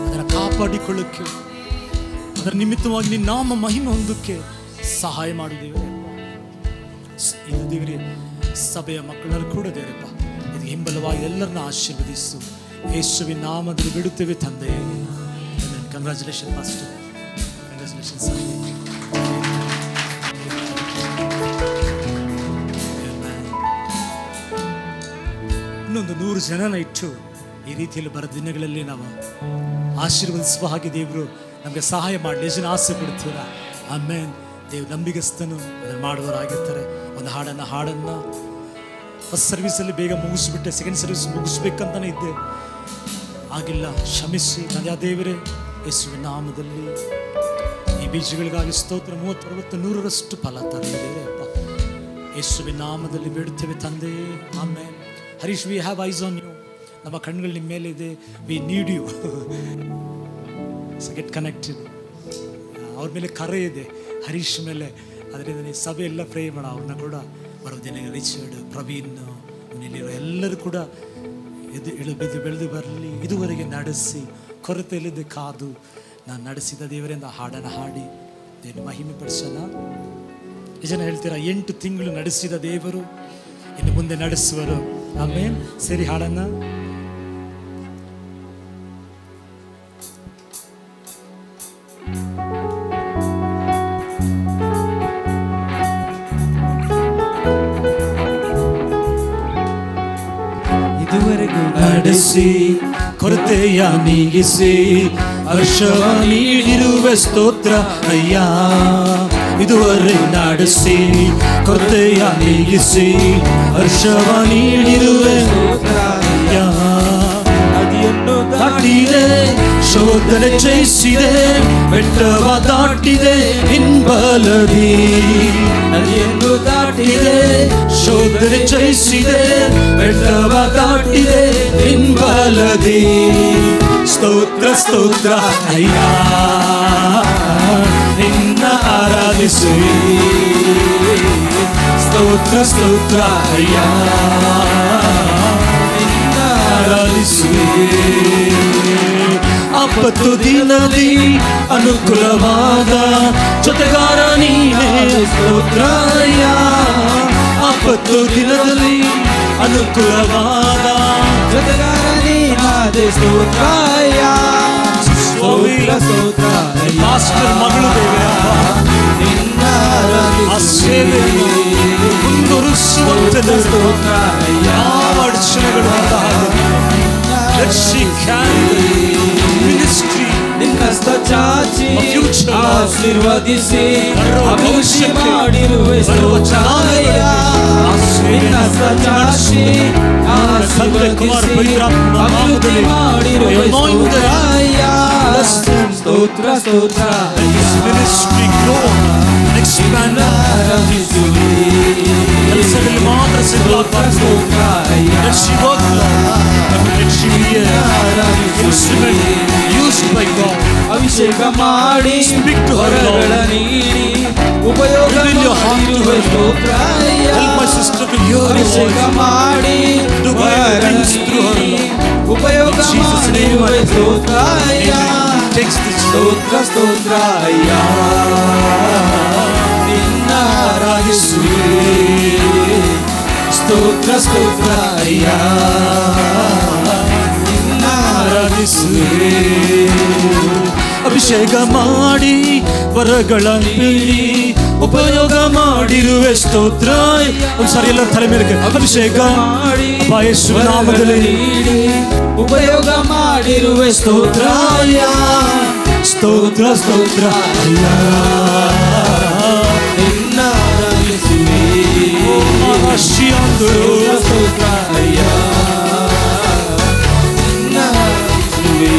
ಅದನ್ನು ಕಾಪಾಡಿಕೊಳ್ಳಕ್ಕೆ, ಅದರ ನಿಮಿತ್ತವಾಗಿ ನಿನ್ನ ನಾಮ ಮಹಿಮೆ ಹೊಂದಕ್ಕೆ ಸಹಾಯ ಮಾಡಿದ್ದೇವೆ ಇದು ದೇವರೇ. ಸಭೆಯ ಮಕ್ಕಳನ್ನು ಕೂಡ ದೇವರಪ್ಪ ಇದು ಹಿಂಬಲವಾಗಿ ಎಲ್ಲರನ್ನ ಆಶೀರ್ವದಿಸು. ಯೇಸುವಿನ ನಾಮದಲ್ಲಿ ಬಿಡುತ್ತೇವೆ ತಂದೆ. Congratulation pastor, congratulation sir. ಇನ್ನೊಂದು 100 ಜನನ ಇಟ್ಟು ಈ ರೀತಿಯಲ್ಲಿ ಬರೋ ದಿನಗಳಲ್ಲಿ ನಾವು ಆಶೀರ್ವದಿಸುವ ಹಾಗೆ ದೇವರು ನಮಗೆ ಸಹಾಯ ಮಾಡಲಿ. ಎಷ್ಟು ಜನ ಆಸೆ ಪಡ್ತೀರಾ? ಆಮೇಲೆ ದೇವ್ರು ನಂಬಿಗಸ್ತನು ಅದನ್ನು ಮಾಡುವವರಾಗಿರ್ತಾರೆ. ಒಂದು ಹಾಡನ್ನು ಫಸ್ಟ್ ಸರ್ವಿಸಲ್ಲಿ ಬೇಗ ಮುಗಿಸ್ಬಿಟ್ಟೆ, ಸೆಕೆಂಡ್ ಸರ್ವಿಸ್ ಮುಗಿಸ್ಬೇಕಂತಾನೆ ಇದ್ದೆ, ಆಗಿಲ್ಲ, ಕ್ಷಮಿಸಿ. ತಂದೆ ದೇವರೇ, ಯೇಸುವಿನ ನಾಮದಲ್ಲಿ ಈ ಬೀಜಗಳಿಗಾಗಿ ಸ್ತೋತ್ರ. 30, 60, 100ರಷ್ಟು ಫಲ ತರಲಿದೆ ಅಪ್ಪ. ಯೇಸುವಿನ ನಾಮದಲ್ಲಿ ಬೇಡುತ್ತೇವೆ ತಂದೆ. ಆಮೇಲೆ Harish, we have eyes on you. ನಮ್ಮ ಕಣ್ಣುಗಳು ನಿಮ್ಮ ಮೇಲೆ ಇದೆ. We need you. So get connected. ಅವ್ರ ಮೇಲೆ ಕರೆ ಇದೆ, ಹರೀಶ್ ಮೇಲೆ. ಅದರಿಂದ ನೀವು ಸಭೆ ಎಲ್ಲ ಪ್ರೇ ಮಾಡ, ಅವ್ರನ್ನ ಕೂಡ ಬರೋ ದಿನ ರಿಚರ್ಡ್, ಪ್ರವೀಣ್, ಇಲ್ಲಿರೋ ಎಲ್ಲರೂ ಕೂಡ ಬೆಳೆದು ಬರಲಿ. ಇದುವರೆಗೆ ನಡೆಸಿ ಕೊರತೆಯಲ್ಲಿದ್ದ ಕಾದು ನಾನು ನಡೆಸಿದ ದೇವರಿಂದ ಹಾಡನ್ನು ಹಾಡಿ ದೇವರ ಮಹಿಮೆ ಪಡಿಸೋಣ. ಜನ ಹೇಳ್ತೀರಾ 8 ತಿಂಗಳು ನಡೆಸಿದ ದೇವರು ಇನ್ನು ಮುಂದೆ ನಡೆಸುವರು. ಆಮೇಲೆ ಸರಿ ಹಾಡನ್ನ. ಇದುವರೆಗೂ ನಡೆಸಿ ಕೊರತೆಯ ನೀಗಿಸಿ ಹರ್ಷವ ನೀಡಿರುವೆ ಸ್ತೋತ್ರ ಅಯ್ಯ. ಇದುವರೆಗೂ ನಡೆಸಿ ಕೊರತೆಯ ನೀಗಿಸಿ ಹರ್ಷವ ನೀಡಿರುವೆ ಸ್ತೋತ್ರ ಅಯ್ಯ. ನದಿಯನ್ನು ದಾಟಿದೆ, ಶೋಧನೆ ಜಯಿಸಿದೆ, ಬೆಟ್ಟವ ದಾಟಿದೆ ಹಿಂಬಲದಿ. ನದಿಯನ್ನು ದಾಟಿದೆ, ಶೋಧನೆ ಜಯಿಸಿದೆ, ಬೆಟ್ಟವ ದಾಟಿದೆ ಹಿಂಬಲದಿ. ಸ್ತೋತ್ರ ಸ್ತೋತ್ರ ಅಯ್ಯ, ನಿನ್ನ ಆರಾಧಿಸುವೆ. ಸ್ತೋತ್ರ ಸ್ತೋತ್ರ ಅಯ್ಯ, ನಿನ್ನ ಆರಾಧಿಸುವೆ. ಆಪತ್ತು ದಿನದಿ ಅನುಕೂಲವಾದ ಜೊತೆಗಾರ ನೀನೇ ಸ್ತೋತ್ರ ಅಯ್ಯ. ಆಪತ್ತು ದಿನದಲ್ಲಿ ಅನುಕೂಲವಾದ ಜೊತೆಗಾರ ನೀನಾದೆ ಸ್ತೋತ್ರ ಅಯ್ಯ. ಸ್ತೋತ್ರ ಸ್ತೋತ್ರ ಮಾಸ್ಟರ್ ಮಗಳು ದೇವರಪ್ಪ, ನಿನ್ನ ಆ ಸೇವೆಯನ್ನು ಮುಂದುವರಿಸುವಂತೆ ಸ್ತೋತ್ರ ಅಯ್ಯ. ಯಾವ ಅಡಚಣೆಗಳು ಮಿನಿಸ್ಟ್ರಿ ನಿನ್ನ ಚಾಚಿ ಆಶೀರ್ವದಿಸಿ ಅಭಿಷೇಕ ಮಾಡಿರುವೆ ಸ್ತೋತ್ರ ಅಯ್ಯ. ನಿನ್ನ ಚಾಚಿ ಆಶೀರ್ವದಿಸಿ ಅಭಿವೃದ್ಧಿ ಮಾಡಿರುವೆ ಸ್ತೋತ್ರ ಅಯ್ಯ. ಸ್ತೋತ್ರ ಸ್ತೋತ್ರ ಮಿನಿಸ್ಟ್ರಿ ಗ್ರೋ ಎಕ್ಸ್ಪ್ಯಾಂಡ್ ಆರಾಧಿಸುವೆ. ಕೆಲಸದಲ್ಲಿ ಮಾತ್ರ ಸಿದ್ಧವಾಗಬಾರದು. Let she work, Lord. Let she be an instrument used by God. ಅಭಿಷೇಕ ಮಾಡಿ ಹೊರಗಳ ನೀಡಿ ಉಪಯೋಗ ಮಾಡಿರುವೆ ಸ್ತೋತ್ರ ಅಯ್ಯ. Help my sister to hear your ಅಭಿಷೇಕ voice. ಮಾಡಿ ಉಪಯೋಗ ಮಾಡಿರುವೆ ಸ್ತೋತ್ರ ಅಯ್ಯ. ಸ್ತೋತ್ರ ಸ್ತೋತ್ರ ಅಯ್ಯ, ನಿನ್ನ ಆರಾಧಿಸುವೆ. ಸ್ತೋತ್ರ ಸ್ತೋತ್ರ ಅಯ್ಯ, ನಿನ್ನ ಆರಾಧಿಸುವೆ. ಅಭಿಷೇಕ ಮಾಡಿ ವರಗಳ ನೀಡಿ ಉಪಯೋಗ ಮಾಡಿರುವೆ ಸ್ತೋತ್ರ. ಒಂದ್ಸಾರಿ ಎಲ್ಲರ ತಲೆ ಮೇಲೆ ಅಭಿಷೇಕ ಮಾಡಿ ಯೇಸುವಿನ ನಾಮದಲ್ಲಿ ನೀಡಿ ಉಪಯೋಗ ಮಾಡಿರುವೆ ಸ್ತೋತ್ರ ಅಯ್ಯ. ಸ್ತೋತ್ರ ಸ್ತೋತ್ರ ಅಯ್ಯ, ನಿನ್ನ ಆರಾಧಿಸುವೆ. ಸ್ತೋತ್ರ ಸ್ತೋತ್ರ ಅಯ್ಯ, ನಿನ್ನ ಆರಾಧಿಸುವೆ.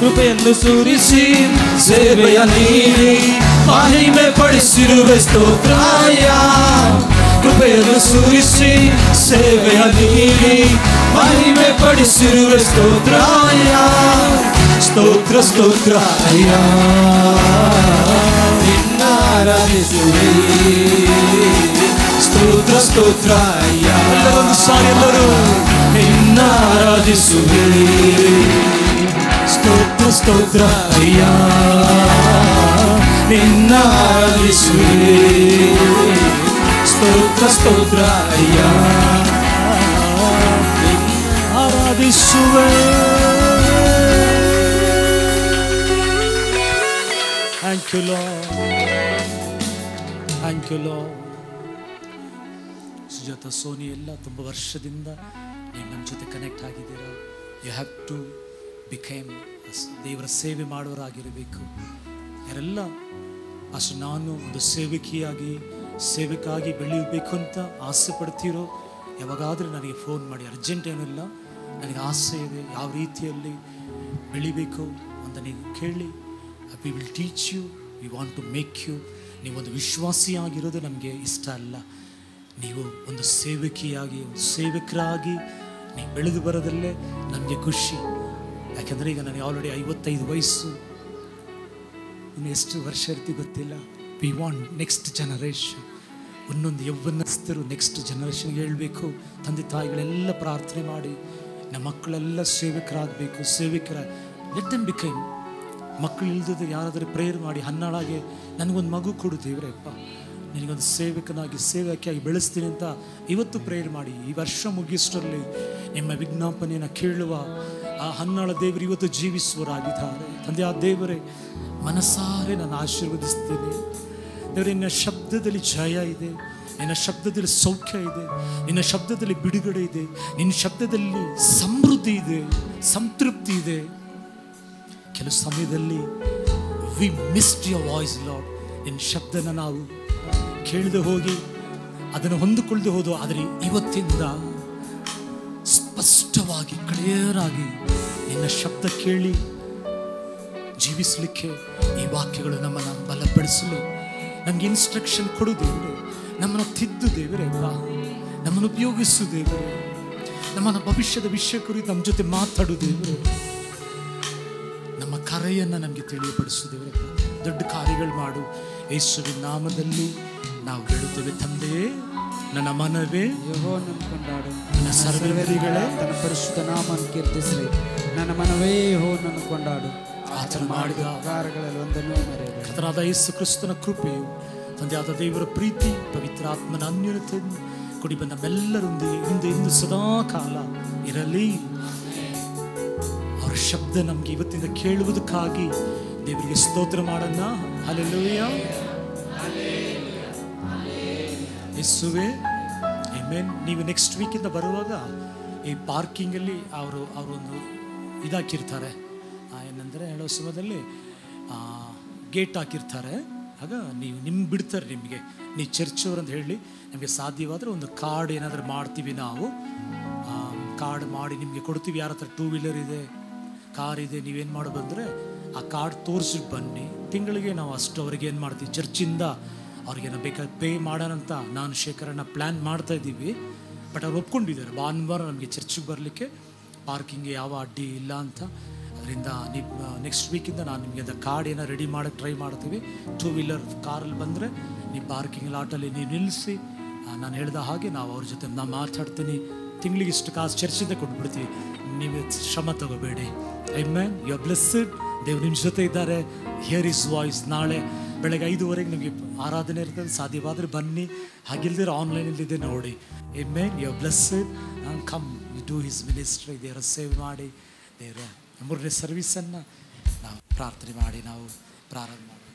ಕೃಪೆಯನ್ನು ಸುರಿಸಿ ಸೇವೆಯ ನೀಡಿ ಮಹಿಮೆ ಪಡಿಸಿರುವೆ ಸ್ತೋತ್ರ ಅಯ್ಯ. ಕೃಪೆಯನ್ನು ಸುರಿಸಿ ಸೇವೆಯ ನೀಡಿ ಮಹಿಮೆ ಪಡಿಸಿರುವೆ ಸ್ತೋತ್ರ ಅಯ್ಯ. ಸ್ತೋತ್ರ ಸ್ತೋತ್ರ ಅಯ್ಯ, ನಿನ್ನ ಆರಾಧಿಸುವೆ. ಸ್ತೋತ್ರ ಸ್ತೋತ್ರ ಅಯ್ಯ, ಎಲ್ಲರೊಂದು ಸಾರಿ ಎಲ್ಲರೂ ನಿನ್ನ ಆರಾಧಿಸುವೆ. ಸ್ತೋತ್ರ ಸ್ತೋತ್ರ ಅಯ್ಯ, ನಿನ್ನ ಆರಾಧಿಸುವೆ. ಸ್ತೋತ್ರ ಸ್ತೋತ್ರ ಅಯ್ಯ, ಆರಾಧಿಸುವೆ. Thank you, Lord. Thank you, Lord. Sujatha, Soni ಎಲ್ಲ ತುಂಬ ವರ್ಷದಿಂದ ನೀವು ನಮ್ಮ ಜೊತೆ ಕನೆಕ್ಟ್ ಆಗಿದ್ದೀರಾ. ಯು ಹ್ಯಾವ್ ಟು ಬಿಕೇಮ್ ದೇವರ ಸೇವೆ ಮಾಡೋರಾಗಿರಬೇಕು. ಯಾರೆಲ್ಲ ಅಷ್ಟು ನಾನು ಒಂದು ಸೇವಕಾಗಿ ಬೆಳೆಯಬೇಕು ಅಂತ ಆಸೆ ಪಡ್ತೀರೋ ಯಾವಾಗಾದರೂ ನನಗೆ ಫೋನ್ ಮಾಡಿ. ಅರ್ಜೆಂಟ್ ಏನಿಲ್ಲ, ನನಗೆ ಆಸೆ ಇದೆ ಯಾವ ರೀತಿಯಲ್ಲಿ ಬೆಳಿಬೇಕು ಅಂತ ನೀವು ಕೇಳಿ. We will teach you, we want to make you. ನೀವೊಂದು ವಿಶ್ವಾಸಿಯಾಗಿರೋದು ನಮಗೆ ಇಷ್ಟ ಅಲ್ಲ, ನೀವು ಒಂದು ಸೇವಕಿಯಾಗಿ ಒಂದು ಸೇವಕರಾಗಿ ನೀವು ಬೆಳೆದು ಬರೋದಲ್ಲೇ ನಮಗೆ ಖುಷಿ. ಯಾಕೆಂದರೆ ಈಗ ನನಗೆ ಆಲ್ರೆಡಿ 55 ವಯಸ್ಸು, ಇನ್ನು ಎಷ್ಟು ವರ್ಷ ಇರ್ತಿ ಗೊತ್ತಿಲ್ಲ. ವಿ ವಾಂಟ್ ನೆಕ್ಸ್ಟ್ ಜನರೇಷನ್ ಒಂದೊಂದು ಯೌವನಸ್ಥರು ನೆಕ್ಸ್ಟ್ ಜನರೇಷನ್ಗೆ ಹೇಳಬೇಕು. ತಂದೆ ತಾಯಿಗಳೆಲ್ಲ ಪ್ರಾರ್ಥನೆ ಮಾಡಿ ನಮ್ಮ ಮಕ್ಕಳೆಲ್ಲ ಸೇವಕರಾಗಬೇಕು. Let them become. ಮಕ್ಕಳು ಇಲ್ದಿದ್ರೆ ಯಾರಾದರೂ ಪ್ರೇಯರ್ ಮಾಡಿ ಹನ್ನಾಳಾಗೆ ನನಗೊಂದು ಮಗು ಕೊಡು ದೇವರೇ ಅಪ್ಪ, ನಿನಗೊಂದು ಸೇವಕಿಯಾಗಿ ಬೆಳೆಸ್ತೀನಿ ಅಂತ ಇವತ್ತು ಪ್ರೇಯರ್ ಮಾಡಿ. ಈ ವರ್ಷ ಮುಗಿಯೋಷ್ಟರಲ್ಲಿ ನಿಮ್ಮ ವಿಜ್ಞಾಪನೆಯನ್ನು ಕೇಳುವ ಆ ಹನ್ನಾಳ ದೇವರು ಇವತ್ತು ಜೀವಿಸುವರಾಗಿದ್ದಾರೆ. ತಂದೆ ಆ ದೇವರೇ, ಮನಸಾರೆ ನಾನು ಆಶೀರ್ವದಿಸ್ತೇನೆ ದೇವರೇ. ನಿನ್ನ ಶಬ್ದದಲ್ಲಿ ಜಯ ಇದೆ, ನಿನ್ನ ಶಬ್ದದಲ್ಲಿ ಸೌಖ್ಯ ಇದೆ, ನಿನ್ನ ಶಬ್ದದಲ್ಲಿ ಬಿಡುಗಡೆ ಇದೆ, ನಿನ್ನ ಶಬ್ದದಲ್ಲಿ ಸಮೃದ್ಧಿ ಇದೆ, ಸಂತೃಪ್ತಿ ಇದೆ. ಕೆಲವು ಸಮಯದಲ್ಲಿ we missed your voice lord. ನಿನ್ನ ಶಬ್ದನ ನಾವು ಕೇಳದೆ ಹೋಗಿ ಅದನ್ನು ಹೊಂದಿಕೊಳ್ಳದೆ ಹೋದು. ಆದರೆ ಇವತ್ತಿಂದ ಸ್ಪಷ್ಟವಾಗಿ ಕ್ಲಿಯರ್ ಆಗಿ ನಿನ್ನ ಶಬ್ದ ಕೇಳಿ ಜೀವಿಸಲಿಕ್ಕೆ ಈ ವಾಕ್ಯಗಳು ನಮ್ಮನ್ನು ಬಲಪಡಿಸಲು ನಮ್ಗೆ ಇನ್ಸ್ಟ್ರಕ್ಷನ್ ಕೊಡು ದೇವರೇ. ನಮ್ಮನ್ನು ತಿದ್ದು ದೇವರೇ, ನಮ್ಮನ್ನು ಉಪಯೋಗಿಸು ದೇವರೇ. ನಮ್ಮನ್ನು ಭವಿಷ್ಯದ ವಿಷಯ ಕುರಿತು ನಮ್ಮ ಜೊತೆ ಮಾತಾಡು ದೇವರೇ. ನಮ್ಮ ಕರೆಯನ್ನು ನಮಗೆ ತಿಳಿಯಪಡಿಸು ದೇವರೇ. ದೊಡ್ಡ ಕಾರ್ಯಗಳು ಮಾಡು. ಯೇಸುವಿನ ನಾಮದಲ್ಲಿ ನಾವು ಹೇಳುತ್ತೇವೆ ತಂದೆಯೇ. ನನ್ನ ಮನವೇ ಯೆಹೋವನನ್ನು ಕೊಂಡಾಡು, ನನ್ನ ಸರ್ವೇಂದ್ರಿಯಗಳೇ ತನ್ನ ಪರಿಶುದ್ಧ ನಾಮವನ್ನು ಕೀರ್ತಿಸಿರಿ. ನನ್ನ ಮನವೇ ಯೆಹೋವನನ್ನು ಕೊಂಡಾಡು, ಆತನು ಮಾಡಿದ ಕಾರ್ಯಗಳಲ್ಲಿ ಒಂದನ್ನೂ ಮರೆಯಬೇಡ. ಕರ್ತನಾದ ಯೇಸು ಕ್ರಿಸ್ತನ ಕೃಪೆಯು, ತಂದೆಯಾದ ದೇವರ ಪ್ರೀತಿ, ಪವಿತ್ರ ಆತ್ಮನ ಅನ್ಯೋನ್ಯತೆ ಕೊಡಿ ಬಂದ ನಮ್ಮೆಲ್ಲರೊಂದಿಗೆ ಇಂದು ಸದಾ ಕಾಲ ಇರಲಿ. ಅವರ ಶಬ್ದ ನಮ್ಗೆ ಇವತ್ತಿಂದ ಕೇಳುವುದಕ್ಕಾಗಿ ದೇವರಿಗೆ ಸ್ತೋತ್ರ ಮಾಡೋಣ. ಹಲ್ಲೆಲೂಯಾ, ಯೇಸುವೇ, ಆಮೆನ್. ನೀವು ನೆಕ್ಸ್ಟ್ ವೀಕಿಂದ ಬರುವಾಗ ಈ ಪಾರ್ಕಿಂಗಲ್ಲಿ ಅವರೊಂದು ಇದಾಕಿರ್ತಾರೆ, ಏನಂದರೆ ಹೇಳೋ ಸಮಯದಲ್ಲಿ ಗೇಟ್ ಹಾಕಿರ್ತಾರೆ. ಆಗ ನಿಮ್ಗೆ ಬಿಡ್ತಾರೆ. ನೀವು ಚರ್ಚವ್ರು ಅಂತ ಹೇಳಿ ನಮಗೆ ಸಾಧ್ಯವಾದರೆ ಒಂದು ಕಾರ್ಡ್ ಏನಾದರೂ ಮಾಡ್ತೀವಿ ನಾವು. ಕಾರ್ಡ್ ಮಾಡಿ ನಿಮಗೆ ಕೊಡ್ತೀವಿ. ಯಾರ ಹತ್ರ 2 ವೀಲರ್ ಇದೆ, ಕಾರ್ ಇದೆ, ನೀವೇನು ಮಾಡೋ ಬಂದರೆ ಆ ಕಾರ್ಡ್ ತೋರಿಸ್ಬಿಟ್ಟು ಬನ್ನಿ. ತಿಂಗಳಿಗೆ ನಾವು ಅಷ್ಟು ಅವ್ರಿಗೆ ಏನು ಮಾಡ್ತೀವಿ, ಚರ್ಚಿಂದ ಅವ್ರಿಗೇನೋ ಬೇಕಾದ್ರೆ ಪೇ ಮಾಡೋಣಂತ ನಾನು ಶೇಖರನ್ನ ಪ್ಲ್ಯಾನ್ ಮಾಡ್ತಾ ಇದ್ದೀವಿ. ಬಟ್ ಅವ್ರು ಒಪ್ಕೊಂಡಿದ್ದಾರೆ ಭಾನುವಾರ ನಮಗೆ ಚರ್ಚಿಗೆ ಬರಲಿಕ್ಕೆ, ಪಾರ್ಕಿಂಗ್ಗೆ ಯಾವ ಅಡ್ಡಿ ಇಲ್ಲ ಅಂತ. ಅದರಿಂದ ನೀವು ನೆಕ್ಸ್ಟ್ ವೀಕಿಂದ ನಾನು ನಿಮಗೆ ಅದು ಕಾರ್ಡ್ ಏನೋ ರೆಡಿ ಮಾಡೋಕ್ಕೆ ಟ್ರೈ ಮಾಡ್ತೀವಿ. 2 ವೀಲರ್ ಕಾರಲ್ಲಿ ಬಂದರೆ ನೀವು ಪಾರ್ಕಿಂಗ್ ಲಾಟಲ್ಲಿ ನೀವು ನಿಲ್ಲಿಸಿ ನಾನು ಹೇಳಿದ ಹಾಗೆ ನಾವು ಅವ್ರ ಜೊತೆ ನಾನು ಮಾತಾಡ್ತೀನಿ. ತಿಂಗಳಿಗೆ ಇಷ್ಟು ಕಾಸು ಚರ್ಚಿಂದ ಕೊಟ್ಬಿಡ್ತೀವಿ. ನೀವು ಶ್ರಮ ತಗೋಬೇಡಿ. ಆಮೆನ್. You are blessed. ದೇವ್ರು ನಿಮ್ಮ ಜೊತೆ ಇದ್ದಾರೆ. Hear his voice. ನಾಳೆ ಬೆಳಗ್ಗೆ 5:30 ನಿಮಗೆ ಆರಾಧನೆ ಇರ್ತದೆ. ಸಾಧ್ಯವಾದರೆ ಬನ್ನಿ, ಹಾಗಿಲ್ದಿರ ಆನ್ಲೈನಲ್ಲಿದೆ ನೋಡಿ. Amen. You are blessed. Come do his ministry. ದೇವರ ಸೇವೆ ಮಾಡಿ, ದೇವರ 3ನೇ ಸರ್ವಿಸನ್ನು ನಾವು ಪ್ರಾರ್ಥನೆ ಮಾಡಿ ನಾವು ಪ್ರಾರಂಭ ಮಾಡಿ.